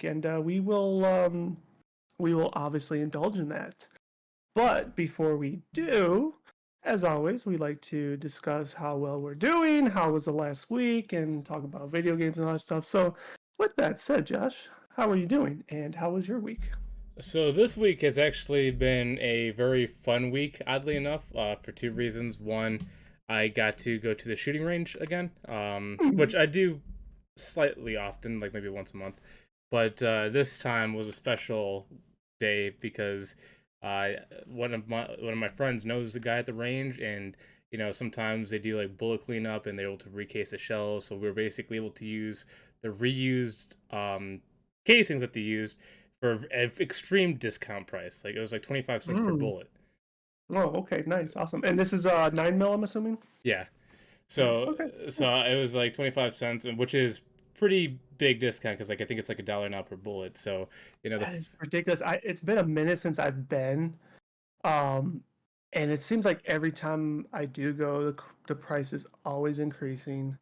week, and we will obviously indulge in that. But before we do, as always, we like to discuss how well we're doing, how was the last week, and talk about video games and all that stuff. So, with that said, Josh, how are you doing, and how was your week? So this week has actually been a very fun week, oddly enough, for two reasons. One, I got to go to the shooting range again, which I do slightly often, like maybe once a month. But this time was a special day because uh, one of my friends knows the guy at the range, and sometimes they do like bullet cleanup and they're able to recase the shells. So we were basically able to use the reused casings that they used for an extreme discount price. Like it was like 25 cents per Mm. bullet. Oh, okay, nice, awesome. And this is 9 mil, I'm assuming. Yeah. Nice. So Okay. so Cool. it was like 25 cents, and which is pretty big discount because like I think it's like $1 now per bullet. So the That is ridiculous. It's been a minute since I've been, um, and it seems like every time I do go, the price is always increasing,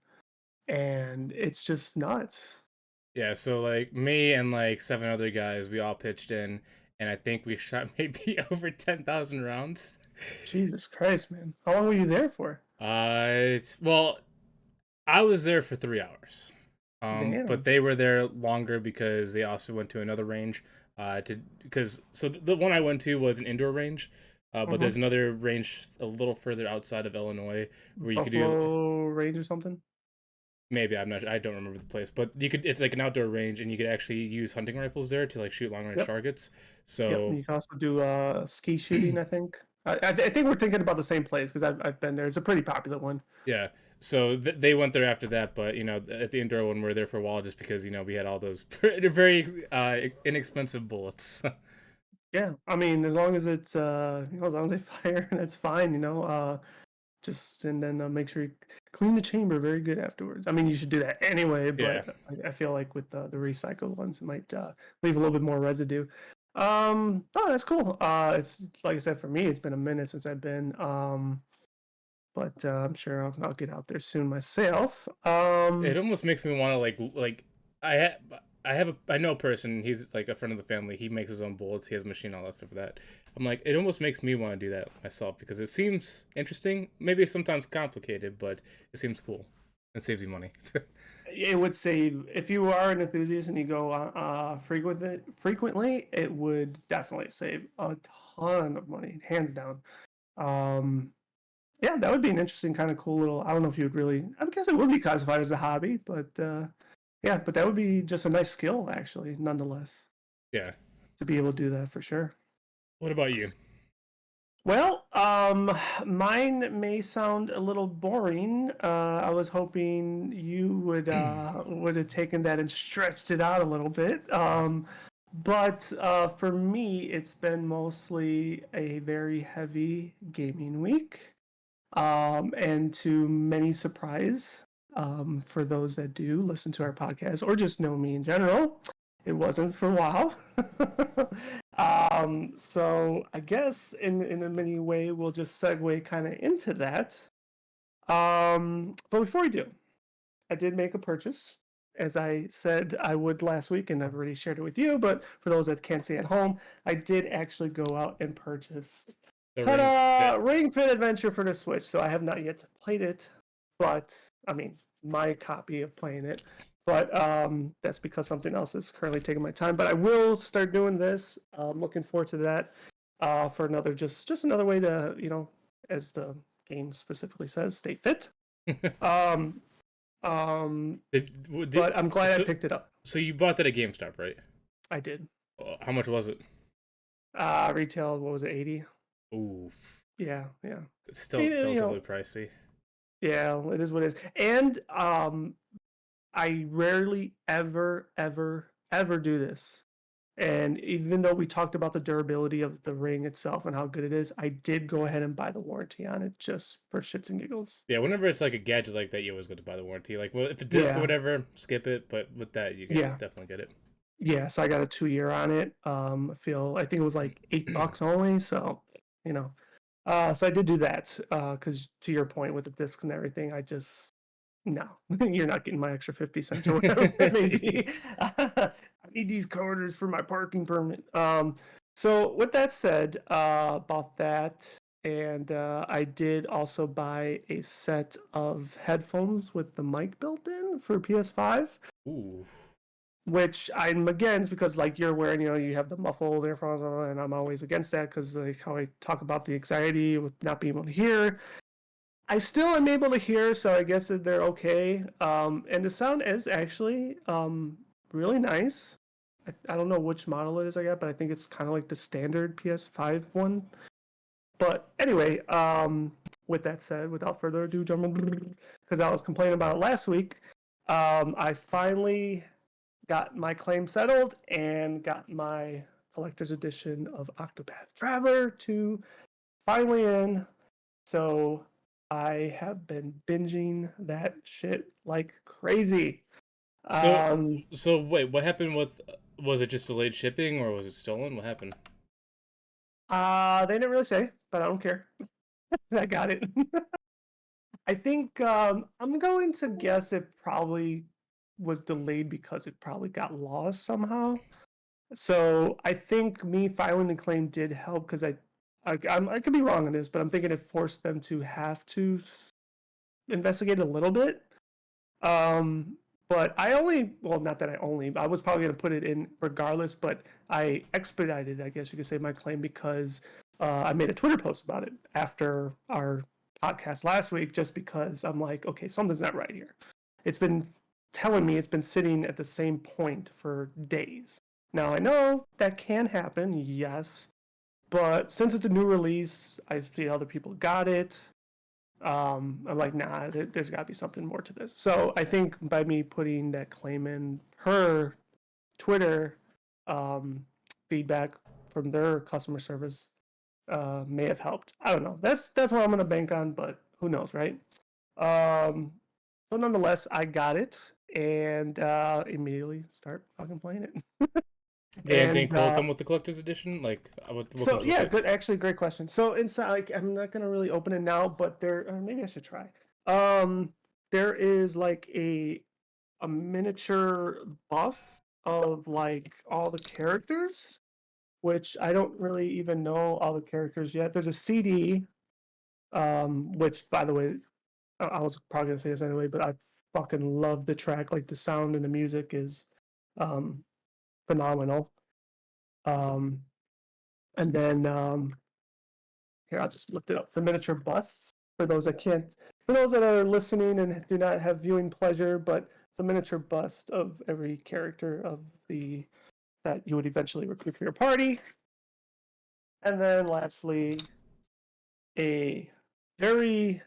and it's just nuts. yeah. So like me and like seven other guys, we all pitched in, and I think we shot maybe over 10,000 rounds. Jesus Christ, man! How long were you there for? It's well, I was there for 3 hours. But Damn. they were there longer because they also went to another range. To because so the one I went to was an indoor range, but Mm-hmm. there's another range a little further outside of Illinois where you could do Buffalo Range or something. maybe I don't remember the place, but you could it's like an outdoor range and you could actually use hunting rifles there to like shoot long range Yep. targets. Yep. And So you can also do ski shooting, I think. I think we're thinking about the same place because I've been there. It's a pretty popular one. yeah, so they went there after that, but at the indoor one we were there for a while just because we had all those very inexpensive bullets. Yeah, I mean, as long as it's as long as they fire, that's fine. Just and then make sure you clean the chamber very good afterwards. I mean, you should do that anyway, Yeah. but I feel like with the recycled ones, it might leave a little bit more residue. Oh, that's cool. It's like I said, for me, it's been a minute since I've been. But I'm sure I'll get out there soon myself. It almost makes me want to like I know a person. He's like a friend of the family. He makes his own bullets. He has a machine, all that stuff for that. I'm like, it almost makes me want to do that myself because it seems interesting. Maybe sometimes complicated, but it seems cool. It saves you money. It would save if you are an enthusiast and you go frequently. It would definitely save a ton of money, hands down. Um, yeah, that would be an interesting kind of cool little. I don't know if you would really. I guess it would be classified as a hobby, but yeah, but that would be just a nice skill, actually, nonetheless, Yeah. to be able to do that for sure. What about you? Well, mine may sound a little boring. I was hoping you would have taken that and stretched it out a little bit. But for me, it's been mostly a very heavy gaming week. And to many surprise, for those that do listen to our podcast or just know me in general, it wasn't for a while. So I guess in a many way we'll just segue kind of into that. But before we do, I did make a purchase, as I said I would last week, and I've already shared it with you. But for those that can't see at home, I did actually go out and purchase The Ring ta-da! Fit. Ring Fit Adventure for the Switch. So I have not yet played it, but I mean my copy of playing it. But that's because something else is currently taking my time. But I will start doing this. I'm looking forward to that. For another just another way to as the game specifically says, stay fit. Um, um, but I'm glad I So picked it up. you bought that at GameStop, right? I did. How much was it? Retail, what was it, 80? Ooh, Yeah, yeah. it's I still mean, relatively pricey. yeah, it is what it is. And I rarely ever do this. And even though we talked about the durability of the ring itself and how good it is, I did go ahead and buy the warranty on it just for shits and giggles. Yeah, whenever it's like a gadget like that, you always go to buy the warranty. Like, well, if a disc or Yeah, whatever, skip it. But with that, you can yeah, definitely get yeah. So I got a 2 year on it. I think it was like it. $8 only. So, you know, so I did do that. Because to your point with the discs and everything, I just No, you're not getting my extra 50 cents or whatever it may be. I need these quarters for my parking permit. So with that said, about that, and I did also buy a set of headphones with the mic built in for PS5, Ooh. which I'm against because like you're wearing, you have the muffled earphones on, and I'm always against that because like how I talk about the anxiety with not being able to hear. I still am able to hear, so I guess that they're okay. And the sound is actually really nice. I don't know which model it is I got, but I think it's kind of like the standard PS5 one. But anyway, with that said, without further ado, because I was complaining about it last week, I finally got my claim settled and got my collector's edition of Octopath Traveler 2 finally in. So I have been binging that shit like crazy. So Um, so wait, what happened with? Was it just delayed shipping or was it stolen? What happened? they didn't really say, but I don't care. I got it. I think I'm going to guess it probably was delayed because it probably got lost somehow. So I think me filing the claim did help because I could be wrong on this, but I'm thinking it forced them to have to investigate a little bit. Um, but I only, well, not that I was probably going to put it in regardless, but I expedited, I guess you could say, my claim because I made a Twitter post about it after our podcast last week, just because I'm like, okay, something's not right here. It's been telling me it's been sitting at the same point for days. Now, I know that can happen, yes, but since it's a new release, I see other people got it. I'm like, nah, there's got to be something more to this. So I think by me putting that claim in, her Twitter um, feedback from their customer service may have helped. I don't know. That's what I'm gonna bank on, but who knows, right? Um, so nonetheless, I got it and immediately start fucking playing it. Did anything And cool come with the collector's edition? Like, what so comes with yeah, it? good. Actually, great question. So inside, like, I'm not gonna really open it now, but there, maybe I should try. Um, there is like a miniature buff of like all the characters, which I don't really even know all the characters yet. There's a CD, which by the way, I was probably gonna say this anyway, but I fucking love the track. Like the sound and the music is um phenomenal. Um, and then here, I'll just look it up. The miniature busts for those that can't, for those that are listening and do not have viewing pleasure, but it's a miniature bust of every character of the that you would eventually recruit for your party. And then lastly, a very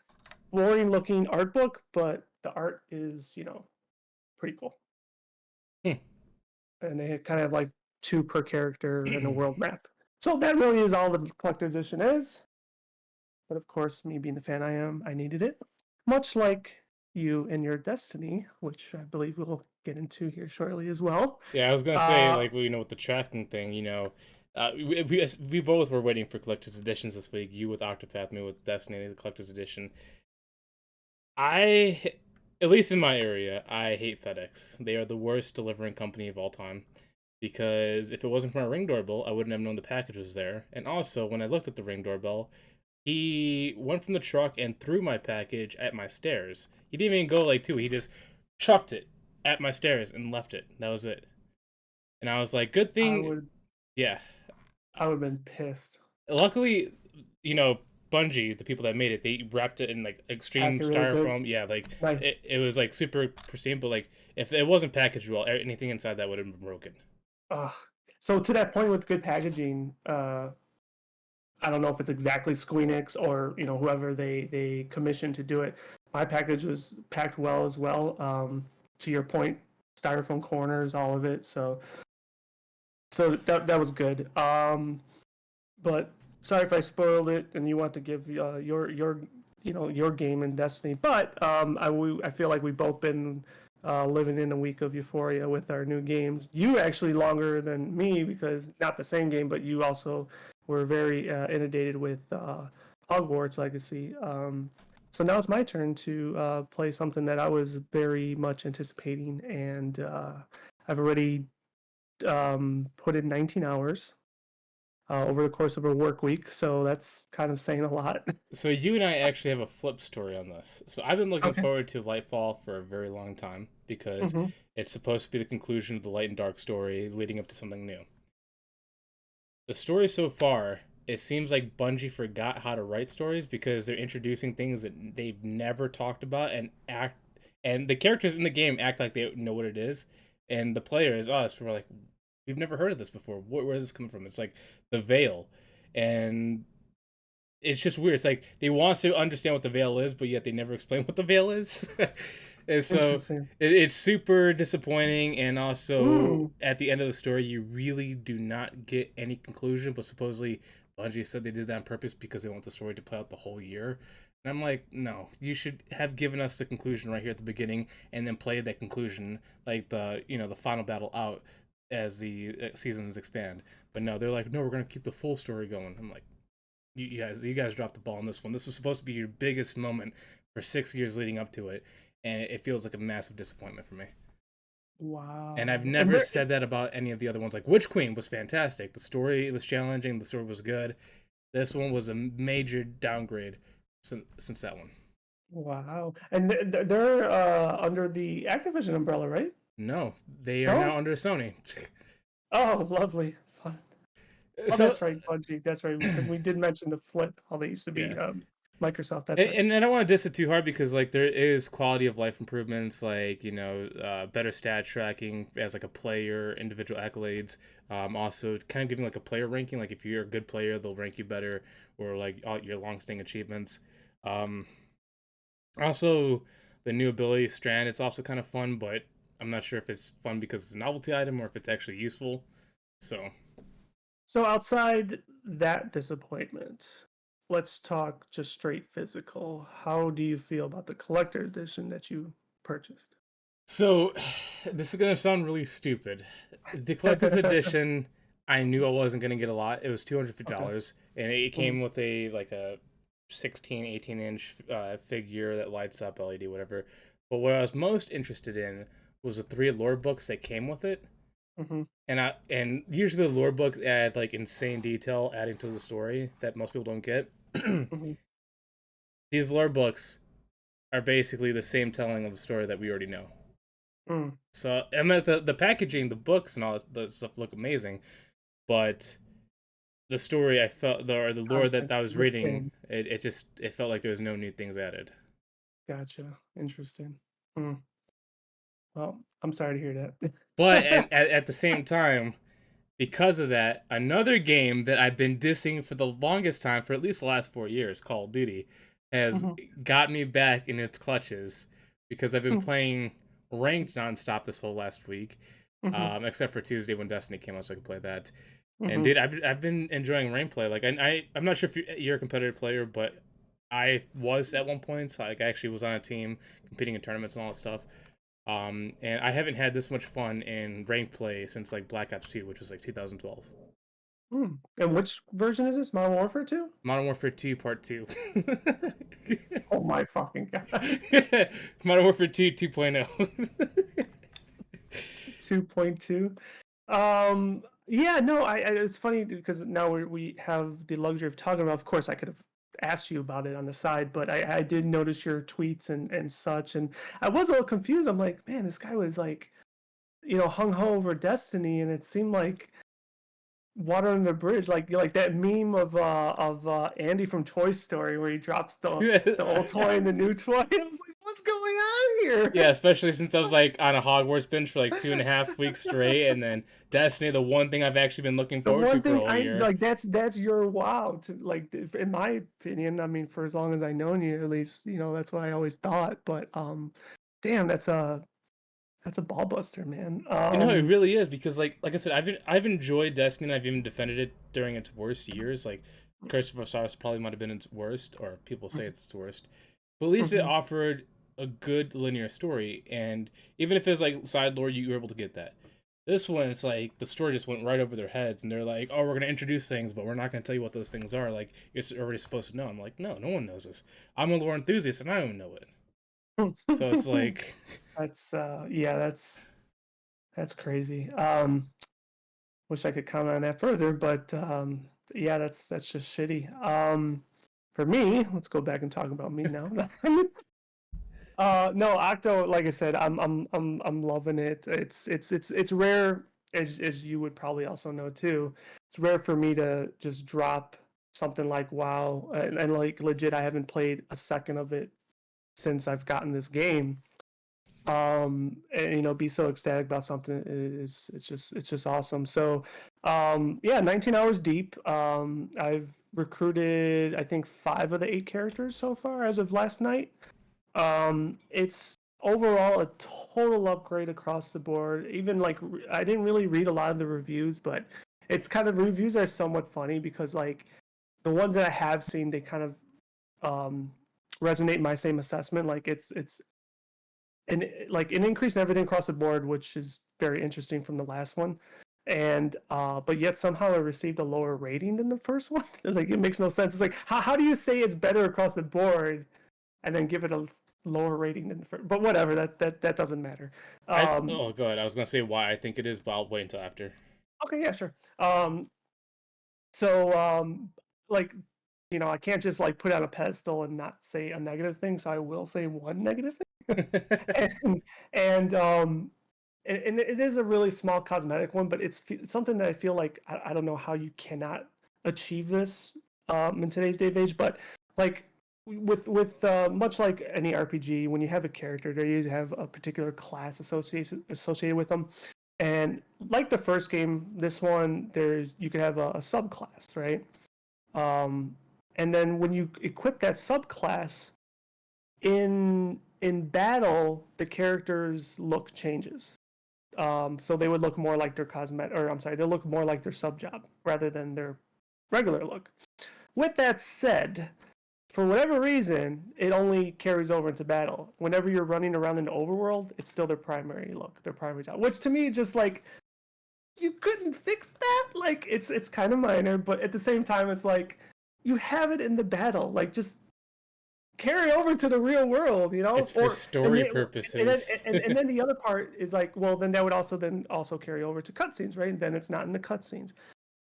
boring looking art book, but the art is, pretty cool. Hmm. And they kind of have like two per character and a world map. So that really is all the collector edition is. But of course, me being the fan I am, I needed it. Much like you and your Destiny, which I believe we'll get into here shortly as well. Yeah, I was gonna say, Uh, like, well, with the trafficking thing, we both were waiting for collector's editions this week. You with Octopath, me with Destiny, the collector's edition. I, at least in my area, I hate FedEx. They are the worst delivering company of all time. Because if it wasn't for my Ring doorbell, I wouldn't have known the package was there. And also, when I looked at the Ring doorbell, he went from the truck and threw my package at my stairs. He didn't even go like two. He just chucked it at my stairs and left it. That was it. And I was like, good I thing, would yeah. I would have been pissed. Luckily, Bungie, the people that made it, they wrapped it in like extreme Acting really good. styrofoam. Yeah, like Nice. it was like super pristine. But like if it wasn't packaged well, anything inside that would have been broken. Ugh. So to that point with good packaging, I don't know if it's exactly Squeenix or whoever they commissioned to do it. My package was packed well as well. To your point, styrofoam corners, all of it. So that was good. But sorry if I spoiled it, and you want to give your game in Destiny. But I feel like we've both been living in a week of euphoria with our new games. You actually longer than me because not the same game, but you also were very inundated with Hogwarts Legacy. So now it's my turn to play something that I was very much anticipating, and I've already put in 19 hours over the course of a work week. So that's kind of saying a lot. So you and I actually have a flip story on this. So I've been looking Okay. forward to Lightfall for a very long time because Hmm. it's supposed to be the conclusion of the Light and Dark story leading up to something new. The story so far, it seems like Bungie forgot how to write stories because they're introducing things that they've never talked about and the characters in the game act like they know what it is, and the players, us, we're like, we've never heard of this before. Where is this coming from? It's like the Veil, and it's just weird. It's like they want us to understand what the veil is, but yet they never explain what the veil is. And so Interesting. it's super disappointing. And also, Mm, at the end of the story, you really do not get any conclusion. But supposedly, Bungie said they did that on purpose because they want the story to play out the whole year. And I'm like, no, you should have given us the conclusion right here at the beginning, and then play that conclusion like the final battle out as the seasons expand. But no, they're like, no, we're gonna keep the full story going. I'm like, you guys dropped the ball on this one. This was supposed to be your biggest moment for 6 years leading up to it, and it feels like a massive disappointment for me. And I've wow. And never said that about any of the other ones. Like Witch Queen was fantastic. The story was challenging. The story was good. This one was a major downgrade since that one. wow. And they're under the Activision umbrella, right? No, they are now No? under Sony. Oh, lovely. Fun. Oh, So that's right, Bungie. That's right, because we did mention the flip, how they used to yeah, be Microsoft. That's and, right. and I don't want to diss it too hard because like there is quality of life improvements, like better stat tracking as like a player, individual accolades. Also kind of giving like a player ranking. Like if you're a good player, they'll rank you better, or like all your long-standing achievements. Um, Also, the new ability Strand. It's also kind of fun, but I'm not sure if it's fun because it's a novelty item or if it's actually useful. So So outside that disappointment, let's talk just straight physical. How do you feel about the collector edition that you purchased? So, this is gonna sound really stupid. The collector's edition, I knew I wasn't gonna get a lot. It was Okay. $250, and it Mhm. came with a 16, 18-inch figure that lights up, LED, whatever. But what I was most interested in was the three lore books that came with it, Mhm. and usually the lore books add like insane detail, adding to the story that most people don't get. Mhm. These lore books are basically the same telling of the story that we already know. Mm. So I mean, the packaging, the books, and all that stuff look amazing, but the story I felt or the lore that Content I was the reading, same. it felt like there was no new things added. Gotcha. Interesting. Mm. Well, I'm sorry to hear But that. at the same time, because of that, another game that I've been dissing for the longest time, for at least the last 4 years, Call of Duty, has Mhm. got me back in its clutches because I've been Mhm. playing ranked nonstop this whole last week, Mhm. except for Tuesday when Destiny came out, so I could play that. And Mhm. dude, I've been enjoying rank play. Like I'm not sure if you're a competitive player, but I was at one point. So like I actually was on a team competing in tournaments and all that stuff. And I haven't had this much fun in rank play since like Black Ops 2, which was like 2012. Mm. And which version is this? Modern Warfare 2? Modern Warfare 2 Part 2. Oh my fucking god. Modern Warfare 2 2.0. 2.2. Yeah, no, it's funny because now we have the luxury of talking about. Of course, I could have asked you about it on the side, but I did notice your tweets and such, and I was a little confused. I'm like, man, this guy was like, hung ho over Destiny, and it seemed like water under the bridge, like that meme of Andy from Toy Story where he drops the old toy and the new toy. I was like, what's going on Yeah, here? especially since I was like on a Hogwarts binge for like 2.5 weeks straight, and then Destiny, the one thing I've actually been looking The forward to one for a thing whole I year. like, that's your wow to like, in my opinion. I mean, for as long as I known you, at least, that's what I always thought. But damn, that's a ball buster, man. You know, it really is because like I said, I've enjoyed Destiny, and I've even defended it during its worst years. Like Curse of Osiris probably might have been its worst, or people say it's its worst. But at least it Mhm. offered a good linear story, and even if it's like side lore, you were able to get that. This one, it's like the story just went right over their heads, and they're like, "Oh, we're gonna introduce things, but we're not gonna tell you what those things are. Like you're already supposed to know." I'm like, "No, no one knows this. I'm a lore enthusiast, and I don't even know it." So it's like, That's yeah, that's crazy. Wish I could comment on that further, but yeah, that's just shitty. For me, let's go back and talk about me now. No, Octo, like I said, I'm loving it. It's rare, as you would probably also know too. It's rare for me to just drop something like WoW, and like legit, I haven't played a second of it since I've gotten this game. And be so ecstatic about something is it's just awesome. So yeah, 19 hours deep. I've recruited I think 5 of the 8 characters so far as of last night. It's overall a total upgrade across the board. Even like I didn't really read a lot of the reviews, but it's kind of reviews are somewhat funny because like the ones that I have seen, they kind of um resonate in my same assessment. Like it's and like an increase in everything across the board, which is very interesting from the last one. And but yet somehow it received a lower rating than the first one. Like it makes no sense. It's like how do you say it's better across the board and then give it a lower rating than the first? But whatever, that doesn't matter. oh, go ahead. I was gonna say why I think it is, but I'll wait until after. Okay, yeah, sure. So like I can't just like put it on a pedestal and not say a negative thing. So I will say one negative thing. and and and it is a really small cosmetic one, but it's something that I feel like I don't know how you cannot achieve this in today's day of age. But like with much like any RPG, when you have a character, they usually have a particular class associated with them. And like the first game, this one you could have a subclass, right? Um, and then when you equip that subclass in battle, the character's look changes. So they would look more like their cosmetic, or I'm sorry, they look more like their sub job rather than their regular look. With that said, for whatever reason, it only carries over into battle. Whenever you're running around in the overworld, it's still their primary look, their primary job. Which to me, just like you couldn't fix that. Like it's kind of minor, but at the same time, it's like you have it in the battle. Like just carry over to the real world, It's for or and story then, and then purposes. and then the other part is like, well, then that would also carry over to cutscenes, right? And then it's not in the cutscenes.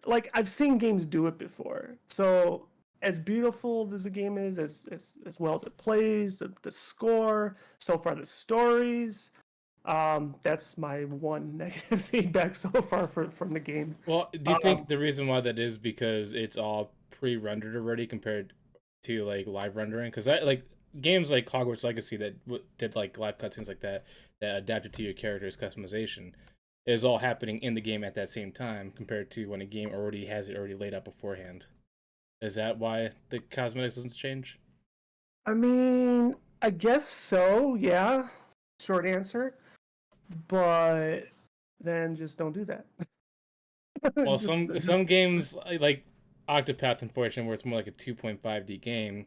Like I've seen games do it before. So as beautiful as the game is, as well as it plays, the score, so far the stories, that's my one negative feedback so far from the game. Well, do you Um, think the reason why that is because it's all pre-rendered already compared to like live rendering? Because that like games like Hogwarts Legacy that did like live cutscenes like that that adapted to your character's customization is all happening in the game at that same time compared to when a game already has it already laid out beforehand. Is that why the cosmetics doesn't change? I mean, I guess so, yeah. Short answer. But then just don't do that. Well, just some games like Octopath, unfortunately, where it's more like a 2.5D game,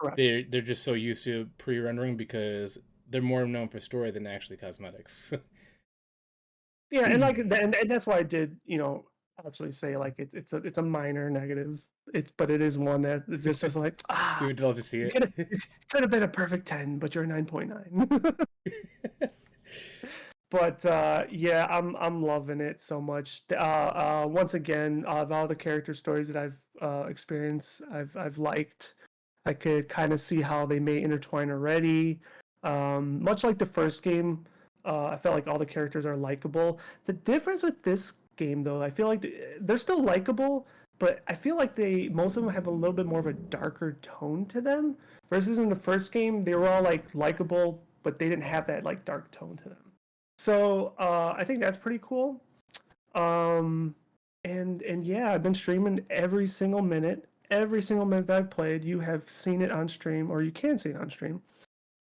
correct. they're just so used to pre-rendering because they're more known for story than actually cosmetics. Yeah, and like and that's why I did, actually say like it's a minor negative. But it is one that it just is like You would love to see it. you could have been a perfect 10, but you're 9.9. But yeah, I'm loving it so much. Once again, of all the character stories that I've experienced, I've liked. I could kind of see how they may intertwine already. Much like the first game, I felt like all the characters are likable. The difference with this game, though, I feel like they're still likable, but I feel like most of them have a little bit more of a darker tone to them. Versus in the first game, they were all like likable, but they didn't have that like dark tone to them. So I think that's pretty cool. Um, and yeah, I've been streaming every single minute that I've played. You have seen it on stream, or you can see it on stream.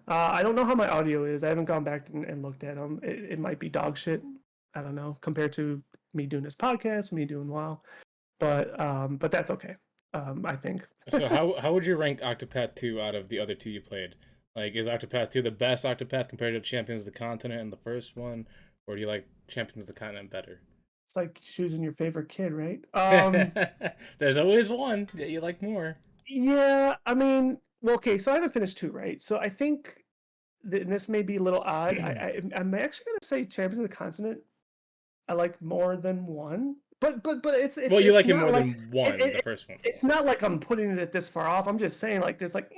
I don't know how my audio is. I haven't gone back and looked at them. It might be dog shit. I don't know compared to me doing this podcast, me doing WoW, but that's okay. I think. So how would you rank Octopath 2 out of the other two you played? Like, is Octopath 2 the best Octopath compared to Champions of the Continent and the first one, or do you like Champions of the Continent better? It's like choosing your favorite kid, right? There's always one that you like more. Yeah, I mean, well, okay, so I haven't finished two, right? So I think and this may be a little odd. I'm actually gonna say Champions of the Continent I like more than one, but Well, you it's like it not more like than one, the first one. it's not like I'm putting it this far off. I'm just saying like there's like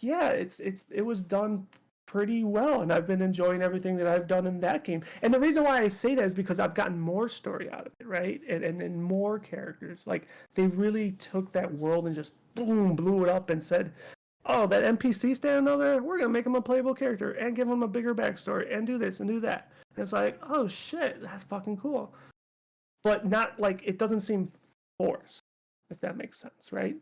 yeah, it was done pretty well, and I've been enjoying everything that I've done in that game. And the reason why I say that is because I've gotten more story out of it, right? And more characters. Like they really took that world and just boom blew it up and said, oh, that NPC standing over there, we're gonna make him a playable character and give him a bigger backstory and do this and do that. And it's like, oh shit, that's fucking cool. But not like it doesn't seem forced, if that makes sense, right?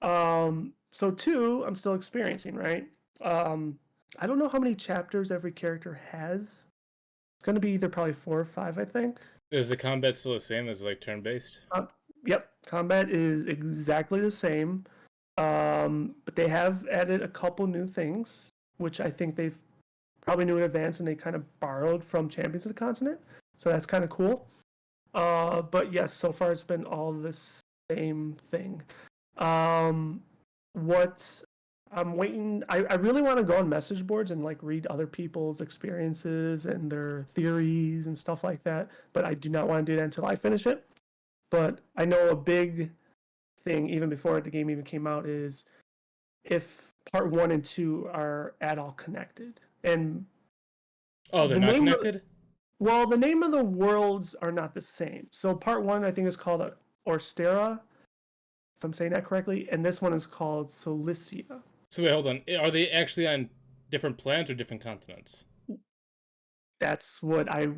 So two, I'm still experiencing, right? I don't know how many chapters every character has. It's gonna be either probably 4 or 5, I think. Is the combat still the same as like turn based? Yep, combat is exactly the same. But they have added a couple new things, which I think they've probably knew in advance and they kind of borrowed from Champions of the Continent. So that's kind of cool. But yes, so far it's been all the same thing. Um, what I'm waiting, I really want to go on message boards and like read other people's experiences and their theories and stuff like that. But I do not want to do that until I finish it. But I know a big thing, even before the game even came out, is if part one and two are at all connected. And Oh, they're the not name of connected? well, the name of the worlds are not the same. So part one, I think, is called Orstera, if I'm saying that correctly, and this one is called Solicia. So wait, hold on. Are they actually on different planets or different continents? That's what I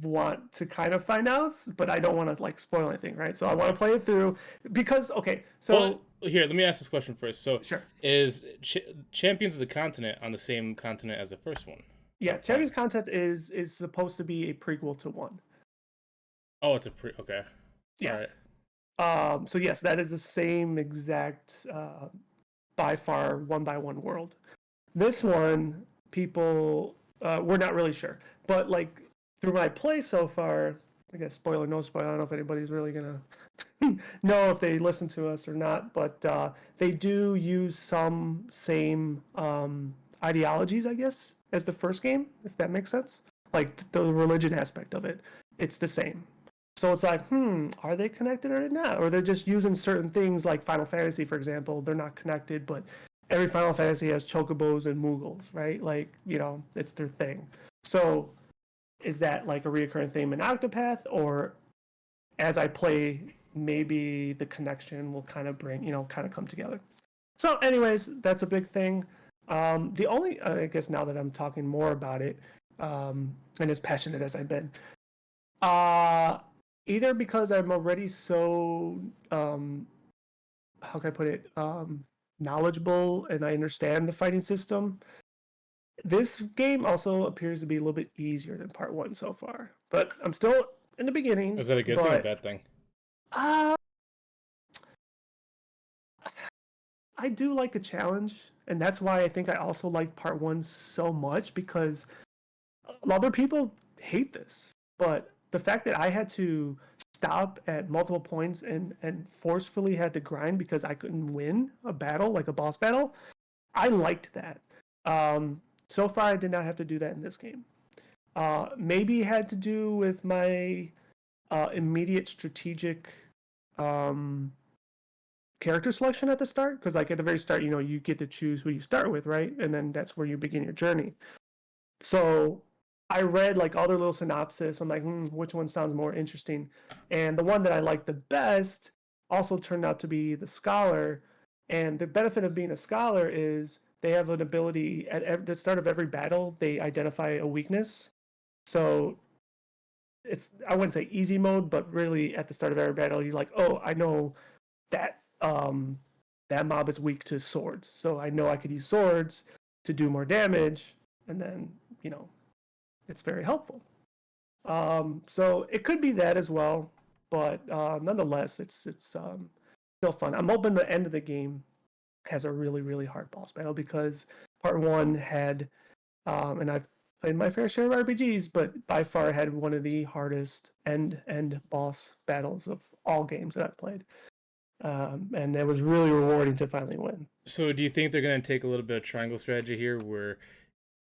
want to kind of find out, but I don't want to like spoil anything, right? So I want Okay. to play it through because okay, Well, so here, let me ask this question first. So, sure. is Champions of the Continent on the same continent as the first Yeah, one? Champions Content is supposed to be a prequel to one. Oh, it's a pre. Okay. All Yeah. right. So yes, that is the same exact by far one by one world. This one, people we're not really sure, but like through my play so far, I guess spoiler no spoiler. I don't know if anybody's really gonna know if they listen to us or not, but they do use some same ideologies, I guess, as the first game, if that makes sense. Like the religion aspect of it, it's the same. So it's like, are they connected or not? Or they're just using certain things like Final Fantasy, for example. They're not connected, but every Final Fantasy has chocobos and moogles, right? Like, it's their thing. So is that like a recurring theme in Octopath, or as I play, maybe the connection will kind of kind of come together. So, anyways, that's a big thing. The only, I guess, now that I'm talking more about it, and as passionate as I've been, uh, either because I'm already so, how can I put it, knowledgeable and I understand the fighting system. This game also appears to be a little bit easier than part one so far, but I'm still in the beginning. Is that a good thing or a But bad thing? uh, I do like a challenge, and that's why I think I also like part one so much because other people hate this. But the fact that I had to stop at multiple points and forcefully had to grind because I couldn't win a battle, like a boss battle, I liked that. So far, I did not have to do that in this game. Maybe it had to do with my immediate strategic um, character selection at the start, because like at the very start, you get to choose who you start with, right? And then that's where you begin your journey. So I read like all their little synopsis. I'm like, which one sounds more interesting? And the one that I liked the best also turned out to be the scholar. And the benefit of being a scholar is they have an ability at the start of every battle, they identify a weakness. So it's, I wouldn't say easy mode, but really at the start of every battle, you're like, oh, I know that that mob is weak to swords, so I know I could use swords to do more damage, and then it's very helpful. So it could be that as well, but nonetheless, it's still fun. I'm hoping the end of the game has a really really hard boss battle because part one had, and I've played my fair share of RPGs, but by far had one of the hardest end boss battles of all games that I've played. And it was really rewarding to finally win. So do you think they're gonna take a little bit of triangle strategy here, where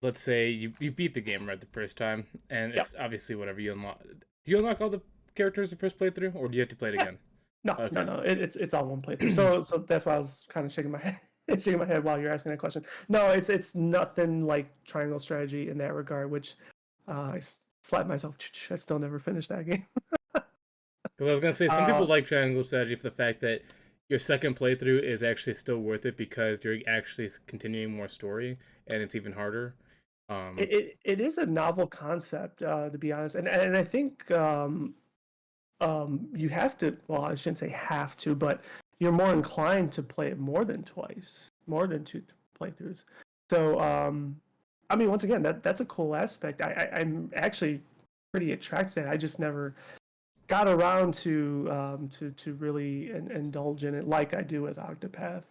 let's say you beat the game right the first time, and Yep. it's obviously whatever you unlock. Do you unlock all the characters the first playthrough, or do you have to play it Yeah. again? No, no, Okay. no. It's all one playthrough. So that's why I was kind of shaking my head, shaking my head while you're asking that question. No, it's nothing like triangle strategy in that regard. Which slapped myself. I still never finished that game. Because I was gonna say some people Uh, like triangle strategy for the fact that your second playthrough is actually still worth it because you're actually continuing more story and it's even harder. Um, it is a novel concept, to be honest, and I think you have to. Well, I shouldn't say have to, but you're more inclined to play it more than twice, more than two playthroughs. So, I mean, once again, that's a cool aspect. I'm actually pretty attracted to it. I just never got around to really indulge in it like I do with Octopath.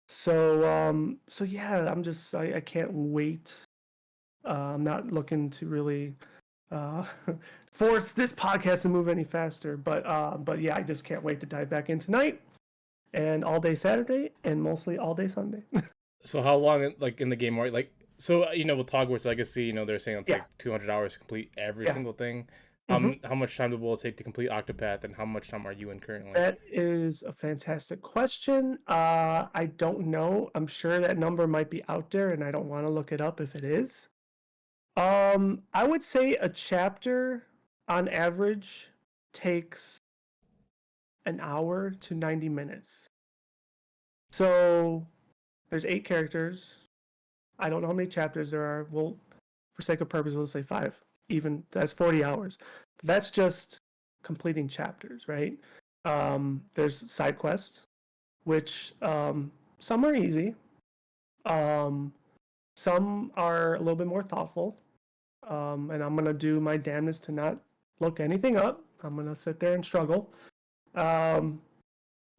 So yeah, I can't wait. I'm not looking to really uh, force this podcast to move any faster, but yeah, I just can't wait to dive back in tonight and all day Saturday and mostly all day Sunday. so how long, like in the game, are like so with Hogwarts Legacy, they're saying it's Yeah, like 200 hours to complete every yeah. single thing. hmm How much time will it take to complete Octopath, and how much time are you in currently? That is a fantastic question. I don't know. I'm sure that number might be out there, and I don't want to look it up if it is. I would say a chapter on average takes an hour to 90 minutes. So there's 8 characters. I don't know how many chapters there are. Well, for sake of purpose, let's say 5. Even that's 40 hours. That's just completing chapters, right? There's side quests, which some are easy. Um, some are a little bit more thoughtful. And I'm gonna do my damnedest to not look anything up. I'm gonna sit there and struggle. Um,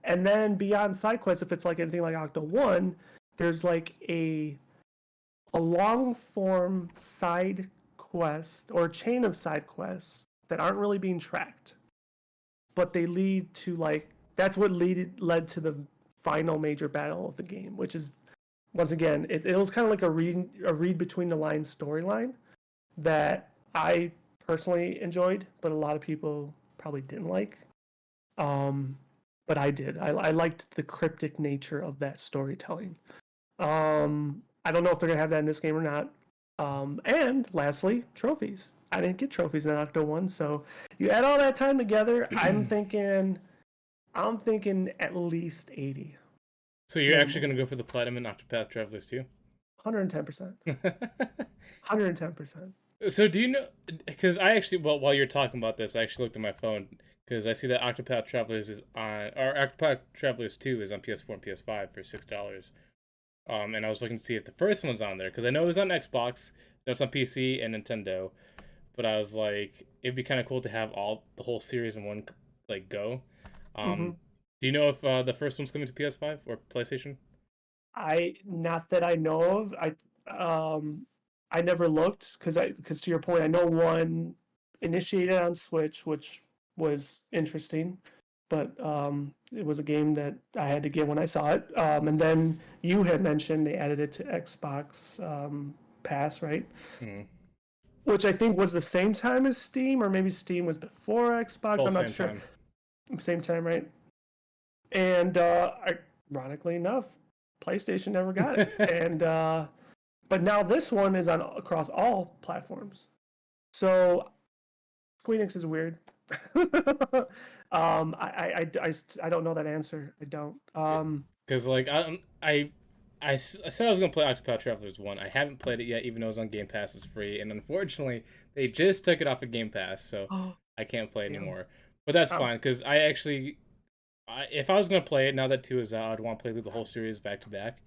and then beyond side quests, if it's like anything like Octo One, there's like a long form side quest or chain of side quests that aren't really being tracked, but they lead to like that's what led to the final major battle of the game, which is once again it was kind of like a read between the lines storyline that I personally enjoyed, but a lot of people probably didn't like. Um, but I did. I liked the cryptic nature of that storytelling. I don't know if they're gonna have that in this game or not. And lastly, trophies. I didn't get trophies in Octo One, so you add all that time together. I'm thinking at least 80 So you're actually minimum, gonna go for the platinum in Octopath Travelers too? 110%, 110%. So do you know? Because I actually, well, while you're talking about this, I actually looked at my phone because I see that Octopath Travelers is on, or Octopath Travelers 2 is on PS4 and PS5 for $6. And I was looking to see if the first one's on there because I know it was on Xbox, it was on PC and Nintendo, but I was like, it'd be kind of cool to have the whole series in one like go. Mm-hmm. Um, do you know if the first one's coming to PS5 or PlayStation? I not that I know of. I never looked because to your point, I know one initiated on Switch, which was interesting, but it was a game that I had to get when I saw it. And then you had mentioned they added it to Xbox Pass, right? Hmm. Which I think was the same time as Steam, or maybe Steam was before Xbox. Both I'm not same sure. time. Same time, right? And ironically enough, PlayStation never got it. And but now this one is on across all platforms. So Squeenix is weird. I don't know that answer. I don't. Because like I said I was gonna play Octopath Travelers 1. I haven't played it yet, even though it's on Game Pass. It's free, and unfortunately, they just took it off of Game Pass, so Oh, I can't play damn. anymore. But that's Oh, fine because if I was gonna play it now that 2 is out, I'd want to play through the whole series back to back.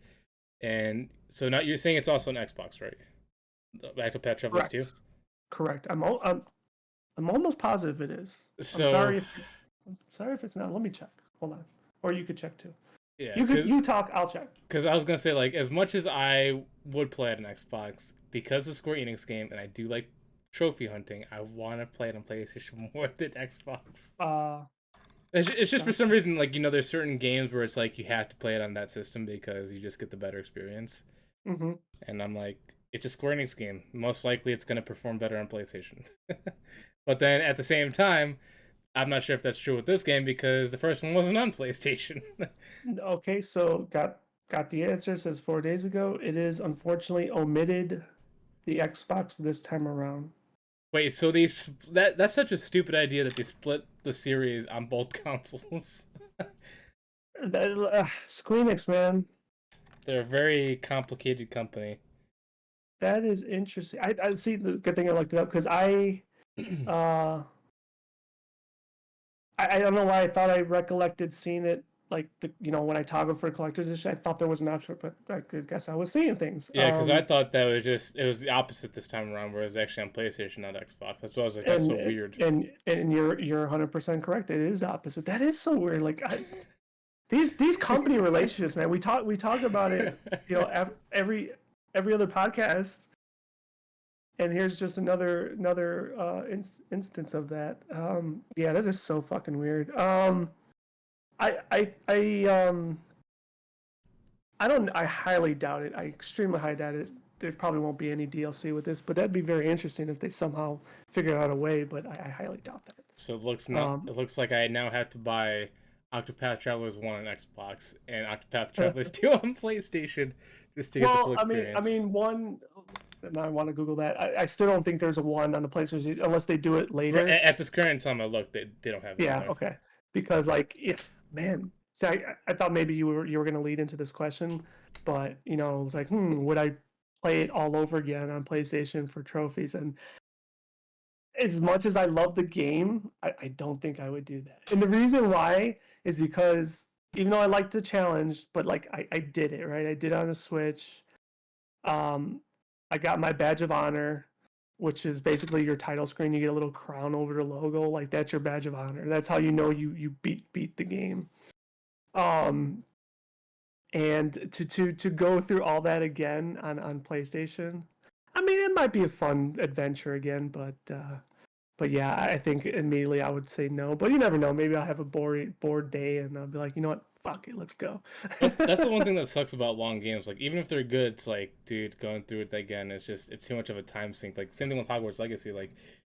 And so now you're saying it's also on Xbox, right? Octopath Travelers 2. correct. Correct. I'm almost positive it is. I'm So sorry if I'm sorry if it's not. Let me check. Hold on. Or you could check too. yeah, You talk. I'll check. because I was gonna say like as much as I would play it on Xbox, because it's a Square Enix game and I do like trophy hunting, I want to play it on PlayStation more than Xbox. Uh, It's just for uh, some reason, like, there's certain games where it's like you have to play it on that system because you just get the better experience. mhm. And I'm like, it's a Square Enix game. Most likely it's going to perform better on PlayStation. But then at the same time, I'm not sure if that's true with this game because the first one wasn't on PlayStation. Okay, so got the answer. Says 4 days ago. It is unfortunately omitted the Xbox this time around. Wait, so that's such a stupid idea that they split the series on both consoles. That is, Square Enix, man. They're a very complicated company. That is interesting. I see. The good thing I looked it up because uh I don't know why I thought I recollected seeing it like when I toggled for collector's edition. I thought there was an option, but I guess I was seeing things. Yeah, because I thought that it was the opposite this time around, where it was actually on PlayStation, not Xbox. That's why I was like, that's so and weird. and you're 100% correct. It is the opposite. That is so weird. Like these company relationships, man. We talk about it, every other podcast, and here's just another instance of that. Yeah, that is so fucking weird. I don't. I highly doubt it. I extremely highly doubt it. There probably won't be any DLC with this, but that'd be very interesting if they somehow figure out a way. But I highly doubt that. So Um, it looks like I now have to buy Octopath Travelers 1 on Xbox and Octopath Travelers 2 on PlayStation just to get the full well, I experience. mean, one. And I want to Google that. I still don't think there's a one on the PlayStation unless they do it later. At this current time I look, they don't have it on Yeah. there. Okay. Because like, if man, see, I thought maybe you were gonna lead into this question, but I was like, would I play it all over again on PlayStation for trophies? And as much as I love the game, I don't think I would do that. And the reason why is because even though I like the challenge, but like I did it, right? I did it on the Switch. Um, I got my badge of honor, which is basically your title screen. You get a little crown over the logo, like that's your badge of honor. That's how you know you beat the game. Um, and to go through all that again on PlayStation, I mean, it might be a fun adventure again, but yeah, I think immediately I would say no. But you never know. Maybe I'll have a bored day and I'll be like, you know what? Fuck it, let's go. That's the one thing that sucks about long games. Like, even if they're good, it's like, dude, going through it again, it's too much of a time sink. Like, same thing with Hogwarts Legacy. Like,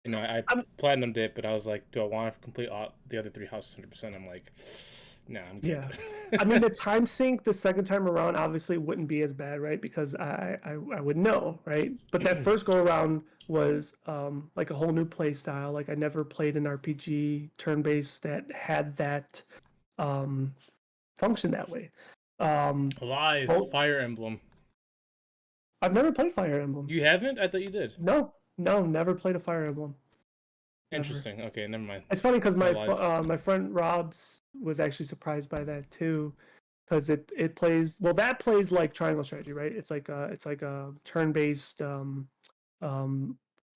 I I'm, platinumed it, but I was like, do I want to complete the other three houses 100%? I'm like, no, I'm good. yeah. I mean, the time sync the second time around obviously wouldn't be as bad, right? Because I would know, right? But that first go around was like a whole new play style. Like I never played an RPG turn-based that had that um, function that way. Lies, Well, Fire Emblem. I've never played Fire Emblem. You haven't? I thought you did. No, no, never played a Fire Emblem. Never. Interesting. Okay, never mind. It's funny because My lies. my friend Rob's was actually surprised by that too, because it plays well. That plays like Triangle Strategy, right? It's like a turn-based um,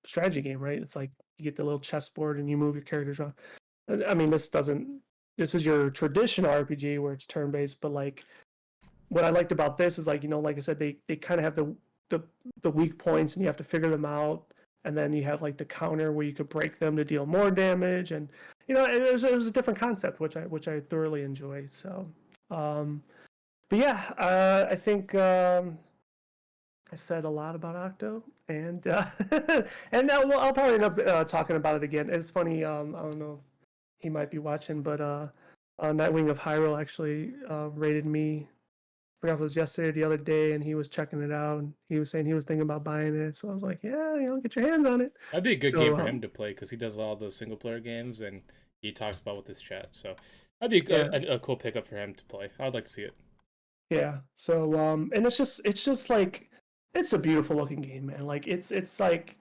strategy game, right? It's like you get the little chessboard and you move your characters around. I mean, this doesn't. This is your traditional RPG where it's turn-based, but like what I liked about this is like like I said, they kind of have the the weak points and you have to figure them out, and then you have like the counter where you could break them to deal more damage, and it was a different concept which I thoroughly enjoy. So, but yeah, I think I said a lot about Octo, and and now I'll probably end up talking about it again. It's funny. I don't know if he might be watching, but Nightwing of Hyrule actually rated me. I forgot if it was yesterday or the other day, and he was checking it out, and he was saying he was thinking about buying it. So I was like, yeah, get your hands on it. That'd be a good game So for him to play because he does all those single player games and he talks about with his chat. So that'd be yeah, a cool pickup for him to play. I'd like to see it. yeah. So and it's just like it's a beautiful looking game, man. Like it's like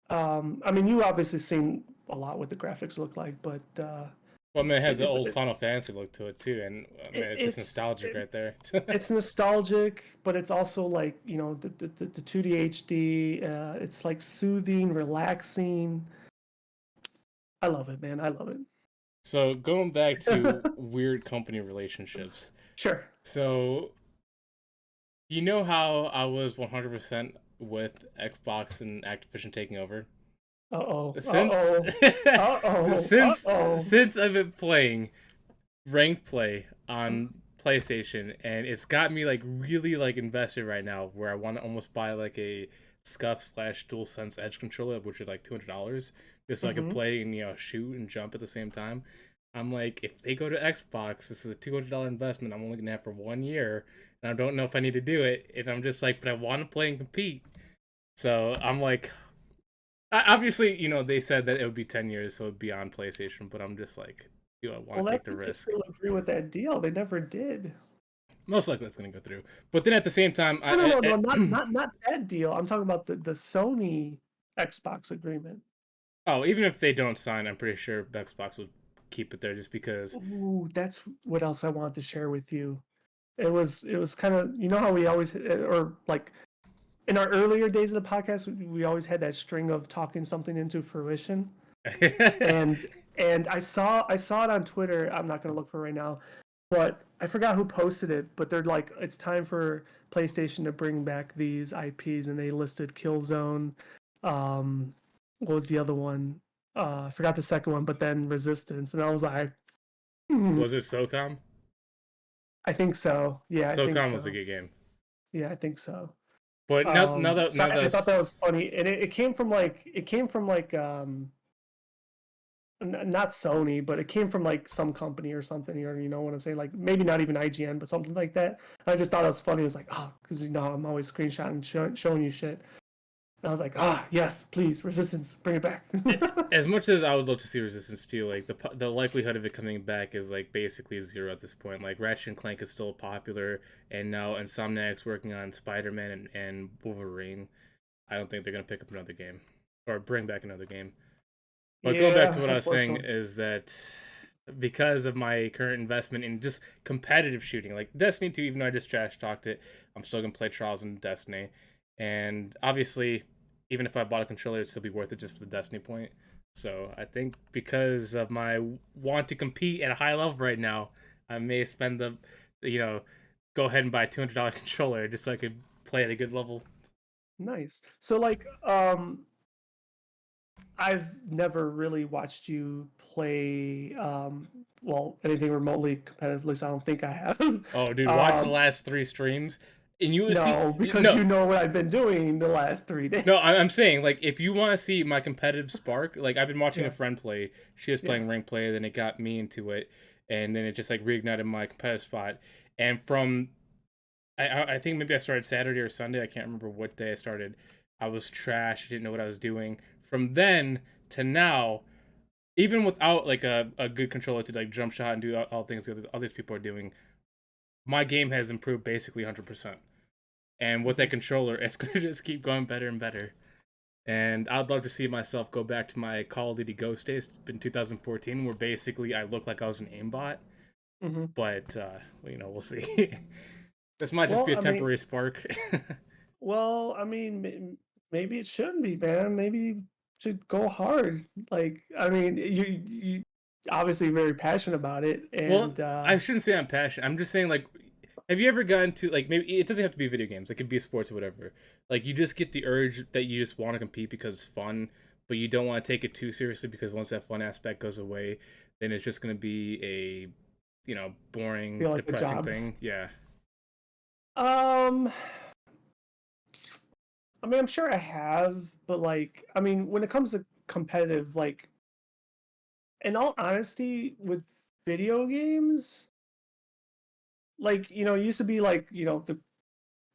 I mean, you obviously seen a lot what the graphics look like, but Well, I mean, it has the it's old Final Fantasy look to it too, and man, it's just nostalgic right there. it's nostalgic, but it's also like the 2D HD. It's like soothing, relaxing. I love it, man. I love it. So going back to weird company relationships. Sure. So you know how I was 100% with Xbox and Activision taking over. Uh-oh. Since Uh-oh. Uh-oh. since Uh-oh. since I've been playing ranked play on PlayStation, and it's got me like really like invested right now, where I want to almost buy like a Scuff slash DualSense Edge controller, which is like $200, just so I can Mm-hmm. play and shoot and jump at the same time. I'm like, if they go to Xbox, this is a $200 investment. I'm only gonna have for 1 year, and I don't know if I need to do it. And I'm just like, but I want to play and compete. So I'm like, obviously, they said that it would be 10 years, so it'd be on PlayStation. But I'm just like, do I want Well, to take that's the if they risk? still agree with that deal. They never did. Most likely, it's gonna go through. But then at the same time, No, no, no, no, I not that deal. I'm talking about the Sony Xbox agreement. oh, even if they don't sign, I'm pretty sure Xbox would keep it there just because. Ooh, that's what else I wanted to share with you. It was kind of, you know how we always, or like in our earlier days of the podcast, we always had that string of talking something into fruition. And I saw it on Twitter. I'm not gonna look for it right now, but I forgot who posted it. But they're like, it's time for PlayStation to bring back these IPs, and they listed Killzone. What was the other one? I forgot the second one, but then Resistance, and I was like, hmm, Was it SOCOM? I think so. Yeah, I think SOCOM was a so. good game. Yeah, I think so. But So now I thought that that's was funny, and it came from like not Sony, but it came from like some company or something. Or you know what I'm saying? Like maybe not even IGN, but something like that. And I just thought it was funny. It was like, because I'm always screenshotting, showing you shit. And I was like, yes, please, Resistance, bring it back. as much as I would love to see Resistance 2, like the likelihood of it coming back is like basically zero at this point. Like Ratchet and Clank is still popular, and now Insomniac's working on Spider-Man and Wolverine. I don't think they're gonna pick up another game or bring back another game. But going back to Yeah, what I was saying unfortunately. is that because of my current investment in just competitive shooting, like Destiny 2, even though I just trash talked it, I'm still gonna play Trials in Destiny. And obviously, even if I bought a controller, it'd still be worth it just for the Destiny point. So I think because of my want to compete at a high level right now, I may spend you know, go ahead and buy a $200 controller just so I could play at a good level. Nice. So like, I've never really watched you play, well, anything remotely competitively, so I don't think I have. Oh, dude, watch the um, last three streams, and you would see. no, because No, you know what I've been doing the last 3 days. no, I'm saying like if you want to see my competitive spark, like I've been watching a Yeah, friend play. She was yeah. playing rank play, then it got me into it, and then it just like reignited my competitive spot. And from I think maybe I started Saturday or Sunday. I can't remember what day I started. I was trash. I didn't know what I was doing. From then to now, even without like a good controller to like jump shot and do all things that others people are doing, my game has improved basically 100%. And with that Mhm. controller, it's gonna just keep going better and better. And I'd love to see myself go back to my Call of Duty Ghost days in 2014, where basically I looked like I was an aimbot. Mhm. But we'll see. This might just Well, be a I mean, temporary spark. maybe it shouldn't be, man. Maybe you should go hard. Like, I mean, you obviously very passionate about it, Well, and I shouldn't say I'm passionate. I'm just saying, like, have you ever gotten to like maybe it doesn't have to be video games. It could be sports or whatever. Like you just get the urge that you just want to compete because it's fun, but you don't want to take it too seriously because once that fun aspect goes away, then it's just going to be a boring, feel like a depressing job. thing. Yeah. Um, I mean, I'm sure I have, but like, I mean, when it comes to competitive, like, in all honesty, with video games, like, it used to be like, the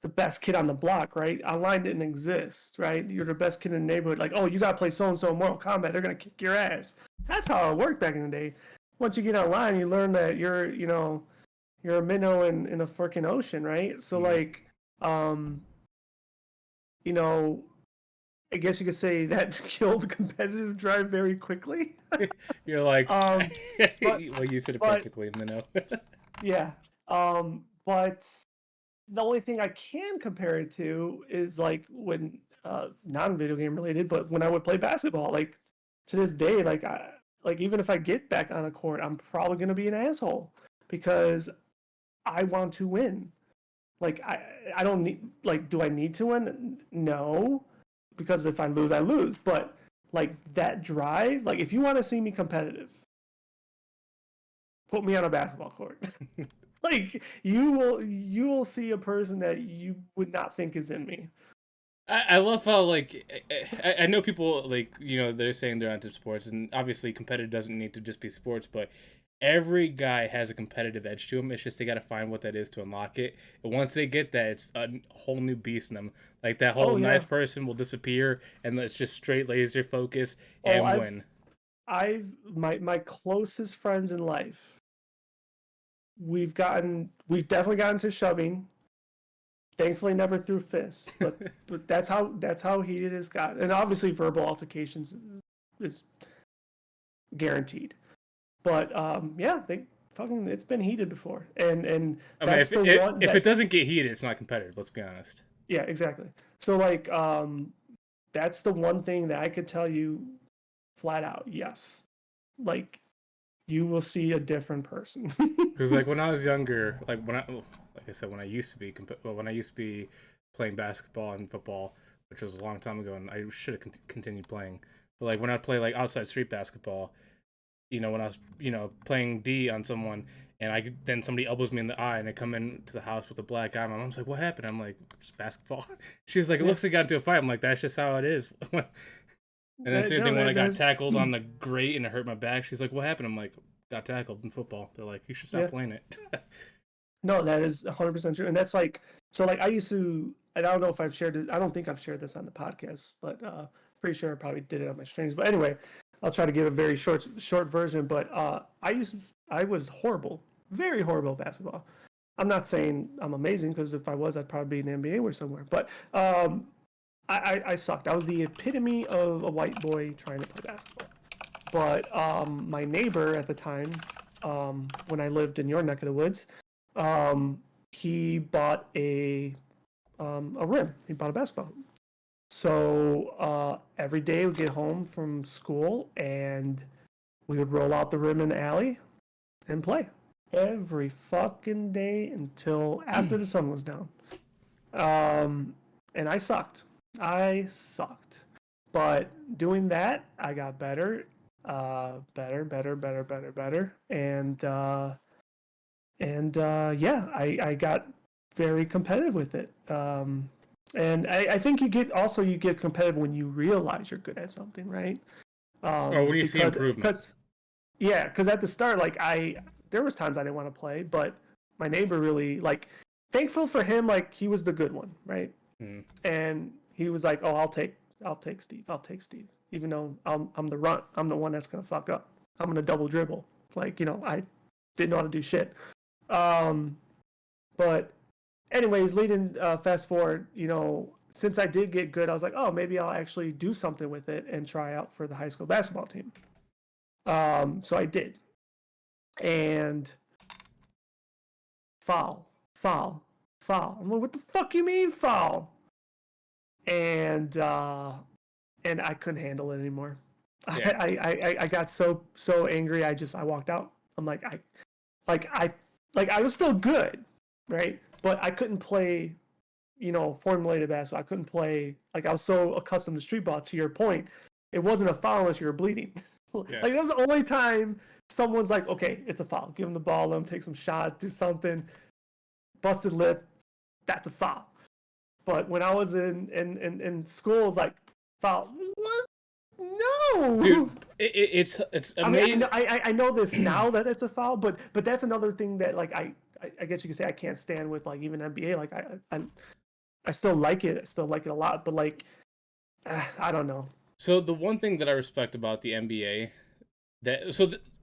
best kid on the block, right? Online didn't exist, right? You're the best kid in the neighborhood. Like, oh, you gotta play so and so Mortal Kombat. They're gonna kick your ass. That's how it worked back in the day. Once you get online, you learn that you're a minnow in a freaking ocean, right? So Mm. like, um, you know, I guess you could say that killed competitive drive very quickly. You're like, um, but well, you said it but perfectly, Minnow. yeah. But the only thing I can compare it to is like when non-video game related, but when I would play basketball, like to this day, like even if I get back on a court, I'm probably gonna be an asshole because I want to win. Like I don't need like do I need to win? No, because if I lose, I lose. But like that drive, like if you want to see me competitive, put me on a basketball court. Like you will see a person that you would not think is in me. I love how like I know people like they're saying they're into sports, and obviously competitive doesn't need to just be sports, but every guy has a competitive edge to him. It's just they got to find what that is to unlock it. And once they get that, it's a whole new beast in them. Like that whole Oh nice yeah. person will disappear, and it's just straight laser focus Oh, and I've win. I've my closest friends in life. We've definitely gotten to shoving. Thankfully, never through fists, but that's how heated it's got, and obviously verbal altercations is guaranteed. But yeah, they fucking it's been heated before, and I mean, that's if the one if it that doesn't get heated, it's not competitive. Let's be honest. yeah, exactly. So like that's the one thing that I could tell you flat out, yes. Like you will see a different person. Because like when I was younger, like I said, when I used to be when I used to be playing basketball and football, which was a long time ago, and I should have continued playing. But like when I play like outside street basketball, when I was playing D on someone, and then somebody elbows me in the eye, and I come into the house with a black eye. My mom's like, "What happened?" I'm like, "It's basketball." She was like, "It Yeah. looks like I got into a fight." I'm like, "That's just how it is." And then same No, thing when I got there's tackled on the grate and it hurt my back. She's like, "What happened?" I'm like, "Got tackled in football." They're like, "You should stop yeah. playing it." No, that is 100% true. And that's like, so like I used to, and I don't know if I've shared it, I don't think I've shared this on the podcast, but pretty sure I probably did it on my streams. But anyway, I'll try to give a very short version. But I was horrible, very horrible at basketball. I'm not saying I'm amazing because if I was, I'd probably be in the NBA or somewhere. But I sucked. I was the epitome of a white boy trying to play basketball. But my neighbor at the time, when I lived in your neck of the woods, um, he bought a rim. He bought a basketball. So every day we'd get home from school and we would roll out the rim in the alley and play every fucking day until after the sun was down. And I sucked. I sucked. But doing that, I got better, better, and yeah, I got very competitive with it. And I think you get competitive when you realize you're good at something, right? Or when you see Because improvement. yeah, because at the start, like there was times I didn't want to play, but my neighbor really like, thankful for him, like he was the good one, right? Mm. And he was like, "Oh, I'll take Steve, I'll take Steve, even though I'm the runt, I'm the one that's gonna fuck up, I'm gonna double dribble, like I didn't know how to do shit." Um, but anyways, leading fast forward, since I did get good, I was like, oh, maybe I'll actually do something with it and try out for the high school basketball team. So I did, and foul, foul, foul. I'm like, what the fuck you mean foul? And I couldn't handle it anymore. Yeah. I got so angry. I walked out. I'm like like I I was still good, right? But I couldn't play, formulated basketball. I couldn't play, like I was so accustomed to street ball. To your point, it wasn't a foul unless you were bleeding. Yeah. Like that was the only time someone's like, okay, it's a foul. Give him the ball, let him take some shots, do something. Busted lip, that's a foul. But when I was in school, it's like foul. What? Dude, No. it's I mean, amazing. I know this now that it's a foul, but that's another thing that like I guess you could say I can't stand with like even NBA. Like I still like it. I still like it a lot, but like I don't know. So the one thing that I respect about the NBA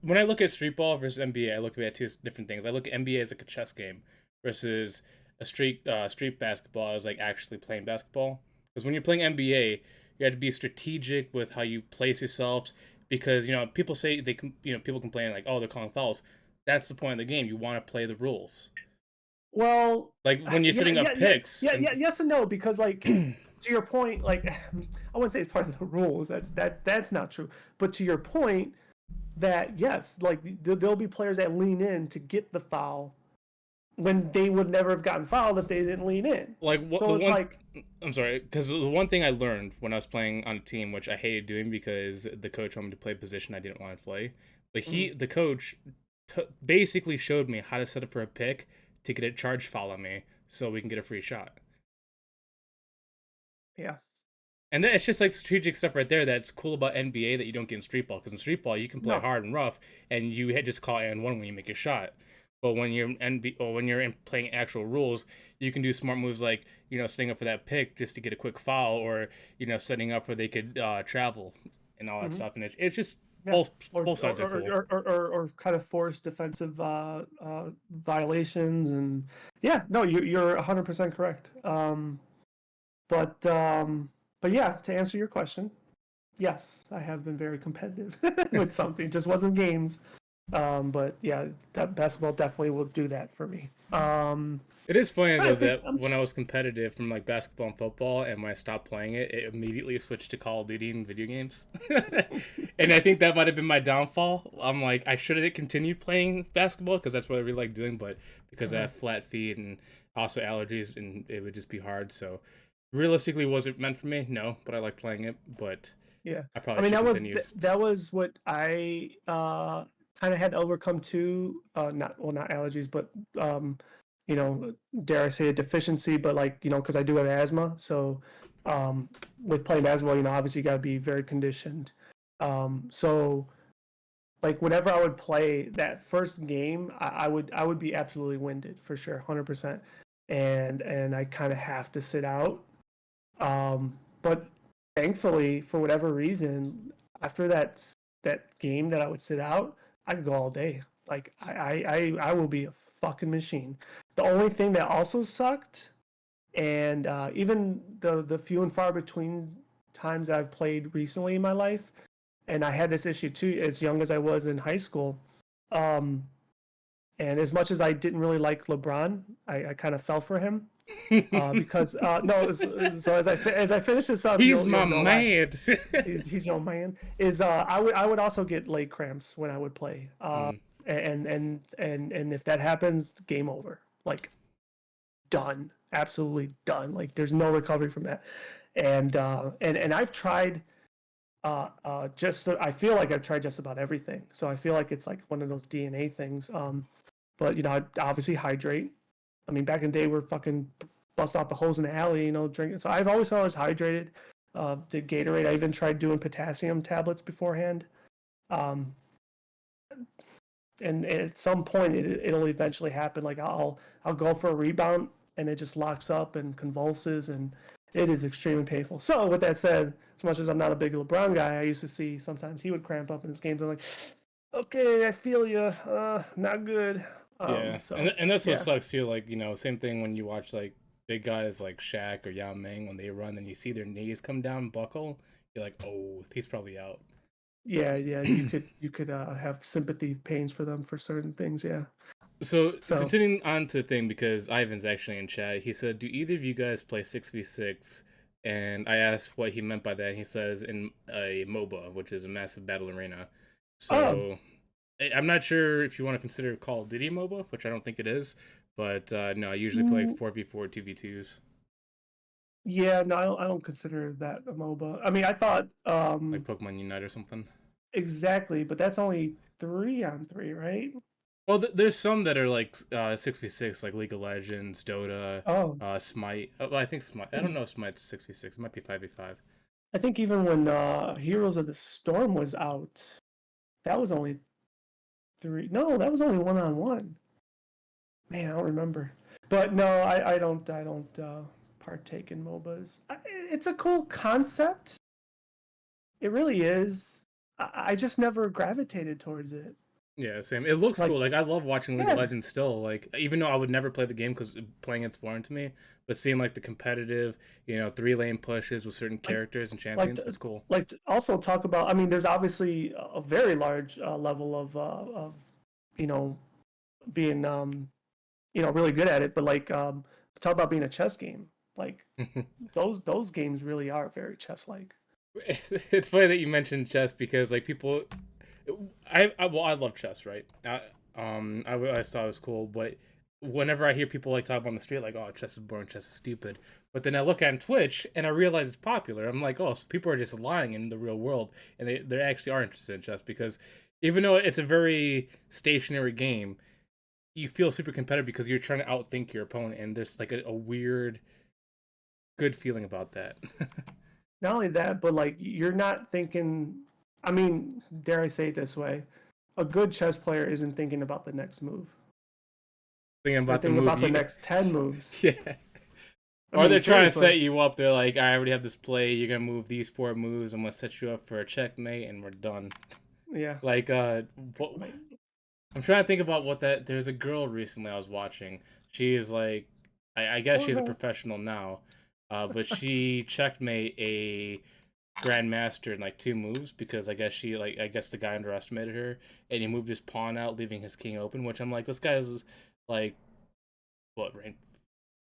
when I look at street ball versus NBA, I look at two different things. I look at NBA as like a chess game versus a street basketball as like actually playing basketball. Because when you're playing NBA, you have to be strategic with how you place yourselves. Because people say people complain like, oh, they're calling fouls. That's the point of the game. You want to play the rules. Well, Like when you're setting up picks and yes and no, because like to your point, like I wouldn't say it's part of the rules. That's not true. But to your point, that yes, like there'll be players that lean in to get the foul, when they would never have gotten fouled if they didn't lean in. Like what So the it's one like, I'm sorry, because the one thing I learned when I was playing on a team, which I hated doing because the coach wanted me to play a position I didn't want to play, but mm, the coach, basically showed me how to set up for a pick to get a charge foul on me, so we can get a free shot. yeah, And it's just like strategic stuff right there that's cool about NBA that you don't get in street ball. Because in street ball, you can play no, hard and rough, and you just call and one when you make a shot. But when you're in NBA, or when you're playing actual rules, you can do smart moves like setting up for that pick just to get a quick foul, or setting up where they could travel and all that hmm stuff. And it's just yeah, both sides are cool. or kind of force defensive violations, and yeah, no, you're 100% correct. But but yeah, to answer your question, yes, I have been very competitive with something. It just wasn't games. But yeah, that basketball definitely will do that for me. It is funny I though think that when I was competitive from like basketball and football, and when I stopped playing it, it immediately switched to Call of Duty and video games. And I think that might have been my downfall. I'm like, I should have continued playing basketball because that's what I really like doing, but because I have flat feet and also allergies, and it would just be hard. So realistically, was it meant for me? No, but I like playing it. But yeah, I I probably mean should continue. that was what I kind of had to overcome too. Not well, not allergies, but um, you know, dare I say a deficiency, but like because I do have asthma, so um, with playing basketball, obviously you got to be very conditioned. So like whenever I would play that first game, I would be absolutely winded for sure, 100%, and I kind of have to sit out. But thankfully, for whatever reason, after that game that I would sit out, I could go all day. Like I will be a fucking machine. The only thing that also sucked, and even the few and far between times I've played recently in my life, and I had this issue too as young as I was in high school. Um, and as much as I didn't really like LeBron, I kind of fell for him because no. So as I finish this up, He's you'll my know why. man. He's your man. Is I would also get leg cramps when I would play. Mm. And if that happens, game over. Like done, absolutely done. Like there's no recovery from that. And I've tried just I feel like I've tried just about everything. So I feel like it's like one of those DNA things. But I obviously hydrate. I mean, back in the day, we're fucking bust out the hose in the alley, drinking. So I've always felt I was hydrated. Did Gatorade. I even tried doing potassium tablets beforehand. Um, and at some point, it'll eventually happen. Like I'll go for a rebound, and it just locks up and convulses, and it is extremely painful. So with that said, as much as I'm not a big LeBron guy, I used to see sometimes he would cramp up in his games. I'm like, okay, I feel you. Not good. Yeah, So and that's what yeah, sucks too. Like same thing when you watch like big guys like Shaq or Yao Ming when they run, and you see their knees come down, buckle. You're like, oh, he's probably out. yeah. You could have sympathy pains for them for certain things. Yeah. So So continuing on to the thing, because Ivan's actually in chat. He said, "Do either of you guys play 6v6?" And I asked what he meant by that. And he says in a MOBA, which is a massive battle arena. um So I'm not sure if you want to consider Call of Duty MOBA, which I don't think it is. But no, I usually play mm, 4v4, 2v2s, yeah, no, I don't consider that a MOBA. I mean, I thought like Pokemon Unite or something. exactly, but that's only 3-on-3, right? Well, there's some that are like 6v6, like League of Legends, Dota, Oh, Smite. Well, I think Smite. I don't know if Smite's 6v6. It might be 5v5. I think even when Heroes of the Storm was out, that was only three. No, that was only 1-on-1. Man, I don't remember. But no, I don't partake in MOBAs. It's a cool concept. It really is. I just never gravitated towards it. Yeah, same. It looks Like, cool. Like I love watching League of yeah, Legends still. Like even though I would never play the game because playing it's boring to me, but seeing like the competitive, 3 lane pushes with certain like characters and like champions, it's cool. to also talk about. I mean, there's obviously a very large level of you know being really good at it, but like talk about being a chess game. Like those games really are very chess like. It's funny that you mentioned chess because like people, I love chess, right? I thought it was cool, but whenever I hear people like talk on the street, like, "Oh, chess is boring, chess is stupid," but then I look on Twitch and I realize it's popular. I'm like, "Oh, so people are just lying in the real world, and they actually are interested in chess because even though it's a very stationary game, you feel super competitive because you're trying to outthink your opponent, and there's like a weird good feeling about that." Not only that, but like you're not thinking. I mean, dare I say it this way? A good chess player isn't thinking about the next move. Thinking They're about the thinking move about the you, next 10 moves. yeah. I Or mean, they're trying to set seriously. you up. They're like, I already have this play. You're gonna move these 4 moves. I'm gonna set you up for a checkmate, and we're done. Yeah. Like, what, I'm trying to think about what that. There's a girl recently I was watching. She is like, I guess she's a Okay. professional now, but she checkmate a grandmaster in like 2 moves because I guess the guy underestimated her and he moved his pawn out, leaving his king open. Which I'm like, this guy's like what rank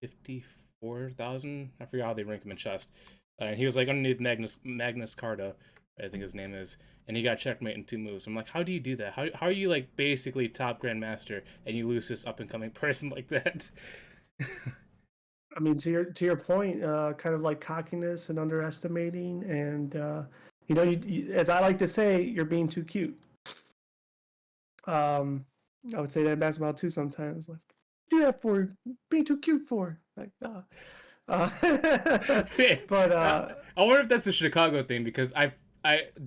54,000? I forgot how they rank him in chess. And he was like underneath Magnus Carta, I think his name is, and he got checkmate in 2 moves. I'm like, how do you do that? How are you like basically top grandmaster and you lose this up and coming person like that? I mean, to your point, kind of like cockiness and underestimating, and as I like to say, you're being too cute. Um, I would say that in basketball too sometimes. Like, do that for being too cute for like, uh, but I, I wonder if that's a Chicago thing because the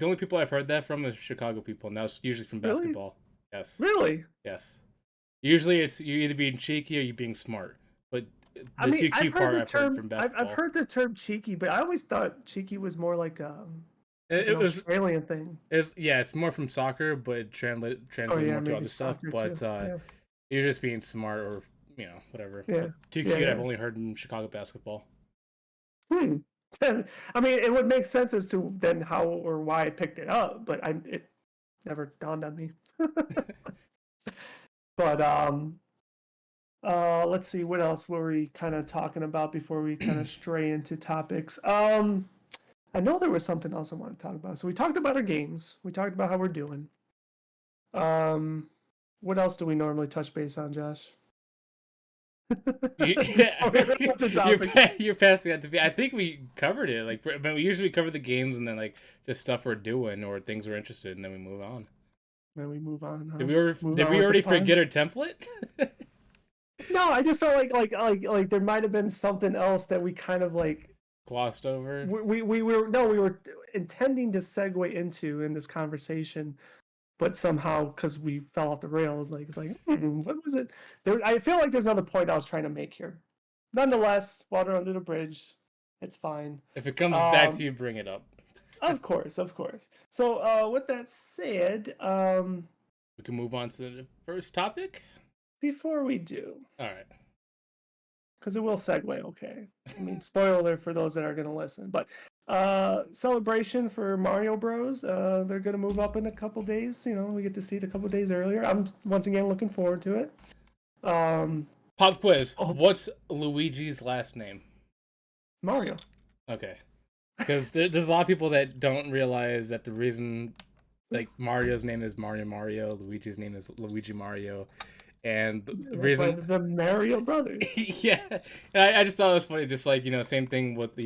only people I've heard that from is Chicago people, and that's usually from really, basketball. Yes, really. yes. Usually it's you either being cheeky or you being smart, but I the mean, two Q part I've heard from I've basketball. heard the term cheeky, but I always thought cheeky was more like an It was Australian thing. yeah, it's more from soccer, but Oh translate yeah, more to maybe other stuff. soccer too. But Yeah, you're just being smart or whatever. yeah, But too yeah, cute. I've yeah. only heard in Chicago basketball. Hmm. I mean, it would make sense as to then how or why I picked it up, but it never dawned on me. But let's see, what else were we kind of talking about before we kind of stray into topics? I know there was something else I want to talk about. So we talked about our games. We talked about how we're doing. Um, what else do we normally touch base on, Josh? Yeah, Before we move on to topics. you're passing that to me. I think we covered it. Like, but we usually cover the games and then like just stuff we're doing or things we're interested in, and then we move on. Then we move on, huh? Move Did on we with the already fun. forget our template? No, I just felt like there might have been something else that we kind of like Glossed over. we were no we were intending to segue into in this conversation, but somehow because we fell off the rails, like it's like what was it? I feel like there's another point I was trying to make here. Nonetheless, water under the bridge, it's fine. If it comes back to Um, you, bring it up. of course, of course. So with that said, We can move on to the first topic. before we do, All right. because it will segue, okay. I mean, spoiler alert for those that are going to listen, but celebration for Mario Bros. They're going to move up in a couple days. You know, we get to see it a couple days earlier. I'm once again looking forward to it. Um, Pop quiz. oh, What's Luigi's last name? Mario. Okay. Because there's a lot of people that don't realize that the reason, like, Mario's name is Mario, Luigi's name is Luigi Mario, and the That's why reason, the Mario Brothers. yeah, and I just thought it was funny, just like, same thing with,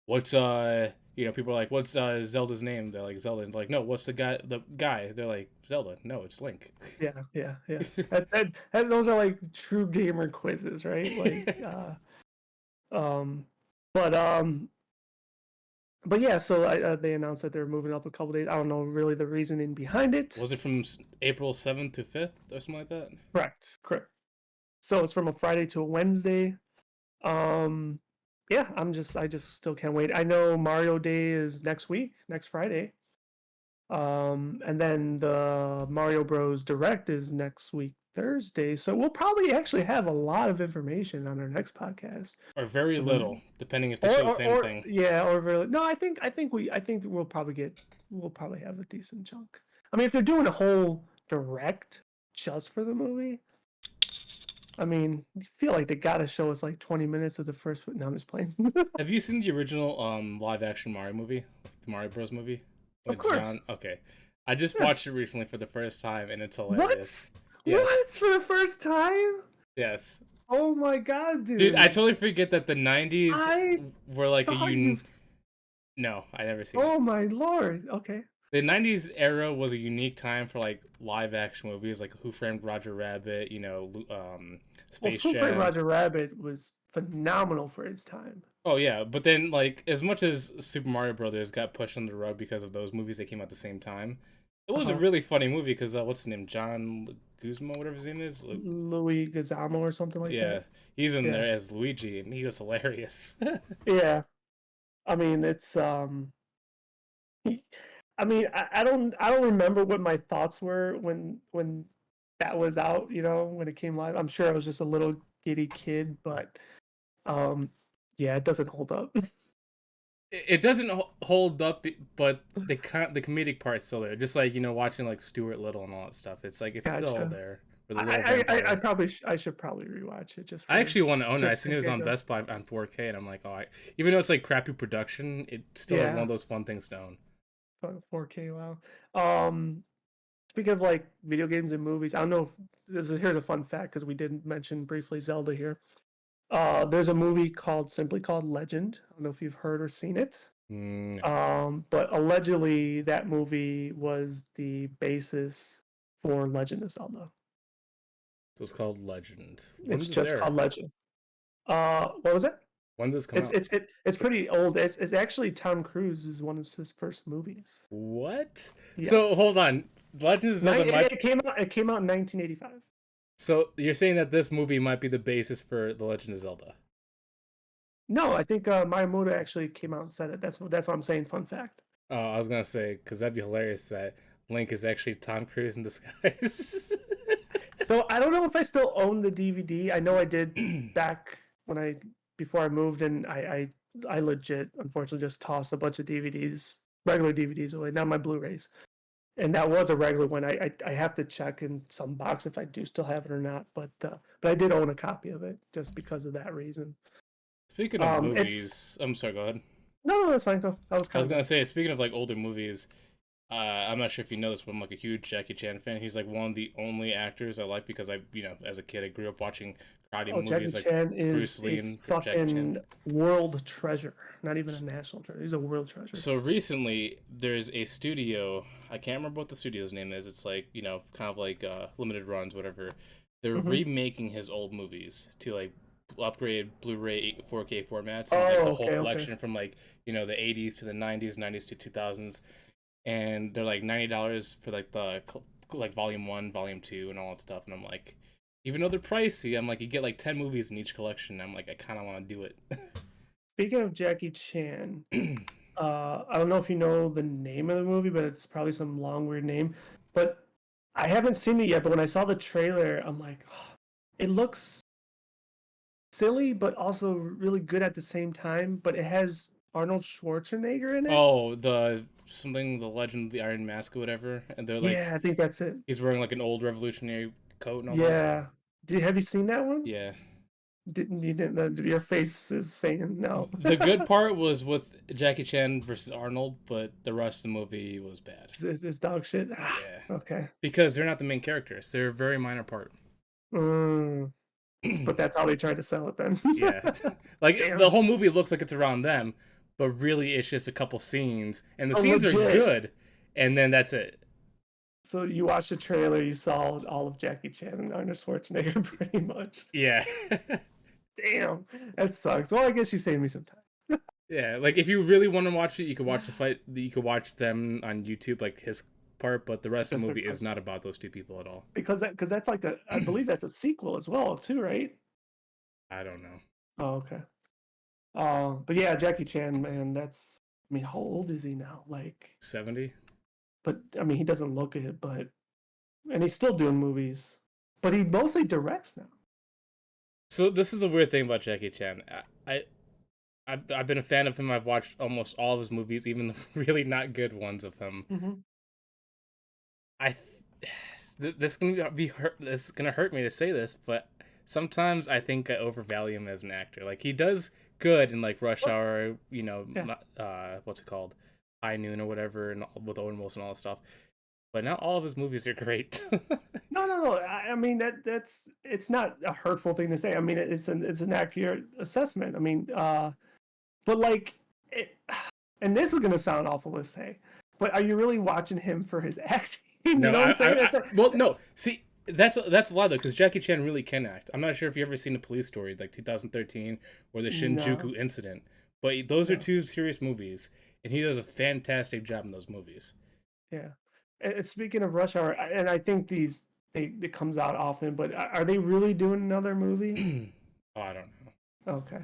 what's, people are like, what's, Zelda's name? They're like, Zelda, and they're like, no, what's the guy? They're like, Zelda, no, it's Link. Yeah, yeah, yeah. Those are like true gamer quizzes, right? Like, um, but but yeah. So they announced that they're moving up a couple days. I don't know really the reasoning behind it. Was it from April 7th to 5th or something like that? Correct, correct. So it's from a Friday to a Wednesday. Um, yeah, I just still can't wait. I know Mario Day is next week, next Friday. And then the Mario Bros. Direct is next week, Thursday. So we'll probably actually have a lot of information on our next podcast. Or very Um, little, depending if they show the same or thing. yeah, or really no. I think we'll probably have a decent chunk. I mean, if they're doing a whole direct just for the movie, I mean, I feel like they gotta show us like 20 minutes of the first. No, I'm just playing. Have you seen the original live action Mario movie, the Mario Bros. Movie Of with course. John? Okay, I just Yeah. watched it recently for the first time, and it's hilarious. What? Yes, What? For the first time? Yes. Oh my god, Dude, I dude! totally forget that the 90s I were like a thought you've. No, I never seen it. Oh my lord! Okay. The 90s era was a unique time for like live action movies like Who Framed Roger Rabbit, Well, Space Who Framed Jam. Roger Rabbit was phenomenal for its time. Oh yeah, but then like as much as Super Mario Brothers got pushed under the rug because of those movies that came out at the same time, it Uh was a huh. really funny movie because what's his name, John Guzmo, whatever his name is. Louis Gazamo or something like Yeah, that. he's in Yeah. there as Luigi, and he was hilarious. Yeah. I mean, it's I mean, I don't remember what my thoughts were when that was out. You know, when it came live. I'm sure I was just a little giddy kid, but um, yeah, it doesn't hold up. It doesn't hold up, but the comedic part's still there. Just like watching like Stuart Little and all that stuff. It's like it's still Gotcha. there for the little vampire. I should probably rewatch it I actually want to own it. I just seen for it was on giggles. Best Buy on 4K, and I'm like, even though it's like crappy production, it's still like one Yeah, of those fun things to own. 4K. Wow. Um, Speaking of like video games and movies, I don't know if here's a fun fact because we didn't mention briefly Zelda here. There's a movie simply called Legend. I don't know if you've heard or seen it. No, But allegedly that movie was the basis for Legend of Zelda. so it's called Legend. When It's did this just air? called Legend. What was it? When did this come out? It's pretty old. It's actually Tom Cruise is one of his first movies. What? So hold Yes. on, Legend of Zelda might. It came out in 1985. So you're saying that this movie might be the basis for the Legend of Zelda? No, I think Miyamoto actually came out and said it. That's what I'm saying. Fun fact. Oh, I was gonna say because that'd be hilarious that Link is actually Tom Cruise in disguise. So I don't know if I still own the DVD. I know I did back when I before I moved, and I legit unfortunately just tossed a bunch of DVDs, regular DVDs away, not my Blu-rays. And that was a regular one. I have to check in some box if I do still have it or not. But I did own a copy of it just because of that reason. Speaking of It's movies, I'm sorry. Go ahead. no, that's fine. Go. That was I kind was of gonna it. say, speaking of like older movies, I'm not sure if you know this, but I'm like a huge Jackie Chan fan. He's like one of the only actors I like because as a kid, I grew up watching karate Oh, Jackie movies like Chan Bruce is a Lee and Jackie Chan. fucking world treasure. Not even a national treasure. He's a world treasure. So recently, there's a studio. I can't remember what the studio's name is. It's like kind of like limited runs, whatever. They're Hmm. remaking his old movies to like upgrade Blu-ray 4K formats and like the Oh, whole okay, okay. collection from like the 80s to the 90s, 90s to 2000s, and they're like $90 for like the like volume 1, volume 2 and all that stuff. And I'm like, even though they're pricey, I'm like, you get like 10 movies in each collection. I'm like, I kind of want to do it. Speaking of Jackie Chan, I don't know if you know the name of the movie, but it's probably some long weird name. But I haven't seen it yet. But when I saw the trailer, I'm like, oh, it looks silly, but also really good at the same time. But it has Arnold Schwarzenegger in it. Oh, the Legend of the Iron Mask or whatever, and they're like Yeah, I think that's it. he's wearing like an old revolutionary coat and all that. Yeah. Have you seen that one? Yeah. Didn't you? Didn't, your face is saying no. The good part was with Jackie Chan versus Arnold, but the rest of the movie was bad. It's dog shit. Ah, Yeah. okay. Because they're not the main characters. They're a very minor part. Mm, but that's how they tried to sell it then. Yeah. Like the Damn. whole movie looks like it's around them, but really it's just a couple scenes and the Oh, scenes are legit. good and then that's it. So you watched the trailer, you saw all of Jackie Chan and Arnold Schwarzenegger pretty much. Yeah. Damn, that sucks. Well, I guess you saved me some time. Yeah, like if you really want to watch it, you could watch the fight. You could watch them on YouTube, like his part. But the rest of Just the their movie is parts. not about those two people at all. Because that's like I believe that's a sequel as well too, right? I don't know. Oh, okay. But yeah, Jackie Chan, man, that's I mean, how old is he now? Like, 70. but I mean, he doesn't look it, but and he's still doing movies, but he mostly directs now. So this is the weird thing about Jackie Chan. I've been a fan of him. I've watched almost all of his movies, even the really not good ones of him. Hmm. I this gonna be hurt. This is gonna hurt me to say this, but sometimes I think I overvalue him as an actor. Like he does good in like Rush Hour, Yeah. what's it called, High Noon or whatever, and with Owen Wilson and all that stuff. but not all of his movies are great. No, no, no. I mean that's it's not a hurtful thing to say. I mean it's an accurate assessment. I mean, but like, it, and this is gonna sound awful to say, but are you really watching him for his acting? You No, know what I'm saying? It's like, well, no. See, that's a lie though, because Jackie Chan really can act. I'm not sure if you ever seen the Police Story, like 2013, or the no, Shinjuku Incident, but those are no, two serious movies, and he does a fantastic job in those movies. yeah. And speaking of Rush Hour, and I think these it comes out often, but are they really doing another movie? Oh, I don't know. Okay,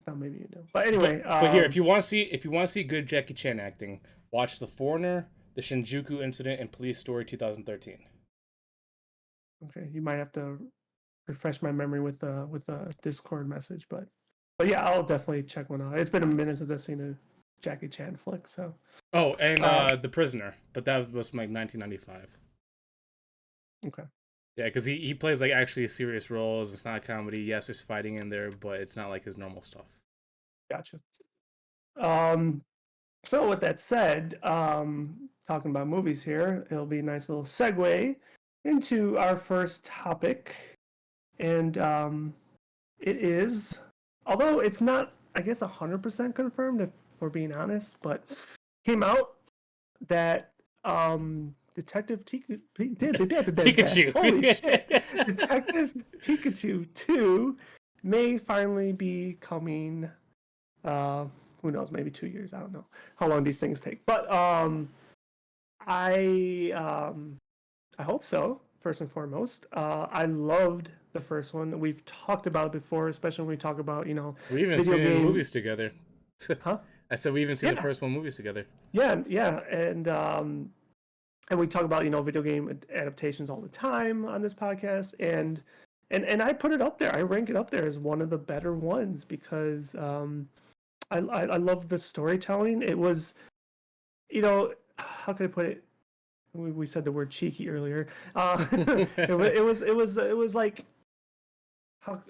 well, maybe you do. But But anyway, here, if you want to see good Jackie Chan acting, watch The Foreigner, The Shinjuku Incident, and Police Story 2013. okay, you might have to refresh my memory with a Discord message, but yeah, I'll definitely check one out. It's been a minute since I've seen a Jackie Chan flick, so Oh, and uh, The Prisoner, but that was from like 1995. okay, Yeah, because he plays like actually serious roles. It's not a comedy. Yes, there's fighting in there, but it's not like his normal stuff. gotcha. Um, so with that said, talking about movies here, it'll be a nice little segue into our first topic, and it is, although it's not, I guess, 100% confirmed if we're being honest, but came out that Detective Pikachu. Holy shit, Detective Pikachu 2 may finally be coming. Who knows? Maybe 2 years. I don't know how long these things take, but I I hope so. First and foremost, I loved the first one. We've talked about it before, especially when we talk about We even video seen it in game. movies together. Huh? I said we even seen the Yeah, first one movies together. yeah, yeah, and we talk about video game adaptations all the time on this podcast, and I put it up there. I rank it up there as one of the better ones because I love the storytelling. It was, how can I put it? We said the word cheeky earlier. It was like how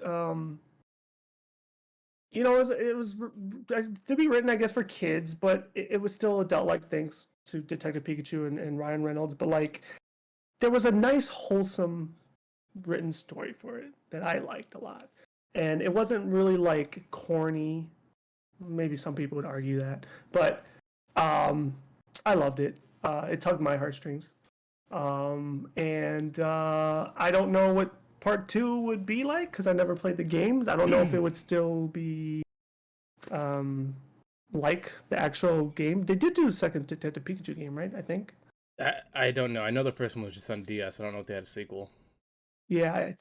it was to be written, I guess, for kids, but it was still adult like, thanks to Detective Pikachu and Ryan Reynolds. But like, there was a nice, wholesome written story for it that I liked a lot, and it wasn't really like corny. Maybe some people would argue that, but um, I loved it. It tugged my heartstrings. And I don't know what part two would be like because I never played the games. I don't know if it would still be um, like the actual game. They did do a second Detective Pikachu game, right? I think. I don't know. I know the first one was just on DS. I don't know if they had a sequel. Yeah,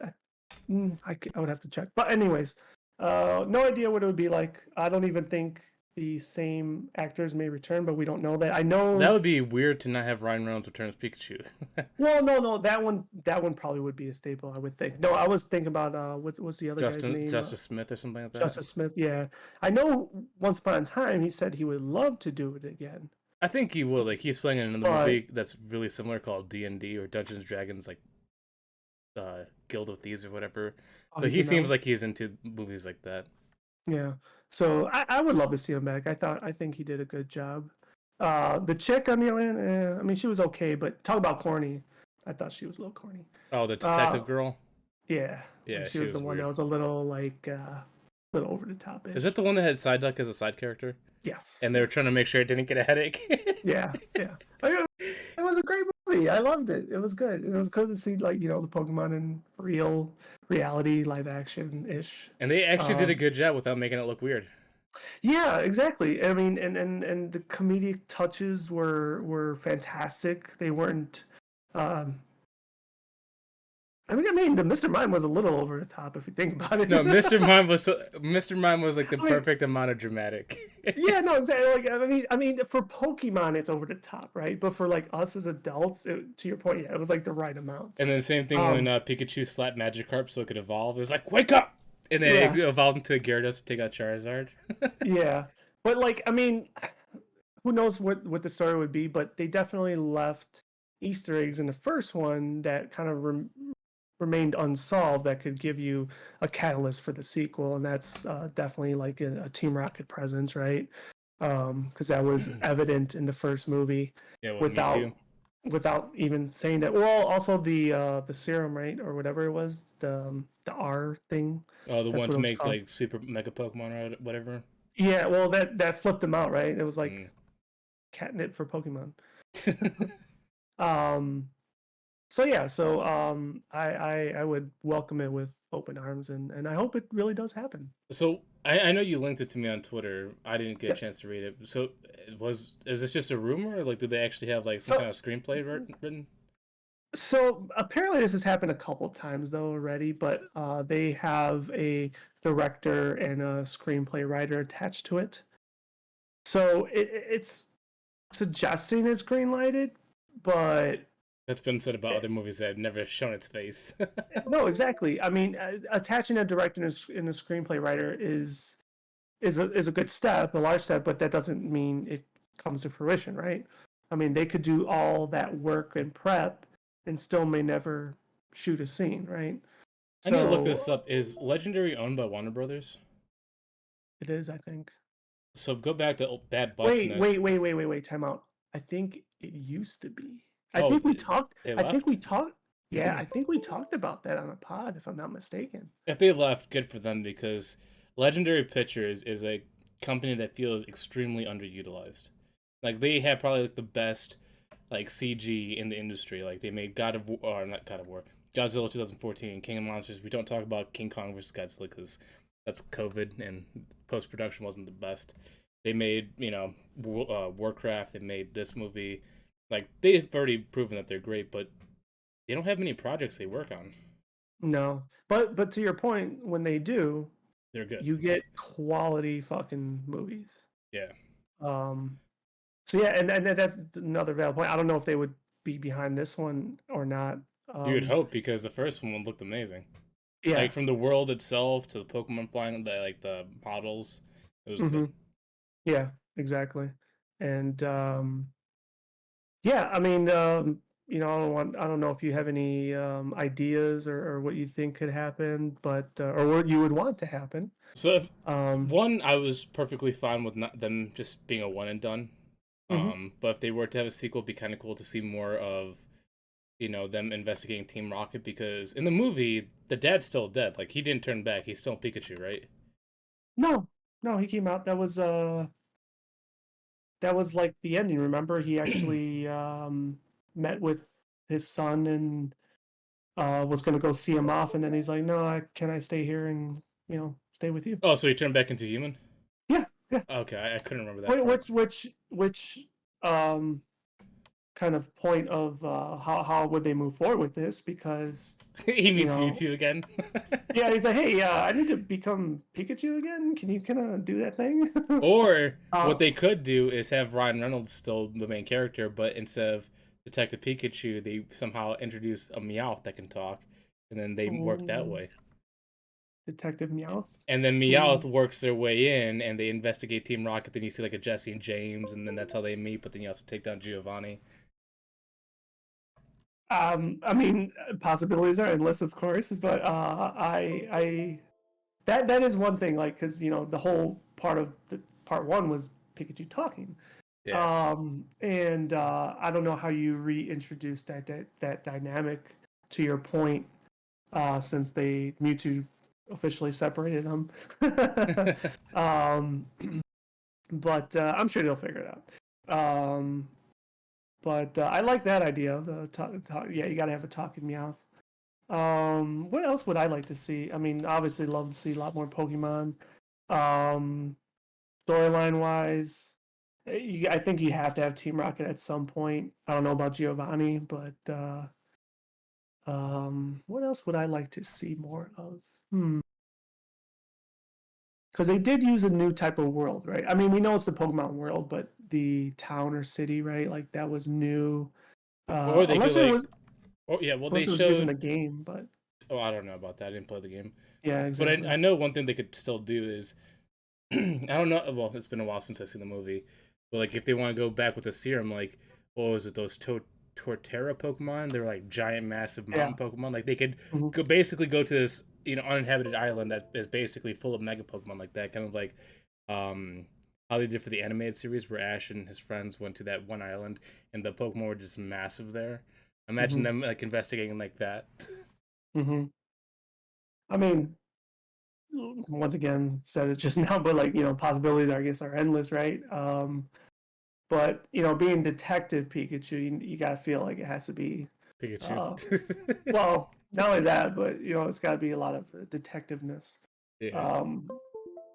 I would have to check. But anyways, no idea what it would be like. I don't even think the same actors may return, but we don't know that. I That know. would be weird to not have Ryan Reynolds return as Pikachu. Well, no, that one probably would be a staple, I would think. No, I was thinking about what's the other guy's Justin name? Justice Smith or something like that. Justice Smith. Yeah, I know. Once upon a time, he said he would love to do it again, I think he will. Like he's playing in another but movie that's really similar called D&D or Dungeons and Dragons, like Guild of Thieves or whatever. So he's he in that seems one. like he's into movies like that. Yeah, so I would love to see him back. I think he did a good job. The chick on the other end, I mean, she was okay, but talk about corny. I thought she was a little corny. Oh, the Uh, detective girl. yeah, like Yeah, she she was the was one that weird. was a little like little over the Is top-ish. that the one that had Psyduck as a side character? Yes, And they were trying yes. to make sure it didn't get a headache. Yeah, yeah. It was a great movie. I loved it. It was good. It was good to see like the Pokemon in real reality, live action ish. And they actually did a Um, good job without making it look weird. yeah, exactly. I mean, and the comedic touches were fantastic. They weren't. Um, I mean, the Mr. Mime was a little over the top if you think about it. No, Mr. Mime was like the I mean, perfect amount of dramatic. yeah, no, exactly. Like, I mean, for Pokemon, it's over the top, right? But for like us as adults, to your point, yeah, it was like the right amount. And then the same thing when Um, Pikachu slapped Magikarp so it could evolve. It was like, wake up! And then it yeah, evolved into Gyarados to take out Charizard. yeah. But like, I mean, who knows what the story would be? But they definitely left Easter eggs in the first one that kind of remained unsolved that could give you a catalyst for the sequel, and that's definitely like a Team Rocket presence, right? Because that was evident in the first movie Yeah, with without Mewtwo. without even saying that. Well, also the serum, right, or whatever it was, the R thing. Oh, the That's one what it to was make called. like super mega Pokemon or whatever. Yeah, well, that flipped them out, right? It was like Mm. catnip for Pokemon. Um, so yeah, so I would welcome it with open arms, and I hope it really does happen. So I know you linked it to me on Twitter. I didn't get a Yes. chance to read it. So is this just a rumor? Or like, did they actually have like some So kind of screenplay written? so apparently this has happened a couple times though already, but they have a director and a screenplay writer attached to it. So it's suggesting it's green lighted, but That's been said about other movies that have never shown its face. no, exactly. I mean, attaching a director and a screenplay writer is a good step, a large step, but that doesn't mean it comes to fruition, right? I mean, they could do all that work and prep and still may never shoot a scene, right? I need to look So this up. Is Legendary owned by Warner Brothers? it is, I think. So go back to Bad Wait, Bussiness. time out. I think it used to be. Oh, they I think we left. talked, yeah, I think we talked about that on a pod, if I'm not mistaken. If they left, good for them because Legendary Pictures is a company that feels extremely underutilized. Like they have probably like the best like CG in the industry. Like they made God of War, or not God of War, Godzilla 2014, King of Monsters. We don't talk about King Kong versus Godzilla because that's COVID and post production wasn't the best. They made Warcraft. They made this movie. Like they've already proven that they're great, but they don't have many projects they work on. No. But to your point, when they do, They're good. you get quality fucking movies. Yeah. Um, so yeah, and that's another valid point. I don't know if they would be behind this one or not. You would Um, hope because the first one looked amazing. yeah. Like from the world itself to the Pokemon flying, the models, it was Hmm. good. Yeah, exactly. And yeah, I mean, I don't know if you have any ideas or what you think could happen, but or what you would want to happen. So if Um, one, I was perfectly fine with not them just being a one and done. mhm. But if they were to have a sequel, it'd be kind of cool to see more of them investigating Team Rocket because in the movie the dad's still dead. Like he didn't turn back. He's still Pikachu, right? No, no, he came out. That was like the ending. Remember, he actually met with his son and was going to go see him off, and then he's like, "No, can I stay here and stay with you?" Oh, so he turned back into human. Yeah, yeah. Okay, I couldn't remember that Wait, part. which um kind of point of how would they move forward with this? Because He you meets know, Mewtwo again. yeah, he's like, "Hey, I need to become Pikachu again. Can you kind of do that thing?" Or what uh, they could do is have Ryan Reynolds still the main character, but instead of Detective Pikachu, they somehow introduce a Meowth that can talk, and then they work that oh, way. Detective Meowth. And then Meowth Ooh. works their way in, and they investigate Team Rocket. Then you see like a Jesse and James, and then that's how they meet. But then you also take down Giovanni. I mean, possibilities are endless, of course, but that is one thing, like, because the whole part of the part one was Pikachu talking, Yeah. and I don't know how you reintroduce that dynamic to your point, since they Mewtwo officially separated them, um, but I'm sure they'll figure it out. But I like that idea. Yeah, you got to have a talking Meowth. What else would I like to see? I mean, obviously, love to see a lot more Pokemon. Um, Storyline wise, I think you have to have Team Rocket at some point. I don't know about Giovanni, but what else would I like to see more of? Because they did use a new type of world, right? I mean, we know it's the Pokemon world, but the town or city, right? Like that was new. Or they could Unless it like, was oh yeah, well they unless it was using showed. a game, but Oh, I don't know about that. I didn't play the game, yeah, but I exactly. know one thing they could still do is I don't know. Well, it's been a while since I've seen the movie, but like if they want to go back with the serum, like what was it? Those Torterra Pokemon? They're like giant, massive Yeah. mountain Pokemon. Like they could Mhm. basically go to this uninhabited island that is basically full of Mega Pokemon like that, kind of like how they did for the animated series, where Ash and his friends went to that one island, and the Pokemon were just massive there. Imagine Hmm. them like investigating like that. Hmm. I mean, once again, said it just now, but like possibilities, I guess, are endless, right? But being Detective Pikachu, you gotta feel like it has to be, Pikachu. uh, well, not only that, but it's got to be a lot of detectiveness. Yeah. Um,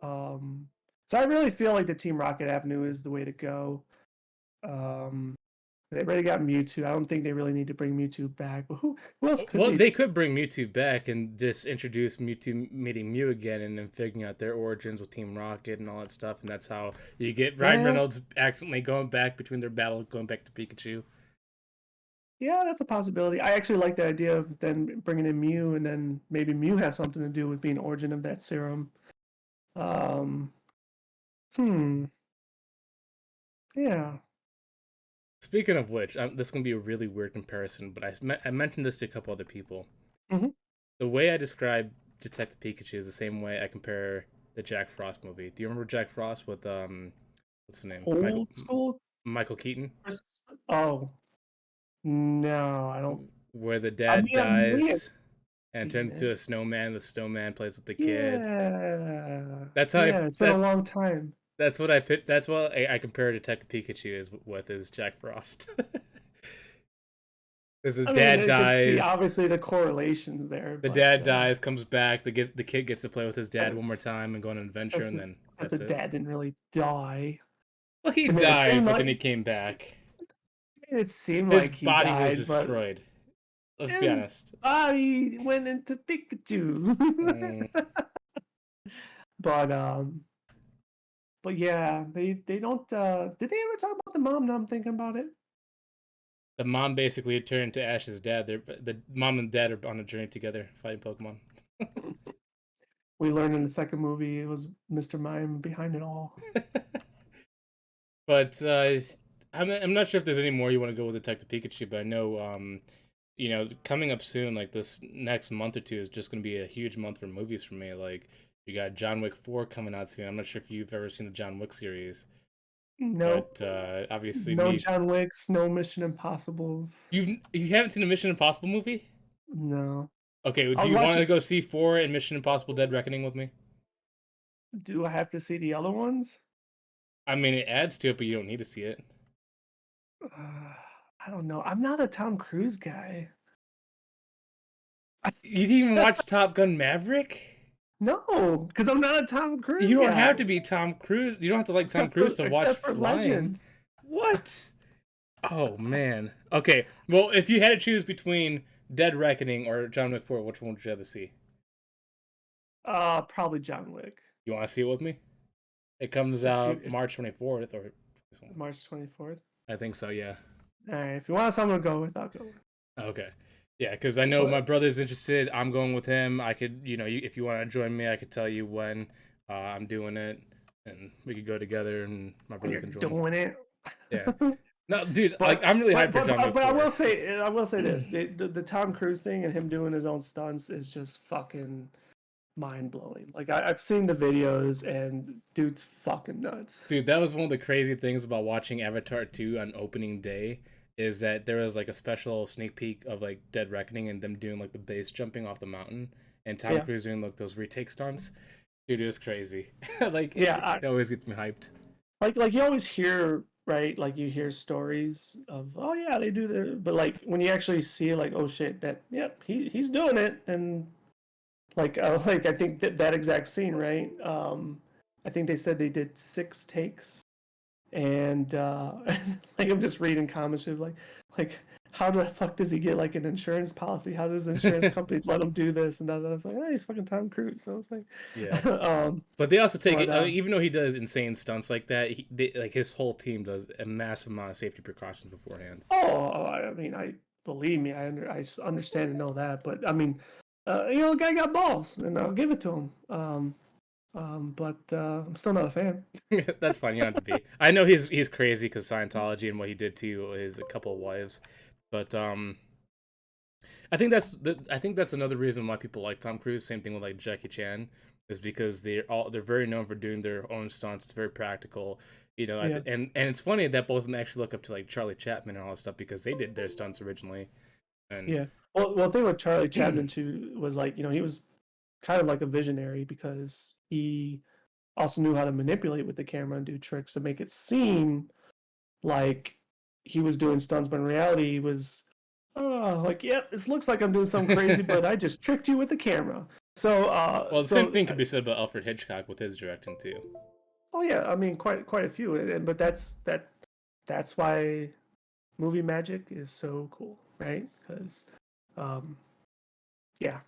um, so I really feel like the Team Rocket Avenue is the way to go. Um, they already got Mewtwo. I don't think they really need to bring Mewtwo back. But who else could Well, they? they could bring Mewtwo back and just introduce Mewtwo meeting Mew again and then figuring out their origins with Team Rocket and all that stuff. And that's how you get Ryan Yeah, Reynolds accidentally going back between their battle, going back to Pikachu. yeah, that's a possibility. I actually like the idea of then bringing in Mew, and then maybe Mew has something to do with being origin of that serum. Um, hmm, yeah. Speaking of which, this is going to be a really weird comparison, but I mentioned this to a couple other people. Hmm. The way I describe Detective Pikachu is the same way I compare the Jack Frost movie. Do you remember Jack Frost with what's his name? Michael Old school. Michael Keaton, Oh no, I don't. where the I dad mean, I may have dies and seen turns into it. a snowman. The snowman plays with the kid. Yeah, That's how I yeah. It's been a that's long time. that's what I put. That's what I compare Detective Pikachu is Jack Frost. Because I mean, I could see obviously the correlations there, the but dad dies, comes back, the kid gets to play with his dad one more except, time and go on an adventure, except and the, then except the that's it. dad didn't really die. Well, he It made it seem died, but like then he came back. His he body was died, but destroyed. Let's be his honest. body went into Pikachu. Mm, but yeah, they don't. Did they ever talk about the mom? Now I'm thinking about it. the mom basically turned to Ash's dad. The mom and dad are on a journey together fighting Pokemon. We learned in the second movie it was Mr. Mime behind it all. But I'm not sure if there's any more you want to go with Detective Pikachu, but I know coming up soon, like this next month or two is just gonna be a huge month for movies for me. Like you got John Wick 4 coming out soon. I'm not sure if you've ever seen the John Wick series, Nope. but obviously No me. John Wicks, no Mission Impossibles. You haven't seen the Mission Impossible movie? No. Okay, I do was you want to watching. go see 4 and Mission Impossible Dead Reckoning with me? Do I have to see the other ones? I mean, it adds to it, but you don't need to see it. I don't know. I'm not a Tom Cruise guy. You didn't even watch Top Gun Maverick? No, because I'm not a Tom You Cruise don't have guy. to be Tom Cruise. You don't have to like Tom Cruise to watch Except for flying. Legend. What? Oh man. Okay. Well, if you had to choose between Dead Reckoning or John Wick 4, which one would you rather see? Probably John Wick. You want to see it with me? It comes If out if March 24th or March 24th. I think so, yeah. All right, if you want someone to go with, I'll go with. Okay. Yeah, because I know my But brother's interested. I'm going with him. I could, if you want to join me, I could tell you when I'm doing it, and we could go together, and my when brother you're can join. doing it. Yeah. No, dude, like but I'm really hyped but for but John Wick but I 4. will say this: the Tom Cruise thing and him doing his own stunts is just fucking mind blowing. Like I've seen the videos and dude's fucking nuts. Dude, that was one of the crazy things about watching Avatar 2 on opening day is that there was like a special sneak peek of like Dead Reckoning and them doing like the base jumping off the mountain and Tom Yeah, Cruise doing like those retake stunts. Dude, it was crazy. Like yeah. it always gets me hyped. Like you always hear, right? Like you hear stories of, oh yeah, they do their, but like when you actually see, like, oh shit, that, yep, he's doing it, and like I think that exact scene, right? I think they said they did 6 takes, and like I'm just reading comments of like how the fuck does he get like an insurance policy? How does insurance companies let him do this? And I was like, hey, he's fucking Tom Cruise. So it's like, Yeah. um, But they also take but it, even though he does insane stunts like that, like his whole team does a massive amount of safety precautions beforehand. oh, I mean, I believe me, I understand and know that, but I mean, the guy got balls, and I'll give it to him. But I'm still not a fan. That's fine. You don't have to be. I know he's crazy because Scientology and what he did to his a couple of wives, but I think that's another reason why people like Tom Cruise. Same thing with like Jackie Chan, is because they're very known for doing their own stunts. It's very practical, Yeah, and it's funny that both of them actually look up to like Charlie Chaplin and all that stuff because they did their stunts originally. And yeah. Well, the thing with Charlie Chaplin too was like, he was kind of like a visionary because he also knew how to manipulate with the camera and do tricks to make it seem like he was doing stunts, but in reality, he was, oh, like, yep, this looks like I'm doing something crazy, but I just tricked you with the camera. So, well, the same thing could be said about Alfred Hitchcock with his directing too. oh yeah, I mean, quite a few, but that's why movie magic is so cool, right? Because, um, yeah,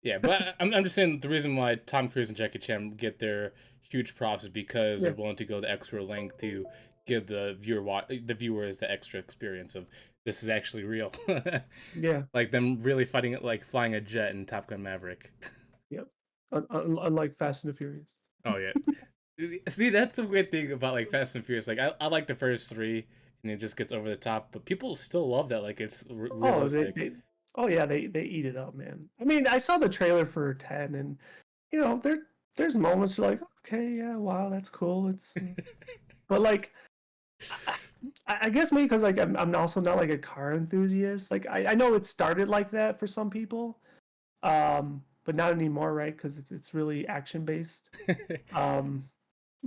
Yeah, but I'm just saying the reason why Tom Cruise and Jackie Chan get their huge props is because yeah, they're willing to go the extra length to give the viewers the extra experience of this is actually real, yeah, like them really fighting it like flying a jet in Top Gun Maverick. yep. Unlike Fast and the Furious. Oh yeah, see that's the weird thing about like Fast and Furious. Like I like the first three, and it just gets over the top, but people still love that. Like it's Oh, realistic. oh yeah, they eat it up, man. I mean, I saw the trailer for 10, and there's moments you're like, okay, yeah, wow, that's cool. But like, I, I guess maybe because like I'm also not like a car enthusiast. Like I know it started like that for some people, but not anymore, right? Because it's really action based. Um,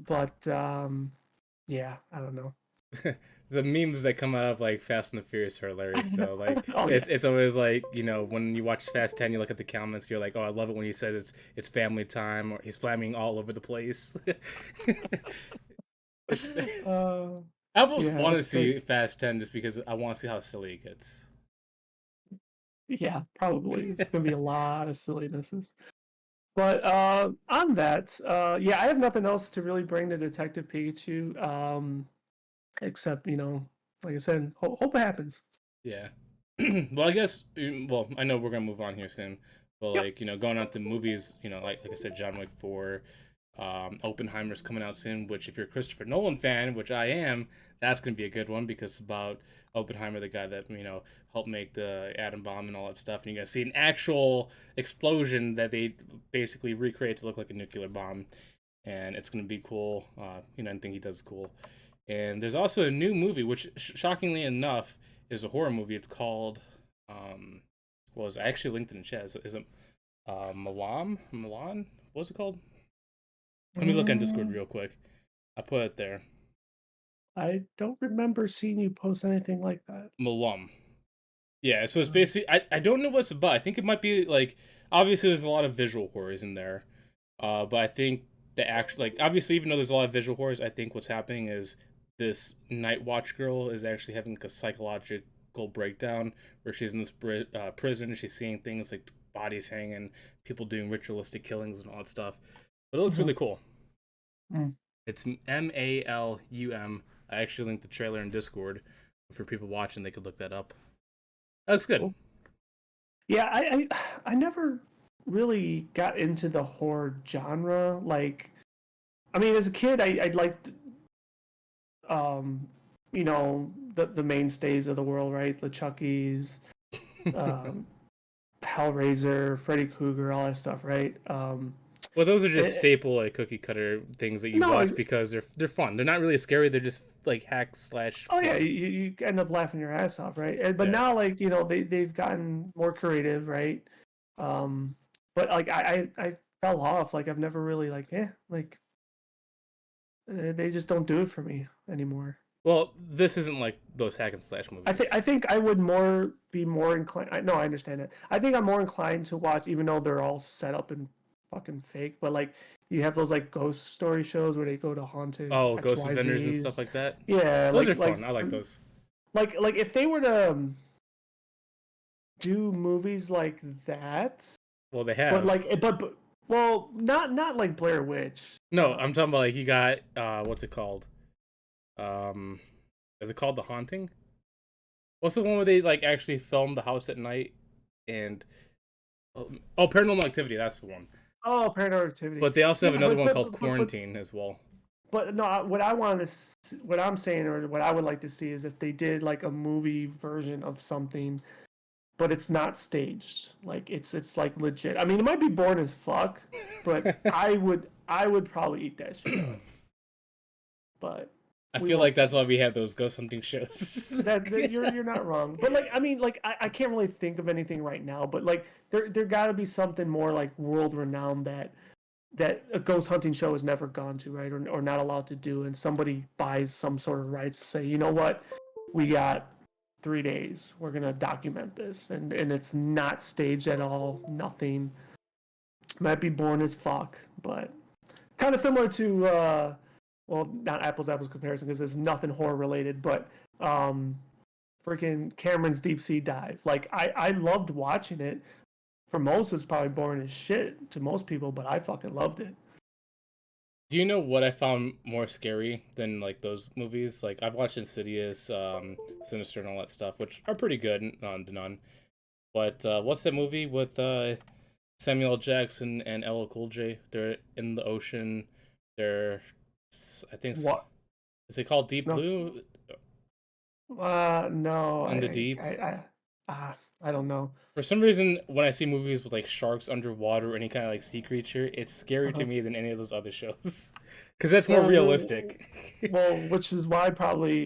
but yeah, I don't know. The memes that come out of like Fast and the Furious are hilarious though. Like Oh yeah, it's always like when you watch Fast 10, you look at the comments, you're like, oh, I love it when he says it's family time or he's flaming all over the place. uh, I almost yeah, want to it's great. see Fast 10 just because I want to see how silly it gets. Yeah, probably it's gonna be a lot of sillinesses. But on that, yeah, I have nothing else to really bring to Detective Pikachu, except like I said, hope it happens. Yeah. Well, I guess. Well, I know we're gonna move on here soon, but Yep. like going out to movies, like I said, John Wick 4, Oppenheimer's coming out soon. Which, if you're a Christopher Nolan fan, which I am, that's gonna be a good one because it's about Oppenheimer, the guy that helped make the atom bomb and all that stuff, and you're gonna see an actual explosion that they basically recreate to look like a nuclear bomb, and it's gonna be cool. Anything he does is cool. And there's also a new movie, which shockingly enough is a horror movie. It's called, I actually linked it in chat. Is it Milan? Milan? What's it called? Let me look on Discord Mm, real quick. I put it there. I don't remember seeing you post anything like that. Malum. Yeah, so it's Um, basically I don't know what it's about. I think it might be like obviously there's a lot of visual horrors in there. But I think the actual like obviously even though there's a lot of visual horrors, I think what's happening is this night watch girl is actually having like a psychological breakdown where she's in this prison. She's seeing things like bodies hanging, people doing ritualistic killings and all that stuff. But it looks mhm, really cool. mm, It's Malum. I actually linked the trailer in Discord for people watching. They could look that up. That looks good. cool. Yeah, I never really got into the horror genre. Like, I mean, as a kid, I liked um, the mainstays of the world, right? The Chuckies, um, Hellraiser, Freddy Krueger, all that stuff, right? Well, those are just Eh, staple like cookie cutter things that you no, watch because they're fun. They're not really scary. They're just like hack slash oh yeah, fun. you end up laughing your ass off, right? But Yeah. now, like they've gotten more creative, right? Um, but like I fell off. Like I've never really like they just don't do it for me anymore. Well, this isn't like those hack and slash movies. I think I would be more inclined. No, I understand it. I think I'm more inclined to watch, even though they're all set up and fucking fake. But like you have those like ghost story shows where they go to haunted Oh, Ghost Adventures and stuff XYZs. like that. Yeah, Those are fun. I like those. like if they were to do movies like that, Well, they but have. like but well, not like Blair Witch. No, I'm talking about like you got what's it called? Um, is it called The Haunting? What's the one where they like actually film the house at night and Paranormal Activity? That's the one. Oh, Paranormal Activity. But they also have Yeah, another one called Quarantine as well. but no, what I wanted to, what I'm saying, or what I would like to see is if they did like a movie version of something but it's not staged. Like it's like legit. I mean, it might be boring as fuck, but I would probably eat that shit up. But I we feel like won't that's do why we have those ghost hunting shows. that. You're not wrong. But like I mean, like I can't really think of anything right now. But like there got to be something more like world renowned that a ghost hunting show has never gone to, right? Or not allowed to do, and somebody buys some sort of rights to say, you know what, we got 3 days, we're gonna document this, and it's not staged at all, nothing. Might be boring as fuck, but kind of similar to well, not apples comparison because there's nothing horror related, but um, freaking Cameron's deep sea dive. Like I loved watching it. For most, it's probably boring as shit to most people, but I fucking loved it. Do you know what I found more scary than like those movies? Like I've watched Insidious, Sinister, and all that stuff, which are pretty good on the Nun. But what's that movie with Samuel L. Jackson and LL Cool J? They're in the ocean. They're, I think, What? is it called Deep No, Blue? no, In the Deep? I don't know. For some reason, when I see movies with like sharks underwater or any kind of like sea creature, it's scarier to Uh-huh. me than any of those other shows, because that's more Well, realistic. which is why probably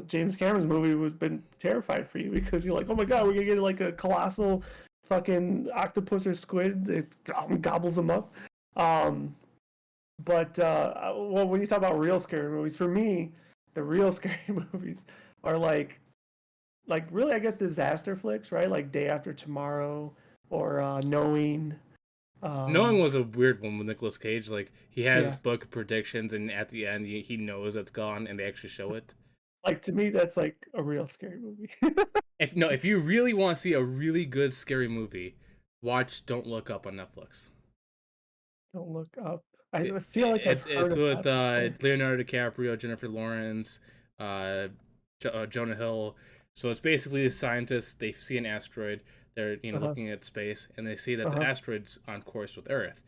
James Cameron's movie was been terrified for you because you're like, oh my god, we're gonna get like a colossal fucking octopus or squid that gobbles them up. Um, but well, when you talk about real scary movies, for me, the real scary movies are like really, I guess disaster flicks, right? Like Day After Tomorrow or Knowing. Knowing Um, was a weird one with Nicolas Cage. Like he has his yeah, book of predictions, and at the end, he knows it's gone, and they actually show it. like to me, that's like a real scary movie. If you really want to see a really good scary movie, watch Don't Look Up on Netflix. Don't Look Up. I feel like I've heard It's of with that before. Leonardo DiCaprio, Jennifer Lawrence, uh, Jonah Hill. So it's basically the scientists. They see an asteroid. They're Uh-huh. looking at space, and they see that the Uh-huh. asteroid's on course with Earth,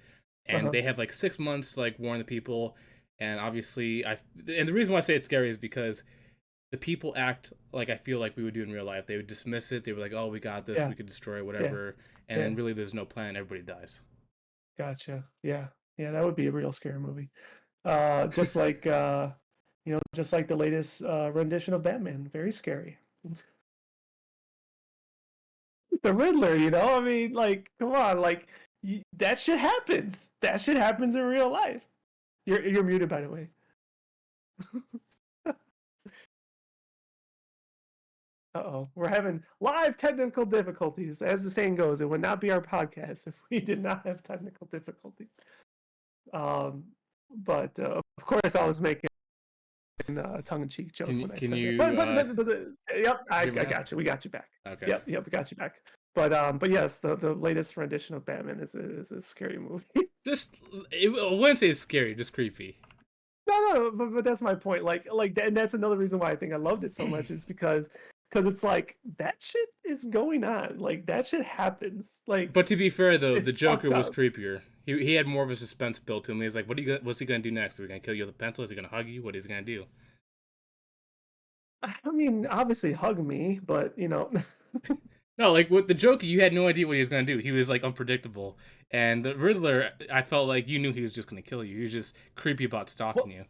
and Uh-huh. they have like 6 months to like warn the people. And obviously, and the reason why I say it's scary is because the people act like I feel like we would do in real life. They would dismiss it. They were like, "Oh, we got this. Yeah. We could destroy it, Yeah. whatever." And Yeah. then really, there's no plan. Everybody dies. Gotcha. Yeah. Yeah, that would be a real scary movie. Just like just like the latest rendition of Batman. Very scary. The Riddler, I mean, like, come on, like that shit happens. That shit happens in real life. You're muted, by the way. Uh-oh. We're having live technical difficulties. As the saying goes, it would not be our podcast if we did not have technical difficulties. Um, but of course, I was making a tongue-in-cheek joke when I Can said that. you Yep, I hear me now? got you. We got you back. Okay. Yep, we got you back. But yes, the latest rendition of Batman is a scary movie. Just I wouldn't say it's scary, just creepy. No, but that's my point. And that's another reason why I think I loved it so much is because it's like that shit is going on. Like that shit happens. Like But to be fair, though, it's the Joker fucked was up. creepier. He had more of a suspense built to him. He's like, what's he gonna do next? Is he gonna kill you with a pencil? Is he gonna hug you? What is he gonna do? I mean, obviously hug me, but No, like with the Joker, you had no idea what he was gonna do. He was like unpredictable, and the Riddler, I felt like you knew he was just gonna kill you. He was just creepy about stalking well, you.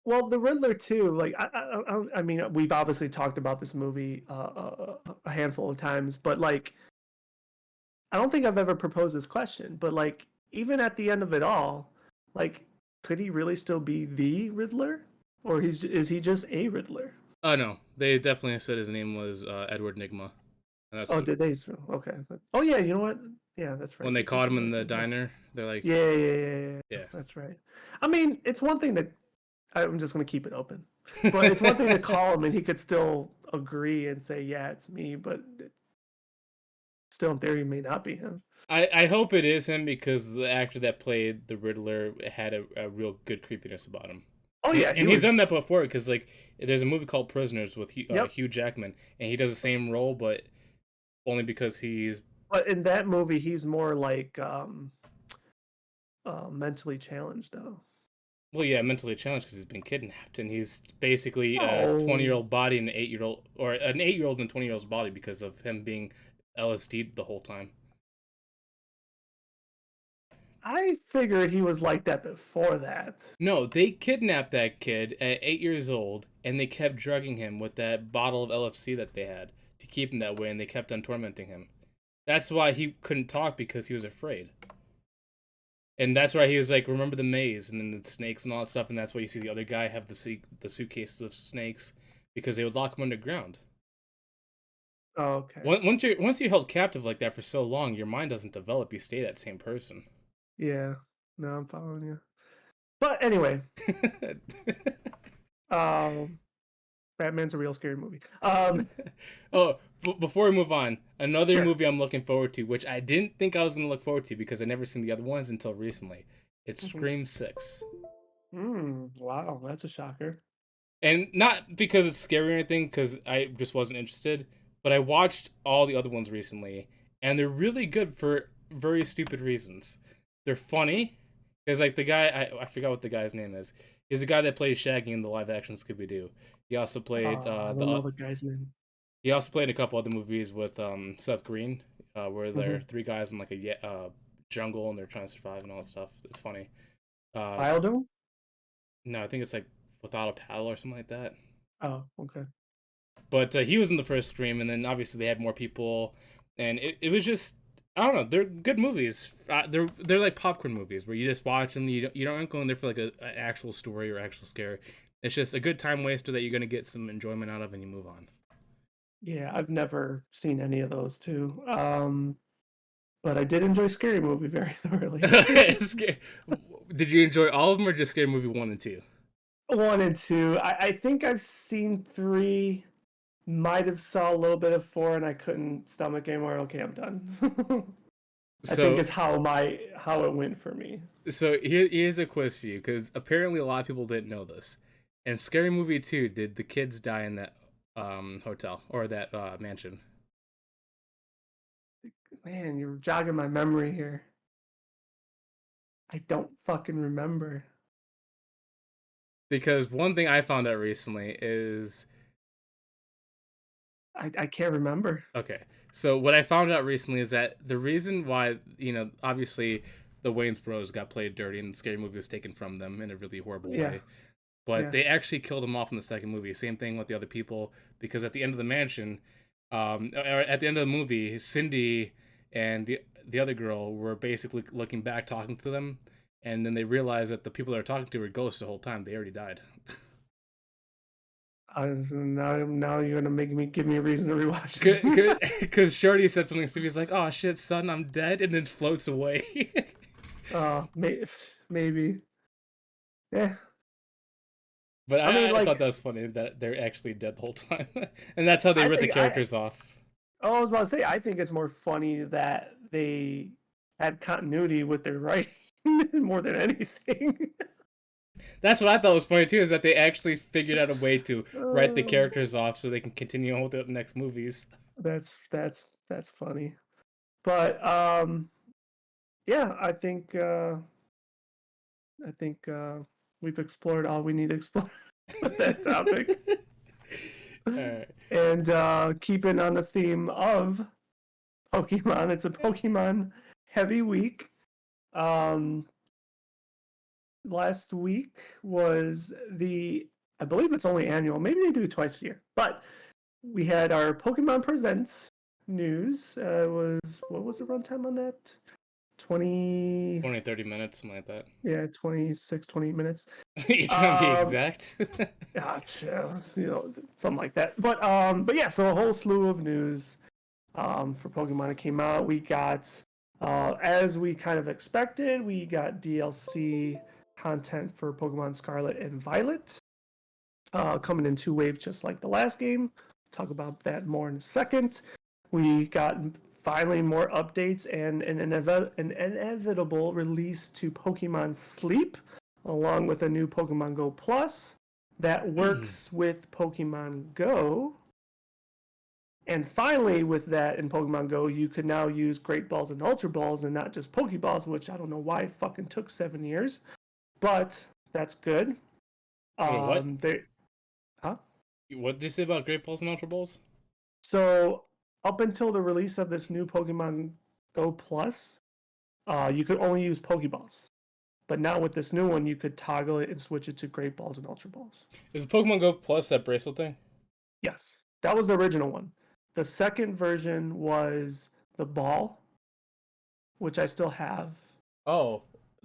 well, the Riddler too. Like I mean, we've obviously talked about this movie a handful of times, but like I don't think I've ever proposed this question. But like even at the end of it all, like could he really still be the Riddler, or is he just a Riddler? Oh no, they definitely said his name was Edward Nigma, and that's Oh, did they? Okay. Oh yeah, you know what? Yeah, that's when right. they They did caught him do in that. the Didn't they? diner. They're like, Yeah. yeah. That's right. I mean, it's one thing that I'm just gonna keep it open, but it's one thing to call him and he could still agree and say, "Yeah, it's me," but still, in theory, it may not be him. I hope it is him because the actor that played the Riddler had a real good creepiness about him. Oh yeah, he And he's done was. that before because like there's a movie called Prisoners with Yep. Hugh Jackman, and he does the same role, but only because he's But in that movie, he's more like mentally challenged, though. well, yeah, mentally challenged because he's been kidnapped, and he's basically a Oh, 20-year-old body and an 8-year-old, or an 8-year-old and 20-year-old's body because of him being LSD the whole time. I figured he was like that before that. No, they kidnapped that kid at 8 years old, and they kept drugging him with that bottle of LFC that they had to keep him that way, and they kept on tormenting him. That's why he couldn't talk, because he was afraid. And that's why he was like, remember the maze and then the snakes and all that stuff, and that's why you see the other guy have the suitcases of snakes, because they would lock him underground. Okay. Once you're held captive like that for so long, your mind doesn't develop. You stay that same person. Yeah. No, I'm following you. But anyway, um, Batman's a real scary movie. Oh, before we move on, another Sure. movie I'm looking forward to, which I didn't think I was going to look forward to because I never seen the other ones until recently. It's Mhm. Scream 6. Wow, that's a shocker. And not because it's scary or anything, because I just wasn't interested, but I watched all the other ones recently, and they're really good for very stupid reasons. They're funny. There's like the guy, I forgot what the guy's name is. He's the guy that plays Shaggy in the live action Scooby Doo. He also played I don't know the guy's name. he also played in a couple other movies with Seth Green, where there are Mm-hmm. three guys in like a jungle and they're trying to survive and all that stuff. It's funny. Uh, Bildum? no, I think it's like Without a Paddle or something like that. Oh, okay. But he was in the first Scream, and then obviously they had more people, and it was just I don't know. They're good movies. They're like popcorn movies where you just watch them. You don't go in there for like an actual story or actual scare. It's just a good time waster that you're gonna get some enjoyment out of, and you move on. Yeah, I've never seen any of those two. But I did enjoy Scary Movie very thoroughly. Did you enjoy all of them or just Scary Movie 1 and 2? One and two. I think I've seen three. Might have saw a little bit of four, and I couldn't stomach anymore. Okay, I'm done. I think So is how it went for me. here's a quiz for you because apparently a lot of people didn't know this. In Scary Movie 2, did the kids die in that hotel or that mansion? Man, you're jogging my memory here. I don't fucking remember. Because one thing I found out recently is I can't remember. okay. So what I found out recently is that the reason why obviously the Wayans Bros got played dirty and the Scary Movie was taken from them in a really horrible Yeah, way, but yeah. they actually killed him off in the second movie. Same thing with the other people because at the end of the mansion, or at the end of the movie, Cindy and the other girl were basically looking back, talking to them, and then they realized that the people they were talking to were ghosts the whole time. They already died. Now you're gonna make me give me a reason to rewatch it. Because Shorty said something stupid. He's like, "Oh shit, son, I'm dead," and then floats away. Maybe. Yeah. But I mean, I like, thought that was funny that they're actually dead the whole time, and that's how they I wrote the think I. characters off. Oh, I was about to say, I think it's more funny that they had continuity with their writing more than anything. That's what I thought was funny too, is that they actually figured out a way to write the Oh, characters off so they can continue on with the next movies. that's funny. But yeah, I think we've explored all we need to explore with that topic. All right. And keeping on the theme of Pokemon, it's a Pokemon heavy week. Um, Last week was I believe it's only annual. Maybe they do it twice a year. But we had our Pokemon Presents news. What was the runtime on that? 20, 20, 30 minutes, something like that. yeah, 26, 28 minutes. You trying to be Um, exact? something like that. But yeah, so a whole slew of news for Pokemon that came out. We got, as we kind of expected, we got DLC content for Pokemon Scarlet and Violet coming in two waves, just like the last game. Talk about that more in a second. We got finally more updates and an inevitable release to Pokemon Sleep, along with a new Pokemon Go Plus that works with Pokemon Go. And finally, with that in Pokemon Go, you can now use Great Balls and Ultra Balls and not just Pokeballs, which I don't know why it fucking took 7 years, but that's good. Wait, what? They, huh? What did you say about Great Balls and Ultra Balls? So up until the release of this new Pokemon Go Plus, you could only use Pokeballs. But now with this new one, you could toggle it and switch it to Great Balls and Ultra Balls. Is Pokemon Go Plus that bracelet thing? Yes, that was the original one. The second version was the ball, which I still have. Oh,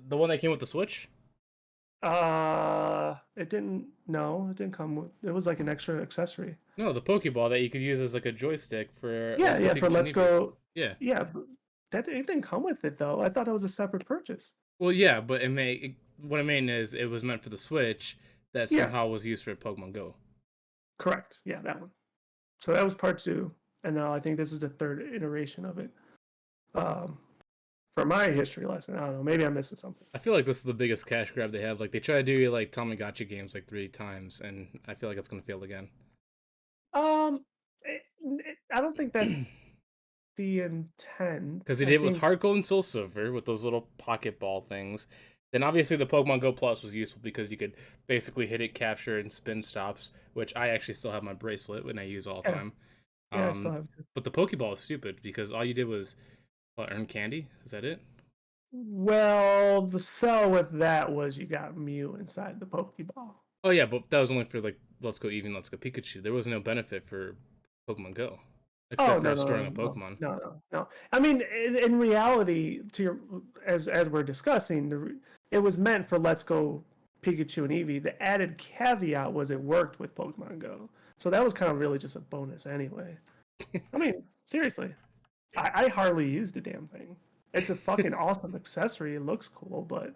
the one that came with the Switch? It didn't. No, it didn't come with. It was like an extra accessory. No, the Pokeball that you could use as like a joystick for Yeah, Let's Go yeah. For Pikachu and Let's Eevee. Go. Yeah. Yeah, but that it didn't come with it though. I thought it was a separate purchase. Well, yeah, but what I mean is it was meant for the Switch that Yeah, somehow was used for Pokemon Go. correct. Yeah, that one. So that was part two, and now I think this is the third iteration of it. Um, for my history lesson, I don't know. Maybe I'm missing something. I feel like this is the biggest cash grab they have. Like they try to do like Tamagotchi games like 3 times, and I feel like it's gonna fail again. Um, I don't think that's the intent. Because they I did it with think Heart Gold and Soul Silver with those little pocket ball things. Then obviously the Pokemon Go Plus was useful because you could basically hit it, capture, and spin stops, which I actually still have my bracelet when I use all the yeah, time. yeah, I still have. But the Pokeball is stupid because all you did was earn candy. Is that it? Well, the sell with that was you got Mew inside the Pokeball. Oh yeah, but that was only for like Let's Go Eevee, Let's Go Pikachu. There was no benefit for Pokemon Go Oh except no for no storing no a no Pokemon. no no no. I mean, in reality, to your as we're discussing, it was meant for Let's Go Pikachu and Eevee. The added caveat was it worked with Pokemon Go, so that was kind of really just a bonus anyway. I mean, seriously, I hardly use the damn thing. It's a fucking awesome accessory. It looks cool, but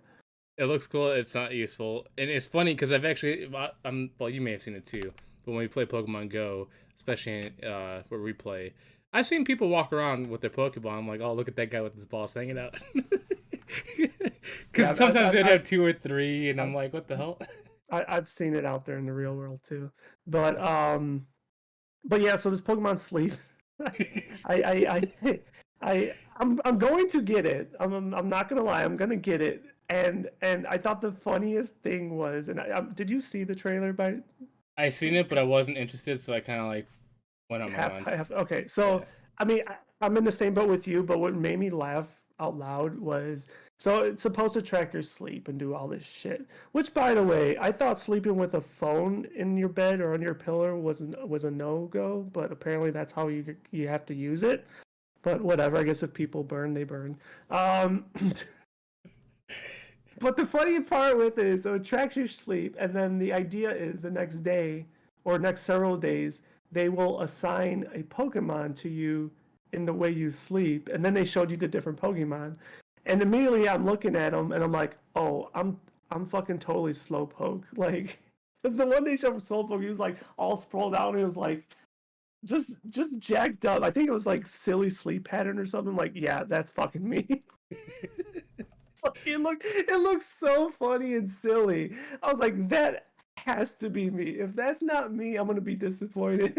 It looks cool. It's not useful, and it's funny because I've actually, well, you may have seen it too. But when we play Pokemon Go, especially where we play, I've seen people walk around with their Pokeball. I'm like, oh, look at that guy with his balls hanging out. yeah, Because sometimes they'd have two or three, and I'm like, what the hell? I've seen it out there in the real world too. But but yeah, so this Pokemon Sleep, I'm going to get it. I'm not gonna lie, I'm gonna get it. And I thought the funniest thing was, and did you see the trailer by I seen it, but I wasn't interested, so I kind of like went on my own. half? Okay, so Yeah. I mean, I'm in the same boat with you, but what made me laugh out loud was so it's supposed to track your sleep and do all this shit. Which, by the way, I thought sleeping with a phone in your bed or on your pillow was a no go, but apparently that's how you have to use it. But whatever, I guess if people burn, they burn. Um, but the funny part with it is, so it tracks your sleep, and then the idea is the next day or next several days, they will assign a Pokemon to you in the way you sleep, and then they showed you the different Pokemon, and immediately I'm looking at them, and I'm like, oh, I'm fucking totally Slowpoke, like, because the one they showed for Slowpoke, he was like all sprawled out, and he was like just jacked up. I think it was like silly sleep pattern or something. Like, yeah, that's fucking me. It looks so funny and silly. I was like, that has to be me. If that's not me, I'm gonna be disappointed.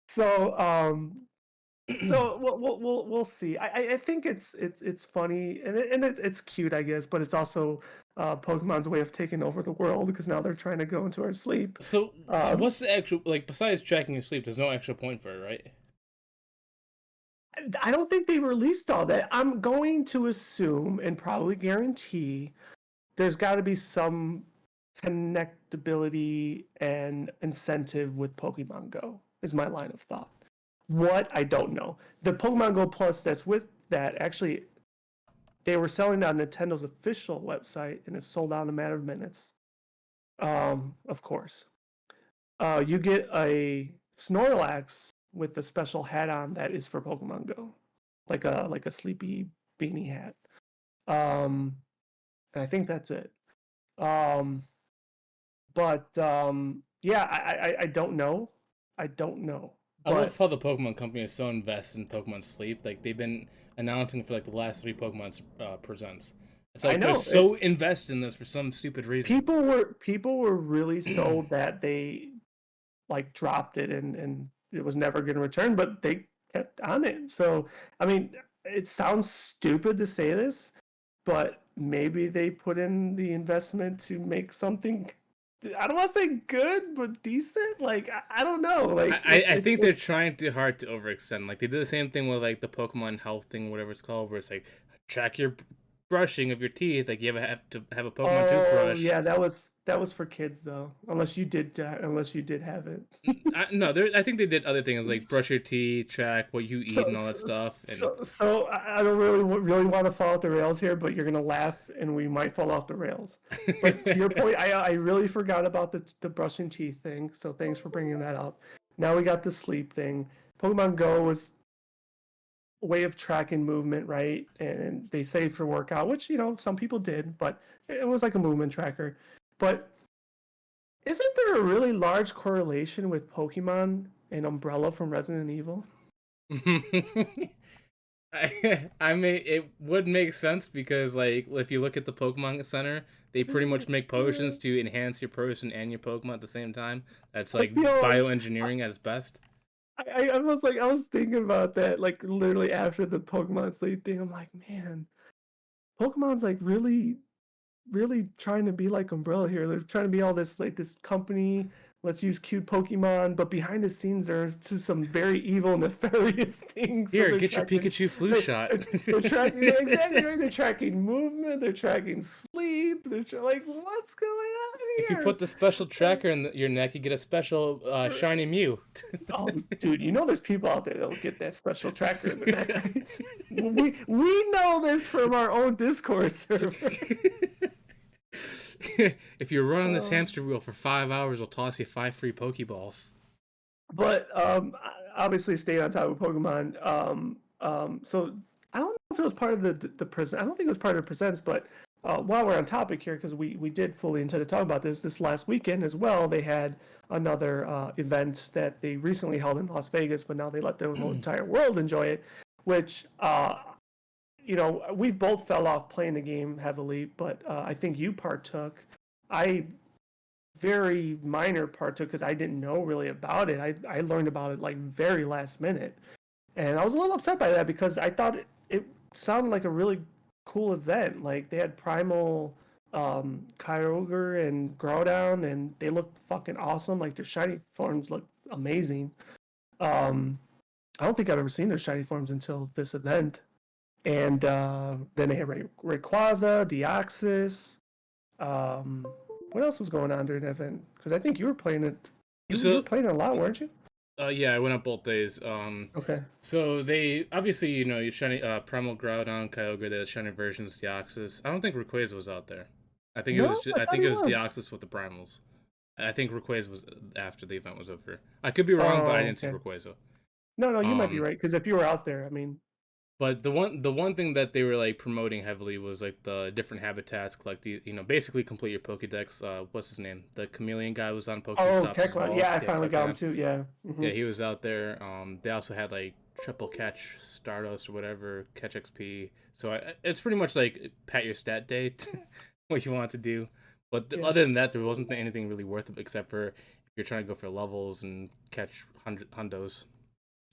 so so we'll see. I think it's funny and it's cute, I guess, but it's also Pokemon's way of taking over the world because now they're trying to go into our sleep. So, Um, what's the actual like? Besides tracking your sleep, there's no actual point for it, right? I don't think they released all that. I'm going to assume and probably guarantee there's got to be some connectability and incentive with Pokemon Go, is my line of thought. What? I don't know. The Pokemon Go Plus that's with that, actually, they were selling it on Nintendo's official website and it sold out in a matter of minutes. Of course. You get a Snorlax with a special hat on that is for Pokemon Go, like a sleepy beanie hat. Um, and I think that's it. Um, but yeah, I don't know. I don't know. I love But how the Pokemon Company is so invested in Pokemon Sleep. Like they've been announcing for like the last 3 Pokemon presents. It's I like they're know so it's invested in this for some stupid reason. people were really sold that they like dropped it and it was never going to return, but they kept on it. So I mean, it sounds stupid to say this, but maybe they put in the investment to make something I don't want to say good, but decent. Like I don't know. Like I think they're it's trying too hard to overextend. Like they did the same thing with like the Pokemon Health thing, whatever it's called, where it's like track your brushing of your teeth. Like you have to have a Pokemon oh toothbrush. yeah, that was for kids though. Unless you did have it. No, I think they did other things like brush your teeth, track what you eat, So and all that so stuff. And so I don't really want to fall off the rails here, but you're gonna laugh and we might fall off the rails. But to your point, I really forgot about the brushing teeth thing. So thanks for bringing that up. Now we got the sleep thing. Pokemon Go was a way of tracking movement, right? And they say for workout, which some people did, but it was like a movement tracker. But isn't there a really large correlation with Pokemon and Umbrella from Resident Evil? I mean, it would make sense because, like, if you look at the Pokemon Center, they pretty much make potions to enhance your person and your Pokemon at the same time. That's I like feel bioengineering at its best. I was thinking about that like literally after the Pokemon Sleep thing. I'm like, man, Pokemon's like really trying to be like Umbrella here. They're trying to be all this like this company. Let's use cute Pokemon, but behind the scenes, there to some very evil, nefarious things. So Here, they're get your tracking, Pikachu flu they're, shot. they're tracking exactly right. They're tracking movement. They're tracking sleep. Like, what's going on If you here? put the special tracker in your neck, you get a special shiny Mew. Oh, dude, there's people out there that'll get that special tracker in the neck. Right? We know this from our own Discord server. If you run on this Uh, hamster wheel for 5 hours, we'll toss you 5 free Pokeballs. but obviously staying on top of Pokemon. So I don't know if it was part of the present. I don't think it was part of the presents, but while we're on topic here, because we did fully intend to talk about this last weekend as well, they had another event that they recently held in Las Vegas, but now they let the whole entire world enjoy it, which we've both fell off playing the game heavily, but I think you partook. I very minor partook because I didn't know really about it. I learned about it like very last minute, and I was a little upset by that because I thought it sounded like a really cool event. Like they had Primal, Kyogre and Groudon, and they looked fucking awesome. Like their shiny forms look amazing. Um, I don't think I've ever seen their shiny forms until this event. And then they had Rayquaza, Deoxys. Um, what else was going on during that event? Because I think you were playing it. You were So, playing it a lot, weren't you? yeah, I went up both days. Okay. So they obviously, you shiny Primal Groudon, Kyogre, the shiny versions, Deoxys. I don't think Rayquaza was out there. No, I I thought think he it was was. Deoxys with the Primals. I think Rayquaza was after the event was over. I could be wrong, but I Oh, didn't see okay. Rayquaza. No, no, you might be Um, right. Because if you were out there, I mean, but the one thing that they were like promoting heavily was like the different habitats, collect basically complete your Pokédex. What's his name? The chameleon guy was on oh, Pokéstops as Kekla. well. Yeah, I Yeah, finally got him Kecleon. too. Yeah. Yeah, he was out there. They also had like triple catch Stardust or whatever, catch XP. So it's pretty much like pat your stat date, what you want to do. But Yeah. other than that, there wasn't anything really worth it except for if you're trying to go for levels and catch hundos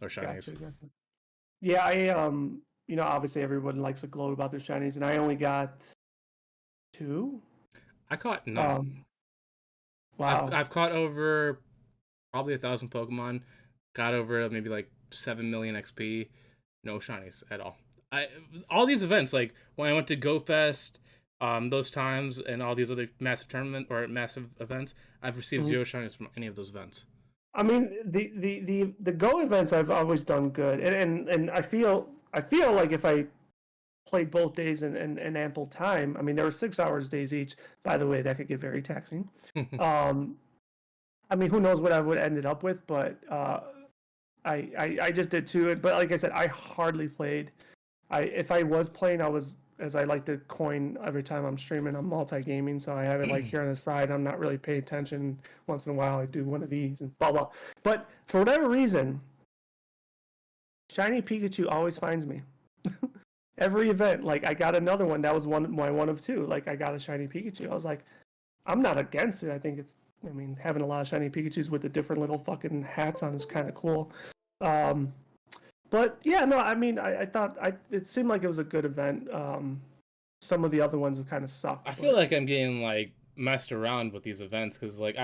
or Gotcha. shinies. Gotcha. Yeah, obviously everyone likes to gloat about their shinies, and I only got two. I caught none. Um, I've wow. I've caught over probably 1,000 Pokemon. Got over maybe like 7 million XP. No shinies at all. I all these events like when I went to Go Fest, those times and all these other massive tournament or massive events, I've received Mhm. zero shinies from any of those events. I mean, the Go events I've always done good, and I feel like if I played both days in ample time, I mean, there were 6 hours days each. By the way, that could get very taxing. Um, I mean, who knows what I would ended up with, but I just did two. But like I said, I hardly played. If I was playing, I was, as I like to coin every time I'm streaming, I'm multi gaming, so I have it like here on the side. I'm not really paying attention. Once in a while, I do one of these and blah blah. But for whatever reason, shiny Pikachu always finds me. Every event, like I got another one. That was my one of two. Like I got a shiny Pikachu. I was like, I'm not against it. I think it's. I mean, having a lot of shiny Pikachu's with the different little fucking hats on is kind of cool. Um, but yeah, no, I mean, I thought it seemed like it was a good event. Some of the other ones have kind of I sucked, feel but like I'm getting like messed around with these events because like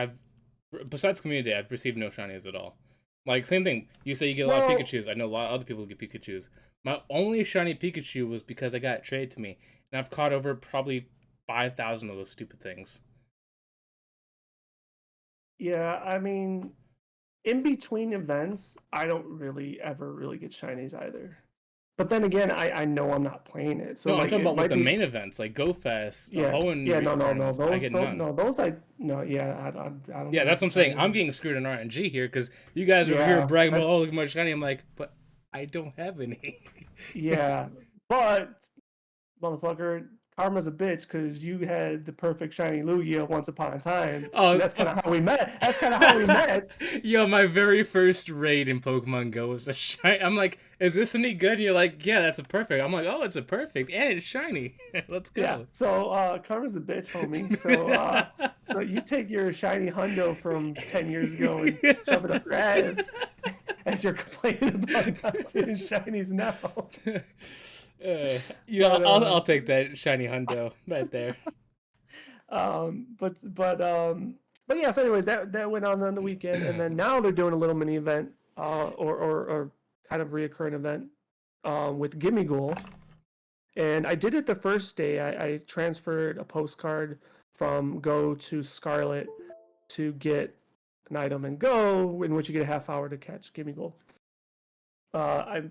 besides community, I've received no shinies at all. Like same thing. You say you get a lot of Well, Pikachu's. I know a lot of other people get Pikachu's. My only shiny Pikachu was because I got it traded to me, and I've caught over probably 5,000 of those stupid things. yeah, I mean, in between events, I don't really ever really get shinies either. But then again, I know I'm not playing it, so No, I'm like talking it about with might the be. main events like Go Fest, Yeah, Hoenn yeah, no, no, no, tournaments. I those, get those none. no, those I no, yeah, I don't Yeah, ever that's what get I'm saying. shinies. I'm getting screwed in RNG here because you guys are over here Yeah, bragging about, oh, look that's at my shiny. I'm like, but I don't have any. yeah, but motherfucker, karma's a bitch because you had the perfect shiny Lugia once upon a time, and Oh, that's kind of how we met. That's kind of how we met. yo, my very first raid in Pokemon Go was a shiny. I'm like, is this any good? And you're like, yeah, that's a perfect. I'm like, oh, it's a perfect, and it's shiny. Let's Yeah, go. so karma's a bitch, homie. So you take your shiny hundo from 10 years ago and shove it up your ass as you're complaining about not getting shinies now. Yeah, But I'll take that shiny hundo right there. um but but um but yeah, so anyways, that went on the weekend, and then now they're doing a little mini event, or kind of reoccurring event with Gimme Ghoul. And I did it the first day. I transferred a postcard from Go to Scarlet to get an item in Go, in which you get a half hour to catch Gimme Gold. I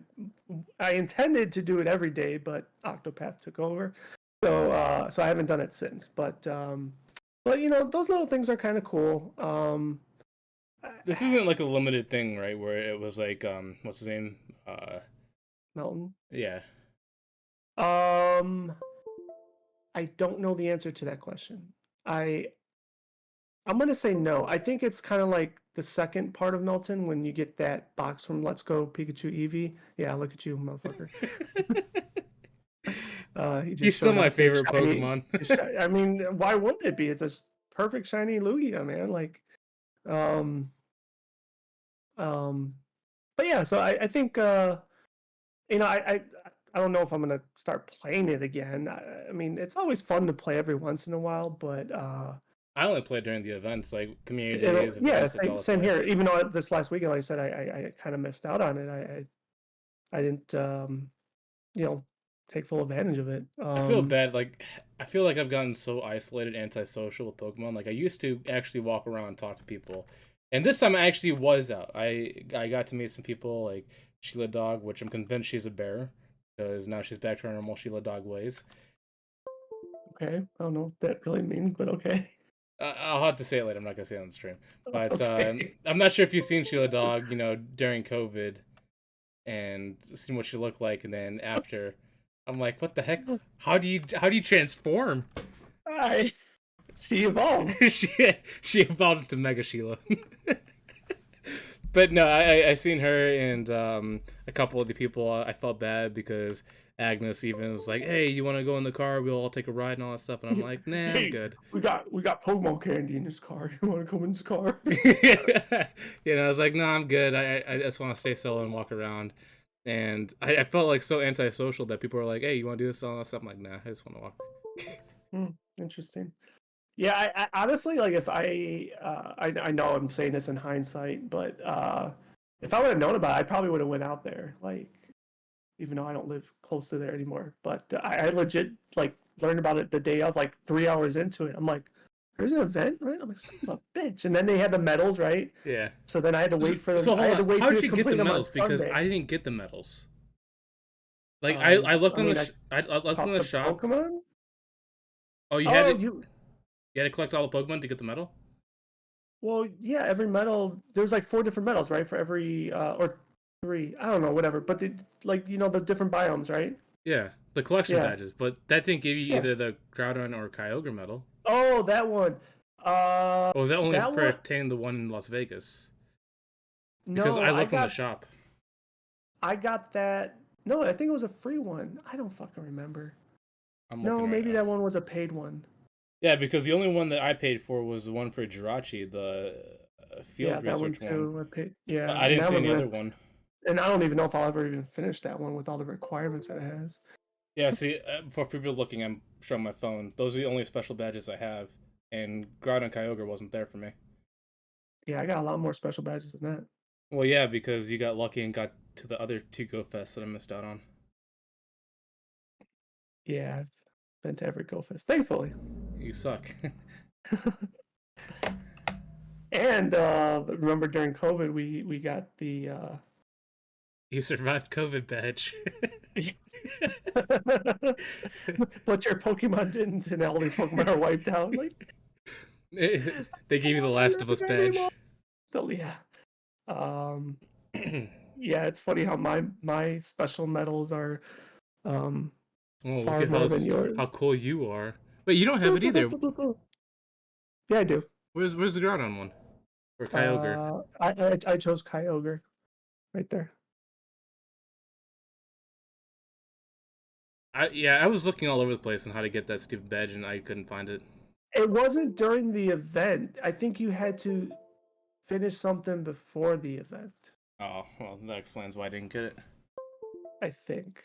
I intended to do it every day, but Octopath took over, so I haven't done it since. But you know, those little things are kind of cool. This isn't like a limited thing, right? Where it was like, what's his name? Melton. Yeah. Um, I don't know the answer to that question. I I'm gonna say no. I think it's kind of like the second part of Melton when you get that box from Let's Go Pikachu Eevee. Yeah, look at you, motherfucker. He He's just still showed my off his favorite shiny. Pokemon. I mean, why wouldn't it be? It's a perfect shiny Lugia, man. Um, um, but yeah. So I think you know, I don't know if I'm gonna start playing it again. I mean, it's always fun to play every once in a while, but I only play during the events, like community it'll days, yeah, events. That's all I same play. here. Even though this last weekend, like I said, I kind of missed out on it. I didn't you know, take full advantage of it. I feel bad. Like I feel like I've gotten so isolated, antisocial with Pokemon. Like I used to actually walk around and talk to people, and this time I actually was out. I got to meet some people like Sheila Dog, which I'm convinced she's a bear because now she's back to her normal Sheila Dog ways. Okay, I don't know what that really means, but okay. I'll have to say it later. I'm not gonna say it on the stream, but Okay. I'm not sure if you've seen Sheila Dog. You know, during COVID and seen what she looked like, and then after, I'm like, what the heck? How do you transform? I she evolved. she she evolved into Mega Sheila. But no, I seen her and a couple of the people. I felt bad because Agnes even was like, "Hey, you want to go in the car? We'll all take a ride and all that stuff." And I'm like, "Nah, I'm Hey, good." we got Pokemon candy in this car. You want to come in this car? I was like, "No, I'm good. I just want to stay solo and walk around." And I felt like so antisocial that people were like, "Hey, you want to do this?" And all that stuff. I'm like, "Nah, I just want to walk." Hmm, interesting. Yeah, I honestly like if I know I'm saying this in hindsight, but if I would have known about it, I probably would have went out there. Like, even though I don't live close to there anymore, but I legit like learned about it the day of, like 3 hours into it. I'm like, there's an event, right? I'm like, son of a bitch. And then they had the medals, right? Yeah. So then I had to wait for them. So I hold had on. to wait How to did you get the complete them on medals? Because Sunday. I didn't get the medals. Like I looked I on the mean, I I looked in caught the the shop. Pokemon. Oh, you had Oh, it. You had to collect all the Pokemon to get the medal. well, yeah, every medal, there's like four different medals, right? For every, or three, I don't know, whatever. But like, you know, the different biomes, right? Yeah, the collection Yeah, badges, but that didn't give you yeah. either the Groudon or Kyogre medal. Oh, that one. Or was that only That for one. attaining the one in Las Vegas? Because No, I looked in the shop. I got that. No, I think it was a free one. I don't fucking remember. I'm looking No, right maybe now. that one was a paid one. Yeah, because the only one that I paid for was the one for Jirachi, the Yeah, field that one research one. too. I paid. Yeah, I and didn't that see was any other with. one. And I don't even know if I'll ever even finish that one with all the requirements that it has. Yeah, see, for people looking, I'm showing my phone. Those are the only special badges I have. and Groudon and Kyogre wasn't there for me. Yeah, I got a lot more special badges than that. Well, yeah, because you got lucky and got to the other two Go Fests that I missed out on. Yeah, I've been to every Go Fest, thankfully. You suck. And remember during COVID, we got the You survived COVID badge. but your Pokemon didn't, and all your Pokemon are wiped out. Like They gave you the Last of Us badge. so, yeah. Yeah, it's funny how my special medals are Oh, look far at more than yours. how cool you are. Wait, you don't have it either. Yeah, I do. Where's the Groudon one? Or Kyogre? I chose Kyogre right there. I was looking all over the place on how to get that stupid badge and I couldn't find it. It wasn't during the event. I think you had to finish something before the event. Oh, well, that explains why I didn't get it. I think,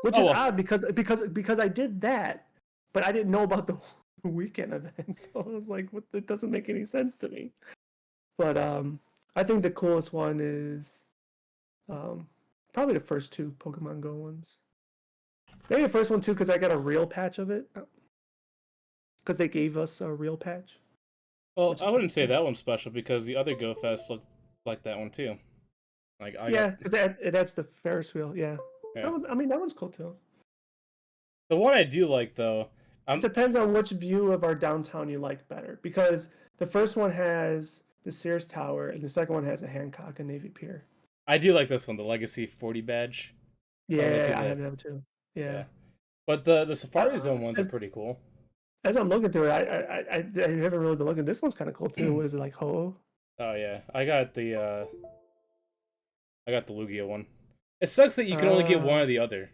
which is odd because I did that, but I didn't know about the weekend event. So I was like, "What? That doesn't make any sense to me." But I think the coolest one is probably the first two Pokemon Go ones. Maybe the first one too, because I got a real patch of it. Because they gave us a real patch. Well, I wouldn't say that one's special because the other Go Fest looked like that one too. Like because that's the Ferris wheel. Yeah. Yeah. That one's cool too. The one I do like though, it depends on which view of our downtown you like better. Because the first one has the Sears Tower, and the second one has a Hancock and Navy Pier. I do like this one, the Legacy 40 badge. Yeah, I have that too. Yeah. But the Safari Zone ones are pretty cool. As I'm looking through it, I haven't really been looking. This one's kind of cool too. What is it, like Ho-Oh? Oh yeah, I got the Lugia one. It sucks that you can only get one or the other.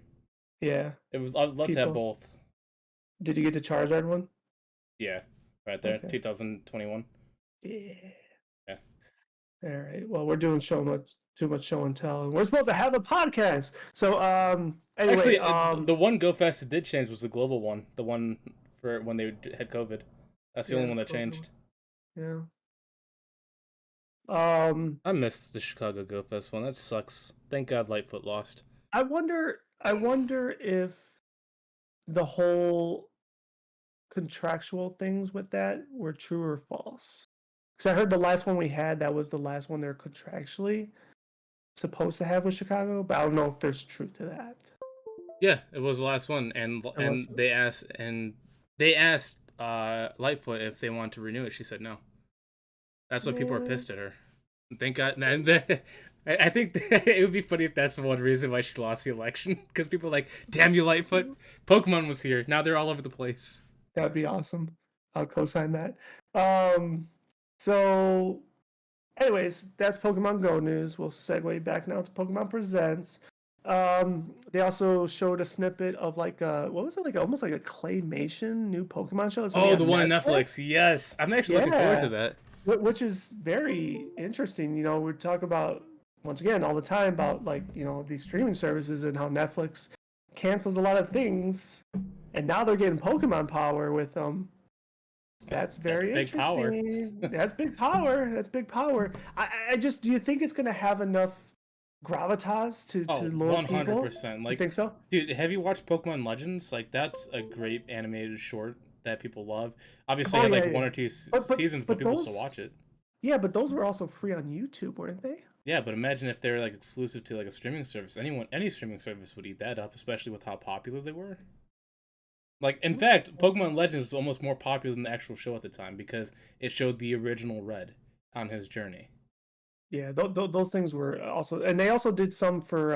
Yeah. I'd love to have both. Did you get the Charizard one? Yeah, right there, okay. 2021. Yeah. Yeah. All right. Well, we're doing too much show and tell, and we're supposed to have a podcast. So anyway, actually, the one Go Fest that did change was the global one, the one for when they had COVID. That's the only one that changed. Yeah. I missed the Chicago Go Fest one. That sucks. Thank God Lightfoot lost. I wonder if the whole contractual things with that were true or false. Because I heard the last one we had, that was the last one they're contractually supposed to have with Chicago, but I don't know if there's truth to that. Yeah, it was the last one, and they asked Lightfoot if they wanted to renew it. She said no. That's why people are pissed at her. Thank God. I think it would be funny if that's one reason why she lost the election, because people are like, "Damn you, Lightfoot! Pokemon was here. Now they're all over the place." That'd be awesome. I'll co-sign that. So, anyways, that's Pokemon Go news. We'll segue back now to Pokemon Presents. They also showed a snippet of like what was it, like almost like a claymation new Pokemon show? Oh, the one on Netflix. Yes, I'm actually looking forward to that. Which is very interesting. You know, we talk about once again all the time about like these streaming services and how Netflix cancels a lot of things, and now they're getting Pokemon power with them. That's very interesting. That's big power. That's big power. I just, do you think it's gonna have enough gravitas to lure 100%. Like, you think so? Dude, have you watched Pokemon Legends? Like, that's a great animated short that people love. Obviously, it had one or two seasons, but people still watch it. Yeah, but those were also free on YouTube, weren't they? Yeah, but imagine if they're like exclusive to like a streaming service. Any streaming service would eat that up, especially with how popular they were. Like, in fact, Pokemon Legends was almost more popular than the actual show at the time because it showed the original Red on his journey. Yeah, those things were also, and they also did some for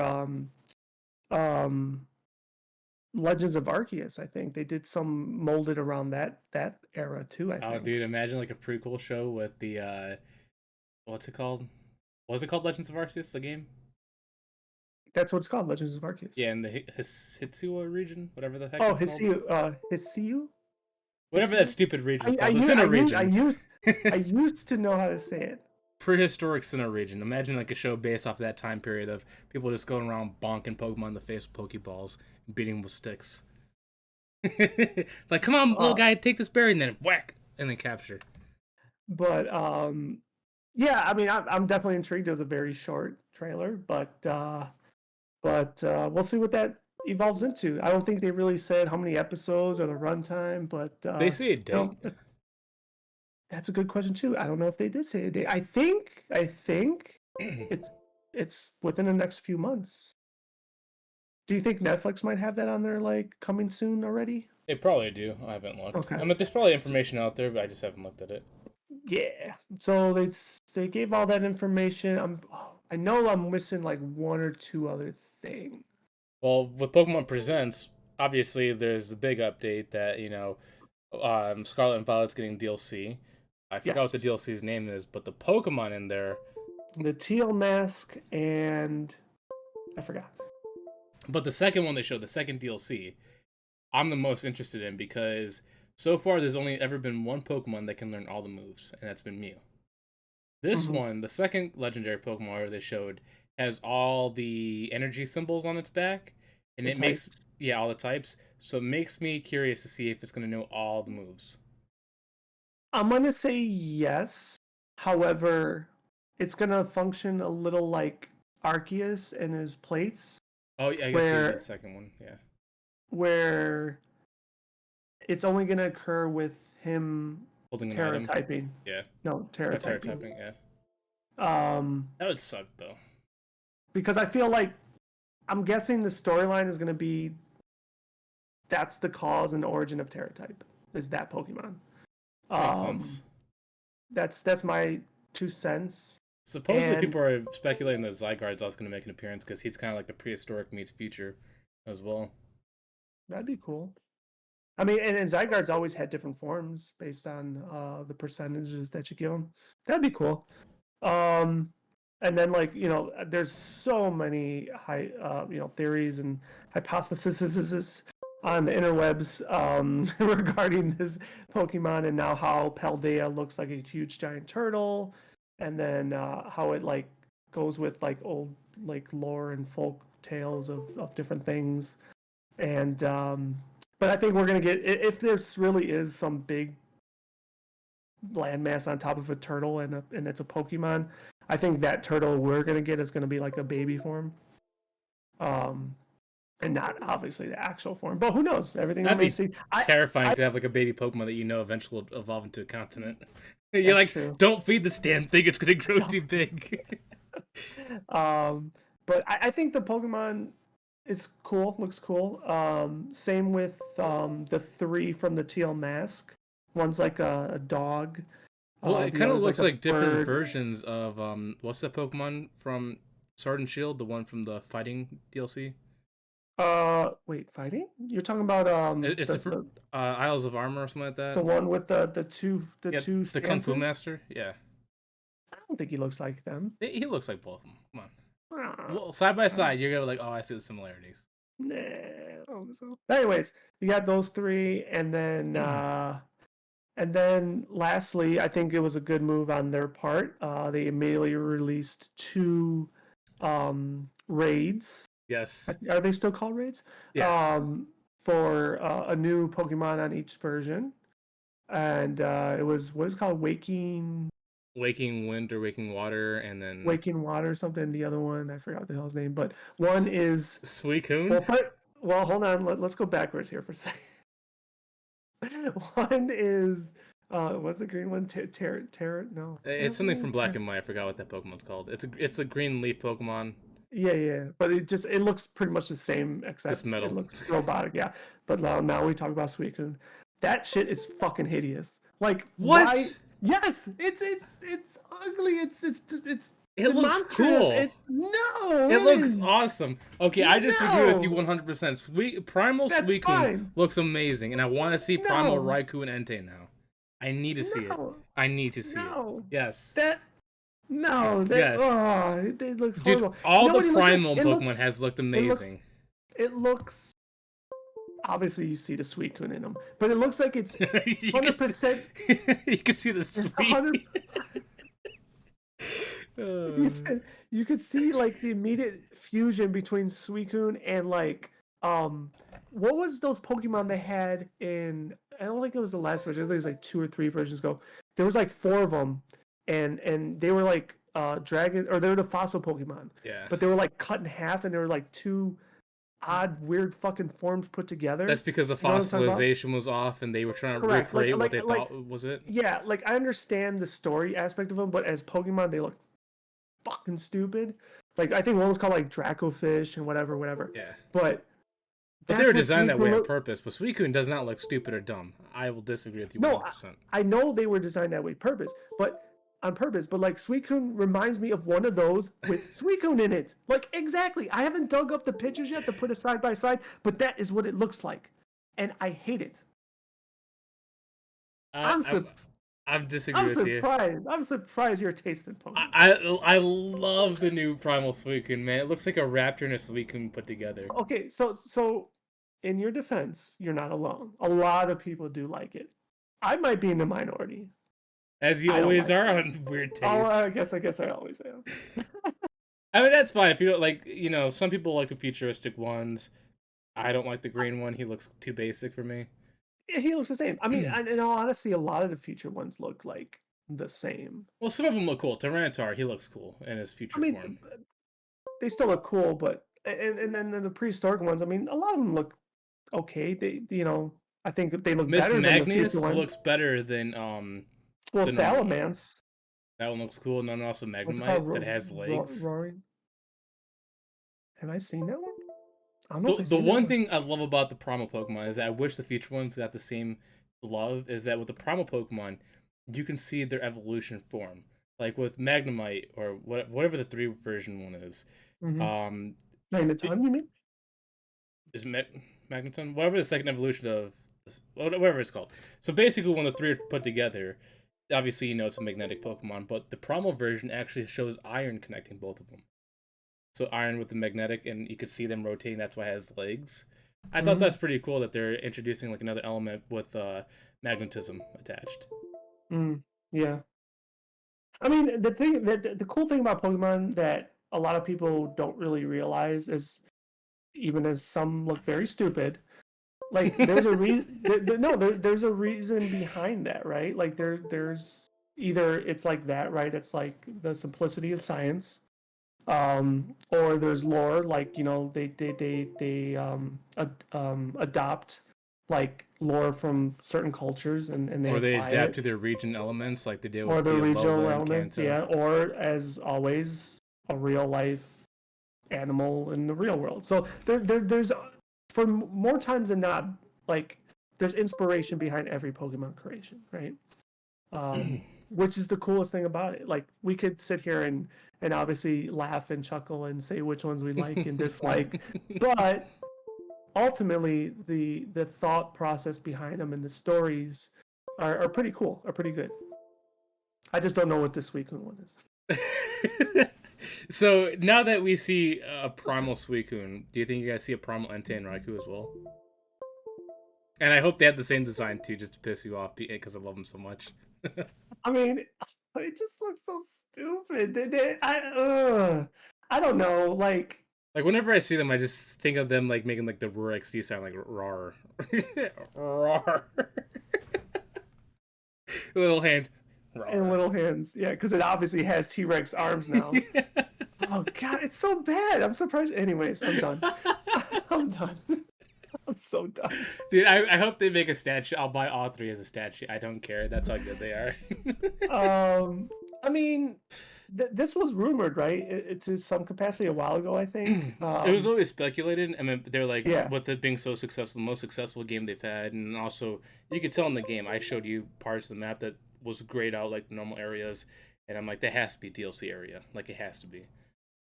Legends of Arceus. I think they did some molded around that era too. I think. Oh, dude, imagine like a pretty show with the what's it called? What was it called? Legends of Arceus, the game. That's what it's called, Legends of Arceus. Yeah, in the Hitsuwa region, whatever the heck. Oh, Hiseu. Whatever that stupid region is called. The Sinnoh region. I used to know how to say it. Prehistoric Sinnoh region. Imagine like a show based off that time period of people just going around bonking Pokemon in the face with Pokeballs and beating them with sticks. Like, come on, little guy, take this berry, and then whack. and then capture. But yeah, I mean, I'm definitely intrigued. It was a very short trailer, but we'll see what that evolves into. I don't think they really said how many episodes or the runtime, but They say a date. that's a good question too. I don't know if they did say a date. I think it's it's within the next few months. Do you think Netflix might have that on their like coming soon already? They probably do. I haven't looked. Okay. I mean, there's probably information out there, but I just haven't looked at it. Yeah. So they gave all that information. I know I'm missing like one or two other things. Well, with Pokemon Presents, obviously there's the big update that Scarlet and Violet's getting DLC. I forgot what Yes. the DLC's name is, but the Pokemon in there. The teal mask and I forgot. But the second one they showed, the second DLC, I'm the most interested in because so far there's only ever been one Pokemon that can learn all the moves, and that's been Mew. This one, the second legendary Pokemon they showed, has all the energy symbols on its back, and it makes all the types. So it makes me curious to see if it's gonna know all the moves. I'm gonna say yes. However, it's gonna function a little like Arceus and his plates, Oh, yeah, I guess the second one, yeah. Where it's only gonna occur with him Holding an Terra item. typing. Yeah. No, Terra typing. Yeah. That would suck though. Because I feel like I'm guessing the storyline is gonna be that's the cause and origin of Terra type is that Pokemon. Makes sense. That's my 2 cents. Supposedly, people are speculating that Zygarde's also going to make an appearance because he's kind of like the prehistoric meets future as well. That'd be cool. I mean, and Zygarde's always had different forms based on the percentages that you give them. That'd be cool. And then, like, there's so many theories and hypotheses on the interwebs regarding this Pokemon and now how Paldea looks like a huge giant turtle, and then how it like goes with like old like lore and folk tales of different things. And but I think we're gonna get if this really is some big landmass on top of a turtle and it's a Pokemon. I think that turtle we're gonna get is gonna be like a baby form. And not obviously the actual form, but who knows? Everything That'd be see. terrifying to have like a baby Pokemon that eventually will evolve into a continent. You're like, true. Don't feed this damn thing; it's gonna grow too big. But I think the Pokemon is cool. Looks cool. Same with the 3 from the Teal Mask. One's like a dog. Well, it kind of looks like different bird. versions of what's that Pokemon from Sword and Shield, the one from the fighting DLC? Wait, fighting? You're talking about it's the Isles of Armor or something like that. The one with the two the Kung Fu Master. Yeah. I don't think he looks like them. He looks like both of them. Come on. Well, side by side, you're gonna be like, oh, I see the similarities. Nah. Anyways, you got those 3, and then lastly, I think it was a good move on their part. They immediately released 2 raids. Yes. Are they still called raids? Yeah. For a new Pokemon on each version, and it was what is it called Waking Wind or Waking Water, and then Waking Water or something. The other one I forgot the hell's name, but one is Suicune. Well, hold on. Let's go backwards here for a second. One is what's the green one? No. It's something from Black and White. I forgot what that Pokemon's called. It's a green leaf Pokemon. Yeah, but it looks pretty much the same except it's metal. It looks robotic, yeah. But now we talk about Suicune. That shit is fucking hideous. Like what? Why? Yes, it's ugly. It looks cool. It looks awesome. Okay, I just agree with you 100%. Primal Suicune looks amazing, and I want to see Primal Raikou and Entei now. I need to see it. I need to see it. Yes. It looks horrible. Dude, all the Primal Pokemon has looked amazing. It looks obviously you see the Suicune in them, but it looks like it's 100%. You can see the sweet. You could see like the immediate fusion between Suicune and like what was those Pokemon they had in? I don't think it was the last version. I think it was like 2 or 3 versions ago. There was like 4 of them, and they were like dragon, or they were the fossil Pokemon, Yeah. but they were like cut in half, and they were like two odd, weird fucking forms put That's together. because the You know what I'm talking about? fossilization was off and they were trying to Correct. recreate what they thought was it. Yeah. Like I understand the story aspect of them, but as Pokemon, they look fucking stupid. Like I think one was called like Dracofish and whatever, whatever. Yeah. But But they were that's what designed that way Suicune on look. purpose. But Suicune does not look stupid or dumb. I will disagree with you No, 100%. I know they were designed that way purpose, but on purpose. But like Suicune reminds me of one of those with Suicune in it. Like exactly. I haven't dug up the pictures yet to put it side by side, but that is what it looks like, and I hate it. I, I'm I'm, su- I'm disagree I'm with you. surprised. I'm surprised you're tasting I, Pokemon. I I love the new Primal Suicune, man. It looks like a Raptor and a Suicune put together. Okay, so in your defense, you're not alone. A lot of people do like it. I might be in the minority. As you I don't always like are it. on weird Oh, tastes. I guess I always am. I mean, that's fine if you don't like. Some people like the futuristic ones. I don't like the green one. He looks too basic for me. Yeah, he looks the same. I mean, in all honesty, a lot of the future ones look like the same. Well, some of them look cool. Tyranitar, he looks cool in his I future mean, form. they still look cool, but and then the prehistoric ones. I mean, a lot of them look okay. I think they look Miss better than the future Magnus ones. looks better than Well, the normal one. Salamence, That one looks cool. And then also what's it Magnemite called? that has legs. Roaring. Have I seen that one? I don't know if The I've the seen that one one. thing I love about the primal Pokemon is that I wish the future ones got the same love. Is that with the primal Pokemon, you can see their evolution form. Like with Magnemite or whatever the 3 version one is. Mm-hmm. Um, Magneton, you mean? is Magneton, whatever the second evolution of whatever it's called. So basically, when the three are put together, obviously it's a magnetic Pokemon, but the primal version actually shows iron connecting both of them. So iron with the magnetic, and you could see them rotating. That's why it has legs. I thought Mm-hmm. that's pretty cool that they're introducing like another element with magnetism attached. Yeah. I mean, the cool thing about Pokemon that a lot of people don't really realize is, even as some look very stupid, like there's a reason. No, there's a reason behind that, right? Like there's either it's like that, right? It's like the simplicity of science, or there's lore, like they adopt like lore from certain cultures, and they Or they apply adapt it, to their region elements, like they did or with the the regional Alola and elements, Kanto. yeah, or as always, a real life animal in the real world. So there's for more times than not, like there's inspiration behind every Pokemon creation, right? Which is the coolest thing about it. Like we could sit here and obviously laugh and chuckle and say which ones we like and dislike, but ultimately the thought process behind them and the stories are pretty cool, are pretty good. I just don't know what this Suicune one is. So now that we see a primal Suicune, do you think you guys see a primal Entei and Raikou as well? And I hope they have the same design too, just to piss you off because I love them so much. I mean, it just looks so stupid. I don't know. Like, Like whenever I see them, I just think of them like making like the Roar XD sound, like roar, roar, little hands, and roar. little hands, yeah, because it obviously has T-Rex arms now. Oh God, it's so bad. I'm surprised. Anyways, I'm done. I'm done. I'm so done. Dude, I hope they make a statue. I'll buy all 3 as a statue. I don't care. That's how good they are. Um, I mean, this was rumored, right? To some capacity a while ago, I think. It was always speculated. I mean, they're like, Yeah. with it being so successful, the most successful game they've had, and also you could tell in the game. I showed you parts of the map that was grayed out like the normal areas, and I'm like, that has to be DLC area. Like it has to be.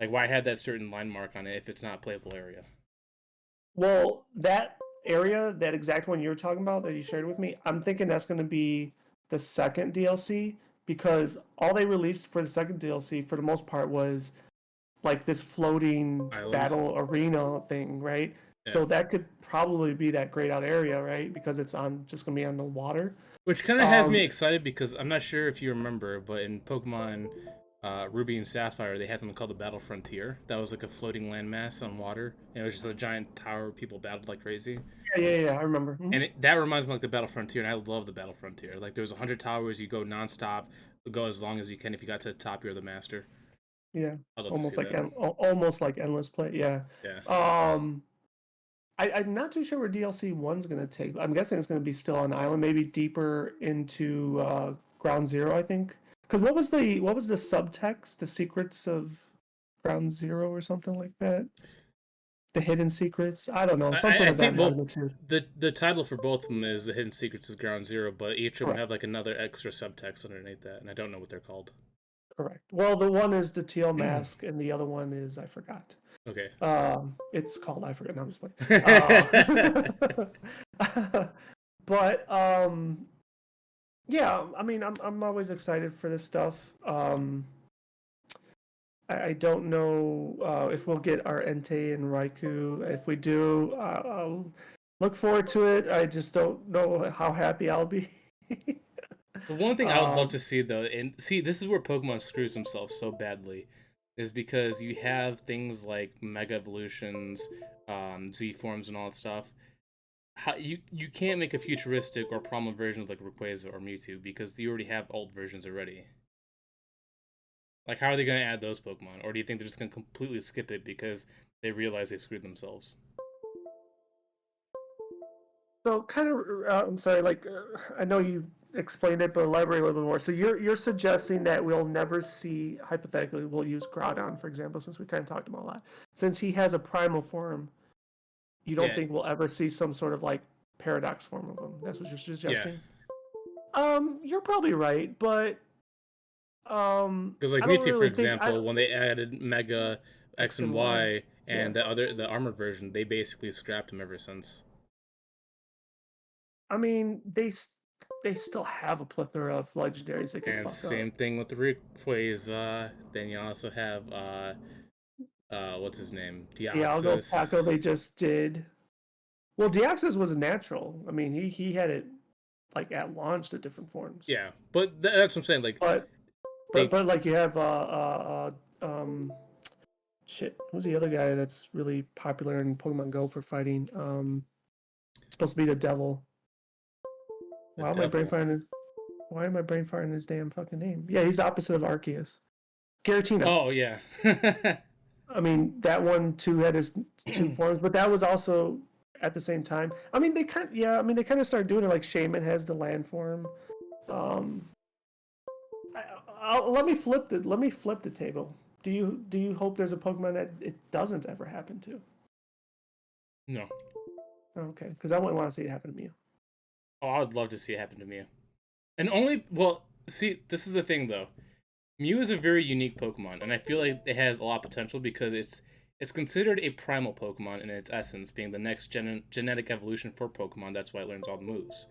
Like why have that certain line mark on it if it's not a playable area? Well, that area, that exact one you were talking about that you shared with me, I'm thinking that's going to be the second DLC, because all they released for the second DLC for the most part was like this floating Island. battle arena thing, right? Yeah. So that could probably be that grayed out area, right? Because it's on just gonna be on the water. Which kind of has me Um, excited because I'm not sure if you remember, but in Pokemon Ruby and Sapphire, they had something called the Battle Frontier. That was like a floating landmass on water. And it was just a giant tower where people battled like crazy. Yeah. I remember. And that reminds me of, like, the Battle Frontier, and I love the Battle Frontier. Like, there's 100 towers, you go nonstop, go as long as you can. If you got to the top, you're the master. Yeah, I'd love to see that. almost like endless play. Yeah. Yeah. Um, I'm not too sure where DLC one's gonna take. I'm guessing it's gonna be still on island, maybe deeper into Ground Zero, I think. Because what was the subtext? The secrets of Ground Zero or something like that. The hidden secrets. I don't know, something I of that think, well, magnitude. the title for both of them is The Hidden Secrets of Ground Zero, but each of them Correct. have, like, another extra subtext underneath that, and I don't know what they're called. Correct. Well, the one is the teal mask, and the other one is I forgot. Okay. It's called I forget. No, I'm just playing. Yeah, But yeah. I mean, I'm always excited for this stuff. I don't know if we'll get our Entei and Raikou. If we do, I'll look forward to it. I just don't know how happy I'll be. the one thing I would love um, to see, though, and see, this is where Pokemon screws themselves so badly, is because you have things like Mega Evolutions, Z forms, and all that stuff. How you can't make a futuristic or prominent version of, like, Rayquaza or Mewtwo because you already have old versions already. Like, how are they going to add those Pokemon? Or do you think they're just going to completely skip it because they realize they screwed themselves? so kind of, I'm sorry. Like, I know you explained it, but elaborate a little bit more. So you're suggesting that we'll never see, hypothetically, we'll use Groudon for example, since we kind of talked about a lot. Since he has a primal form, you don't Yeah, think we'll ever see some sort of like paradox form of him. That's what you're yeah. suggesting. You're probably right, but Because, like, I don't Mewtwo, for really think I example, when they added Mega X X and and Y. Y Yeah, and the armored version, they basically scrapped him ever since. I mean they still have a plethora of legendaries they could And fuck up. same thing with the Rayquaza. Then you also have what's his name? Yeah, I'll go Paco. Deoxys. They just did. Well, Deoxys was natural. I mean, he had it like at launch the different forms. Yeah, but that's what I'm saying. Like, But they like you have shit. Who's the other guy that's really popular in Pokemon Go for fighting? Supposed to be the devil. the Why am I brain devil. firing? Why am I brain firing his damn fucking name? Yeah, he's the opposite of Arceus. Giratina. Oh yeah. I mean, that one too had his two forms, but that was also at the same time. I mean, I mean, they kind of started doing it. Like Shaman has the land form. Um, let me flip the table. Do you hope there's a Pokemon that it doesn't ever happen to? No. Okay, because I wouldn't want to see it happen to me. Oh, I would love to see it happen to Mew. And only, well, see, this is the thing though. Mew is a very unique Pokemon, and I feel like it has a lot of potential because it's considered a primal Pokemon in its essence, being the next genetic evolution for Pokemon. That's why it learns all the moves.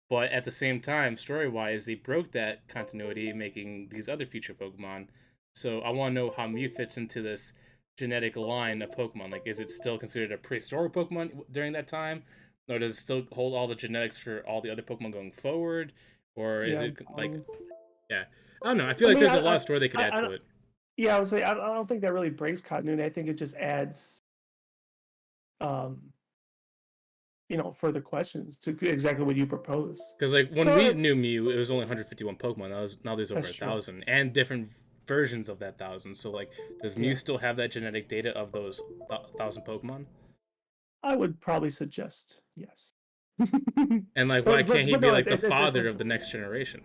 But at the same time, story-wise, they broke that continuity, making these other future Pokemon. So I want to know how Mew fits into this genetic line of Pokemon. Like, is it still considered a prehistoric Pokemon during that time, or does it still hold all the genetics for all the other Pokemon going forward, or is Yeah, it like, yeah, I don't know. I feel I like mean, there's a lot of story they could add I to it. yeah, I would say I don't think that really breaks continuity. I think it just adds um, further questions to exactly what you propose. Because, like, when So we knew Mew, it was only 151 Pokemon. Now there's over that's a true. thousand and different versions of that thousand. So, like, does Mew Yeah, still have that genetic data of those thousand Pokemon? I would probably suggest yes. And, like, why but can't he but be no, like the it's father of interesting. the next generation?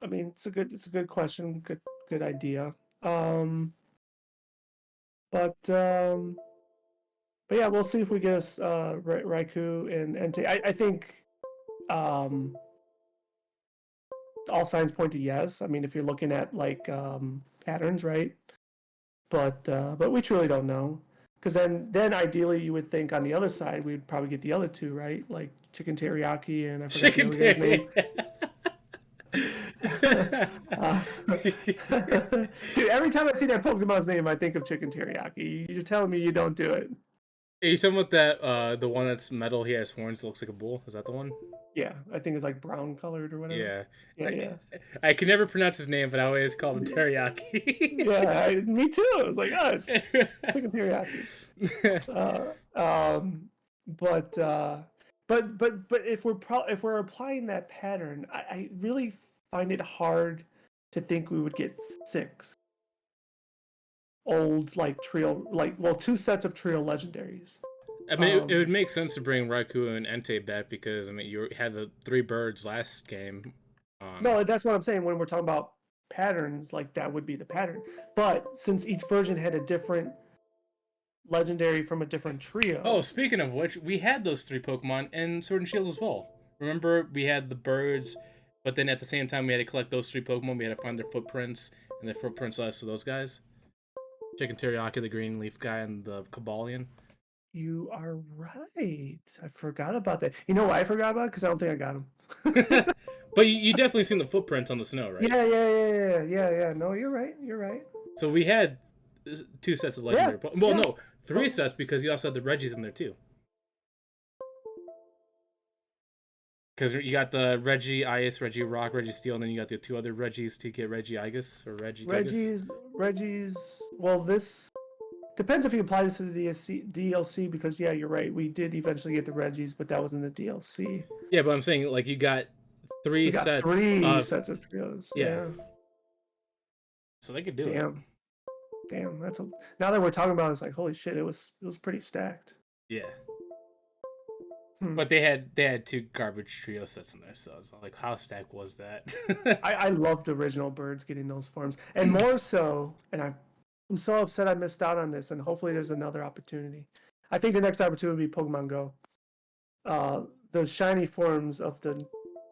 I mean, it's a good question. Good idea. Um, but but yeah, we'll see if we get us Raikou and Entei. I think um, all signs point to yes. I mean, if you're looking at like patterns, right? But we truly don't know. Because then ideally you would think on the other side we'd probably get the other two, right? Like chicken teriyaki and I forgot the Chicken other guy's name. terrier. uh, dude, every time I see that Pokemon's name, I think of chicken teriyaki. You're telling me you don't do it? Are you talking about that the one that's metal? He has horns that looks like a bull. Is that the one? Yeah, I think it's like brown colored or whatever. Yeah. Yeah, I, yeah, I can never pronounce his name, but I always called him teriyaki. yeah. Me too. I was like, oh, it's chicken teriyaki. Uh, um, but if we're applying that pattern, I really find it hard to think we would get six old like trio two sets of trio legendaries. I mean, it would make sense to bring Raikou and Entei back because I mean you had the three birds last game. No, that's what I'm saying. When we're talking about patterns, like that would be the pattern. But since each version had a different legendary from a different Oh, trio. speaking of which, we had those three Pokemon in Sword and Shield as well. Remember, we had the birds, but then at the same time, we had to collect those three Pokemon. We had to find their footprints, and their footprints led us to those guys. Chicken Teriyaki, the green leaf guy, and the Kabalion. You are right. I forgot about that. You know why I forgot about it? Because I don't think I got them. But you definitely seen the footprints on the snow, right? Yeah. No, you're right. You're right. So we had two sets of legendary Pokemon. Well, yeah. no, three sets because you also had the Regis in there too. Because you got the Reggie Ice, Reggie Rock, Reggie Steel, and then you got the two other Reggies to get Reggie Igus or Reggie Gigas. Reggie's. Well, this depends if you apply this to the DLC because yeah, you're right. We did eventually get the Reggies, but that was in the DLC. Yeah, but I'm saying like you got We got three sets of trios. Yeah. So they could do it. Damn, that's a. Now that we're talking about it, it's like holy shit, it was pretty stacked. Yeah. But they had two garbage trio sets in there, so I was like, how stacked was that? I loved the original birds getting those forms, and more so, and I'm so upset I missed out on this, and hopefully there's another opportunity. I think the next opportunity would be Pokemon Go. The shiny forms of the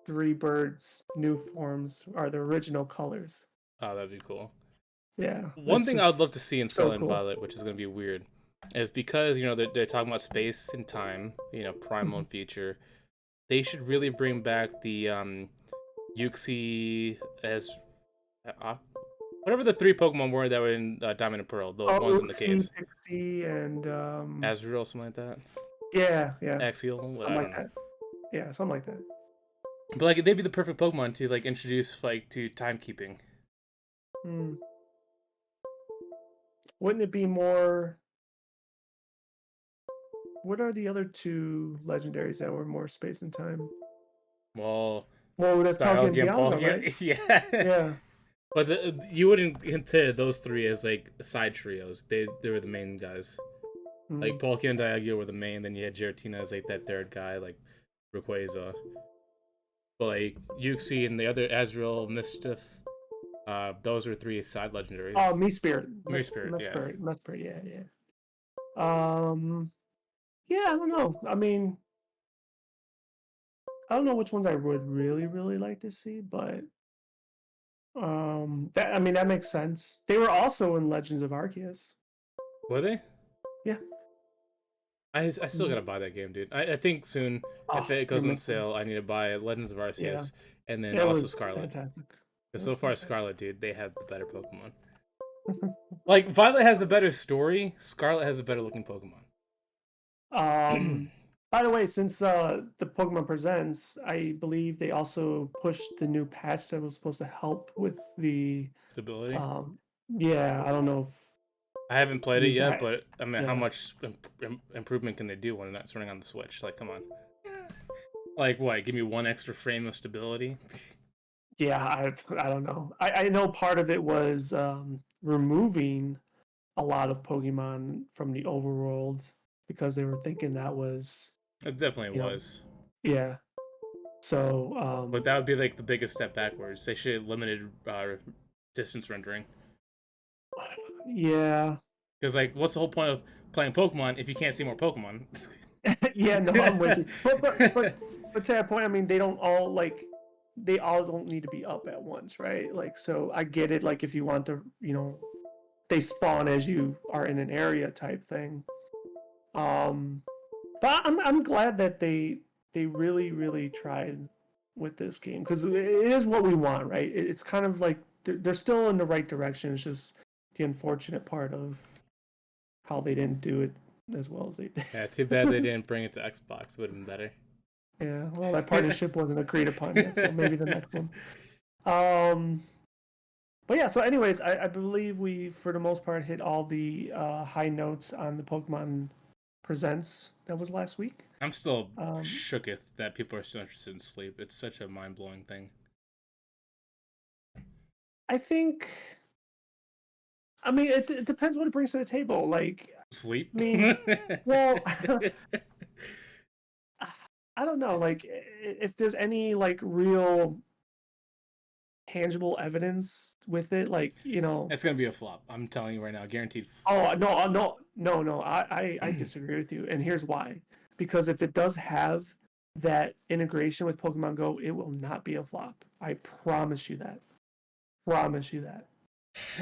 three birds' new forms are the original colors. Oh, that'd be cool. Yeah. One thing I would love to see in Scarlet and cool. Violet, which is going to be weird, is because they're talking about space and time, primal and future. They should really bring back the Uxie as whatever the three Pokemon were that were in Diamond and Pearl, the ones in the caves. Pixie and Azrael, something like that. Yeah. Axial, something like that. Yeah, something like that. But like they'd be the perfect Pokemon to like introduce like to timekeeping. Wouldn't it be more? What are the other two legendaries that were more space and time? Well, that's Palkia and Dialga, right? Yeah. But you wouldn't consider those three as like side trios. They were the main guys. Like Palkia and Dialga were the main. Then you had Giratina as like that third guy, like Rayquaza. But like Uxie and the other Azrael, Mischief, those are three side legendaries. Oh, Mesprit, yeah. Yeah, I don't know. I mean, I don't know which ones I would really, really like to see, but that makes sense. They were also in Legends of Arceus. Were they? Yeah. I still gotta buy that game, dude. I think soon, if it goes on sale, I need to buy Legends of Arceus and then also Scarlet. Fantastic. Because so far, Scarlet, dude, they have the better Pokemon. Like Violet has a better story, Scarlet has a better looking Pokemon. By the way, since the Pokemon Presents, I believe they also pushed the new patch that was supposed to help with the stability. Yeah, I don't know if I haven't played it yet, but I mean, how much improvement can they do when it's running on the Switch? Like, come on. Like, what? Give me one extra frame of stability? Yeah, I don't know. I know part of it was removing a lot of Pokemon from the overworld because they were thinking that was. It definitely was. Yeah. So. But that would be like the biggest step backwards. They should have limited distance rendering. Yeah. Because like, what's the whole point of playing Pokemon if you can't see more Pokemon? Yeah, no, I'm with you. But to that point, I mean, they all don't need to be up at once, right? Like, so I get it. Like, if you want to, they spawn as you are in an area type thing. But I'm glad that they really, really tried with this game because it is what we want, right? It's kind of like they're still in the right direction. It's just the unfortunate part of how they didn't do it as well as they did. Yeah, too bad they didn't bring it to Xbox. It would have been better. Yeah, well, that partnership wasn't agreed upon yet, so maybe the next one. But yeah, so anyways, I believe we, for the most part, hit all the high notes on the Pokemon Presents that was last week. I'm still Um, shooketh that people are still interested in sleep. It's such a mind blowing thing. I think. I mean, it depends what it brings to the table. Like, Sleep. I mean, well, I don't know. Like, if there's any like real tangible evidence with it, like It's gonna be a flop. I'm telling you right now, guaranteed. Oh no, no. I disagree with you, and here's why. Because if it does have that integration with Pokemon Go, it will not be a flop. I promise you that. Promise you that.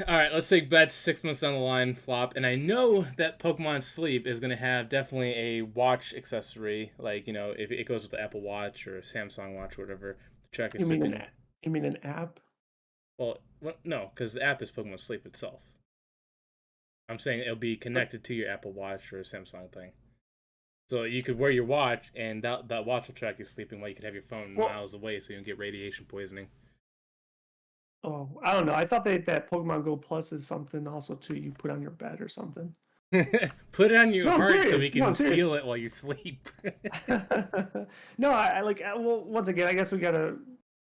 All right, let's take bets 6 months down the line, flop, and I know that Pokemon Sleep is gonna have definitely a watch accessory, like if it goes with the Apple Watch or Samsung Watch or whatever. To track your You mean sleeping. you mean an app? Well, no, because the app is Pokemon Sleep itself. I'm saying it'll be But connected to your Apple Watch or Samsung thing. So you could wear your watch, and that watch will track you sleeping while you could have your phone well, miles away, so you don't get radiation poisoning. oh, I don't know. I thought that Pokemon Go Plus is something also too you put on your bed or something. Put it on your No, I'm heart so we serious. No, can I'm serious. steal it while you sleep. No, I like. Well, once again, I guess we gotta.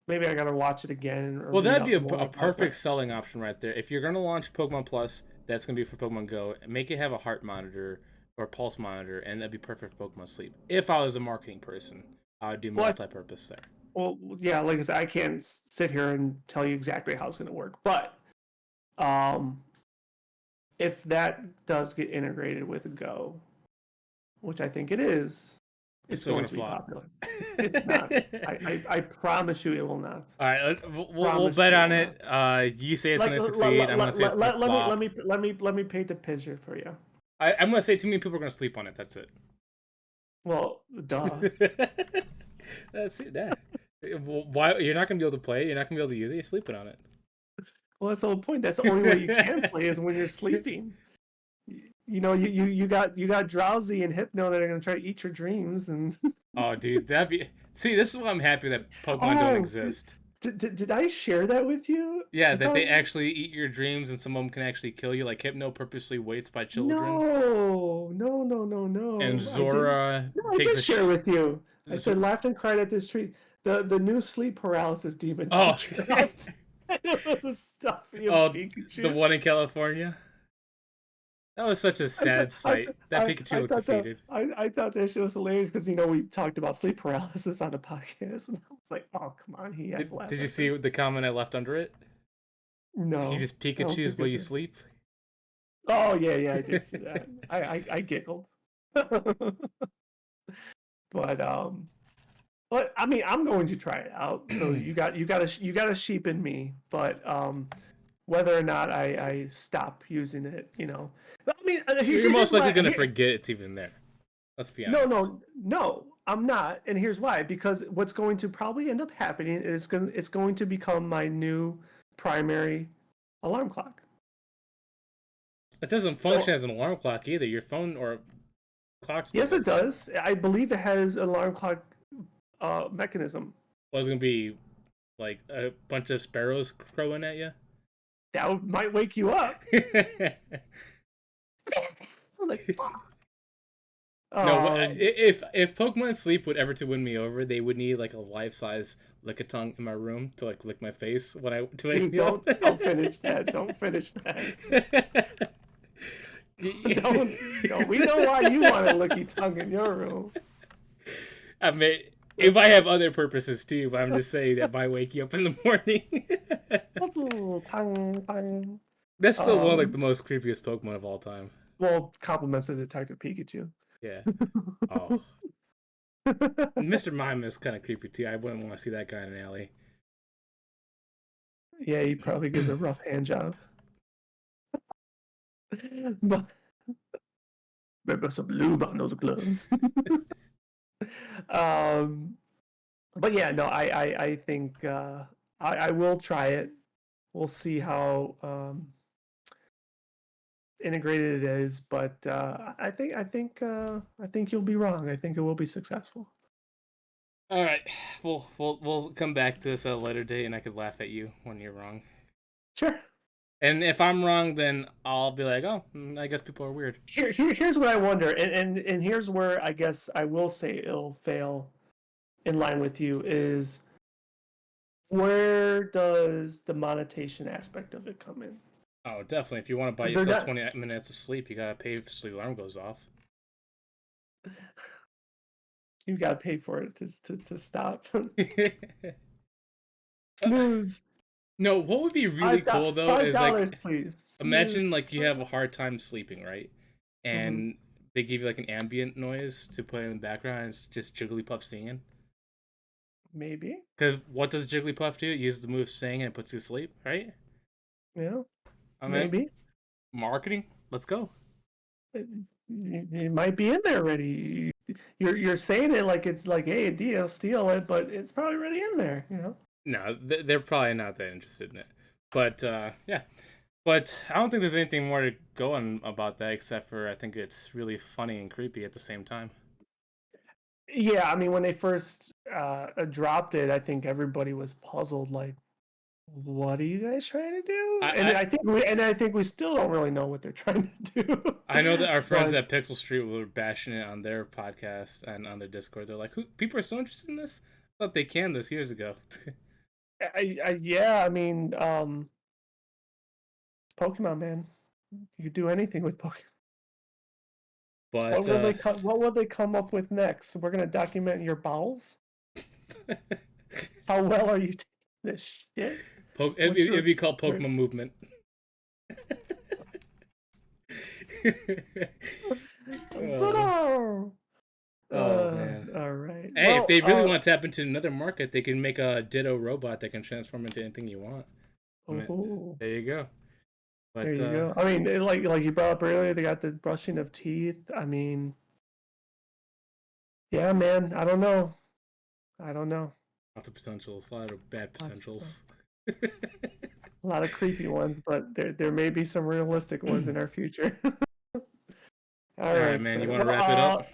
Maybe I gotta watch it again or Well, read that'd be up a more about perfect that. selling option right there. If you're gonna launch Pokemon Plus, that's gonna be for Pokemon Go. Make it have a heart monitor or pulse monitor, and that'd be perfect for Pokemon Sleep. If I was a marketing person, I would do Well, multi-purpose there. well, yeah, like I said, I can't sit here and tell you exactly how it's going to work, but um, if that does get integrated with Go, which I think it is, It's it's still going gonna to be flop. popular. It's not. I promise you, it will not. All right, we'll Promise bet you, it on will not. it. You say it's Like gonna succeed. I'm gonna say it's gonna flop. let me paint the picture for you. I'm gonna say too many people are gonna sleep on it. That's it. Well, duh. That's it. That. Why you're not gonna be able to play it? You're not gonna be able to use it. You're sleeping on Well, that's the whole point. That's the only way you can play is when you're it. sleeping. You got drowsy and hypno that are gonna try to eat your dreams and Oh, dude, that'd be. See, this is why I'm happy that Pokemon don't oh exist. did I share that with you? Yeah, I that thought they actually eat your dreams and some of them can actually kill you. Like Hypno purposely waits by children, and no. I didn't. Zora No, I takes did a. share with you. I said Zo- laughed and cried at this tree. The new sleep paralysis demon oh, dropped. And it was a stuffy of oh, the Pikachu. one in California. That was such a sad sight. That Pikachu looked defeated. I thought that shit was hilarious because we talked about sleep paralysis on the podcast and I was like, oh come on, he has to laugh Did you at see this. the comment I left under it? He No, just I don't Pikachu's think while it's you a. sleep. Oh yeah, I did see that. I giggled. but but I mean I'm going to try it out. So you got a sheep in me, but whether or not I stop using it, But, I mean, You're most here's likely why. gonna forget it's even there. Let's be No, honest. I'm not, and here's why. Because what's going to probably end up happening is it's going to become my new primary alarm clock. It doesn't So function as an alarm clock either. Your phone or clock still yes, it does that. does. I believe it has an alarm clock mechanism Was it gonna be like a bunch of sparrows crowing at you? that might wake you up. I'm like, fuck. No, Um, if Pokemon Sleep would ever to win me over, they would need like a life size lick a tongue in my room to like lick my face when I to wake dude, me up. don't finish that. Don't finish that. Don't. No, we know why you want a looky tongue in your room. I mean, if I have other purposes too, but I'm just saying that might wake you up in the morning. Tongue, tongue. That's still one of like the Um, most creepiest Pokemon of all time. well, compliments to Detective Pikachu. Yeah. Oh, Mr. Mime is kind of creepy too. I wouldn't want to see that guy in an alley. Yeah, he probably gives a rough hand job. But maybe some lube on those gloves. um, but yeah, no, I think I will try it. We'll see how integrated it is, but I think you'll be wrong. I think it will be successful. All right, we'll come back to this at a later date, and I could laugh at you when you're wrong. Sure. And if I'm wrong, then I'll be like, oh, I guess people are weird. Here's what I wonder, and here's where I guess I will say it'll fail in line with you is where does the monetization aspect of it come in? Oh, definitely. If you want to buy Is there yourself not 20 minutes of sleep, you gotta pay so the alarm goes off. you got to pay for it to stop Uh, snooze no, what would be really cool though five is dollars like please snooze. imagine like you have a hard time sleeping, right? Mm-hmm. And they give you like an ambient noise to play in the background. And it's just Jigglypuff singing. Maybe, Because what does Jigglypuff do? It uses the move sing and it puts you to sleep, right? yeah, I mean, maybe marketing. Let's go. it, it might be in there already. You're saying it like it's like, hey, a deal, steal it, but it's probably already in there, you know. No, they're probably not that interested in it. But yeah, but I don't think there's anything more to go on about that except for I think it's really funny and creepy at the same time. Yeah, I mean, when they first dropped it, I think everybody was puzzled, like, what are you guys trying to do? And I I think we still don't really know what they're trying to do. I know that our friends But at Pixel Street were bashing it on their podcast and on their Discord. They're like, "Who? People are so interested in this? I thought they canned this years ago." yeah, I mean, Pokemon, man, you could do anything with Pokemon. But What will they come up with next? We're gonna document your bowels. How well are you taking this shit? What's it'd your be called your- Pokemon Movement. Oh, Ta-da! oh man. All right. Hey, if Well, they really want to tap into another market, they can make a Ditto robot that can transform into anything you want. I mean, oh, there you go. there But you go. I mean, like you brought up earlier, they got the brushing of teeth. I mean, yeah, man. I don't know. I don't know. lots of potentials, a lot of bad Lots, potentials. a lot of creepy ones, but there may be some realistic ones in our future. All All right, right, man. You sir. want to Well, wrap it up?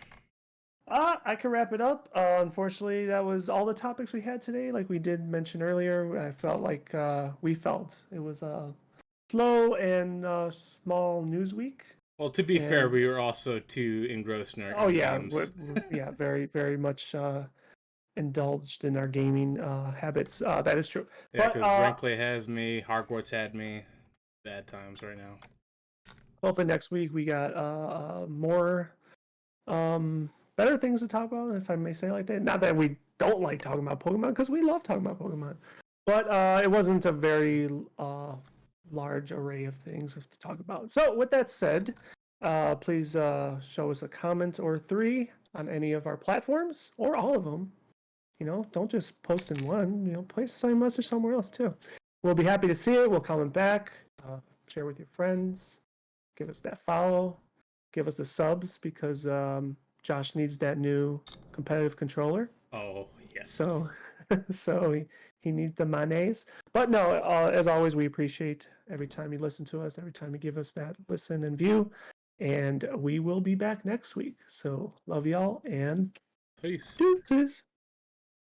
I can wrap it up. Unfortunately, that was all the topics we had today. Like we did mention earlier, I felt like we felt it was a slow and small news week. Well, to be fair, And we were also too engrossed in our oh in yeah, games. yeah, very much indulged in our gaming habits. That is true. Yeah, But because rank play has me, Hogwarts had me. Bad times right now. hoping next week we got more better things to talk about, if I may say it like that. Not that we don't like talking about Pokemon, because we love talking about Pokemon. But it wasn't a very large array of things to talk about. So with that said, please show us a comment or three on any of our platforms, or all of them. You know, don't just post in one. You know, place the same message somewhere else too. We'll be happy to see it. We'll comment back. Share with your friends. Give us that follow. Give us the subs, because Josh needs that new competitive controller. Oh yes. So, he needs the mayonnaise. But no, as always, we appreciate every time you listen to us, every time you give us that listen and view. And we will be back next week. So love y'all and Peace. deuces.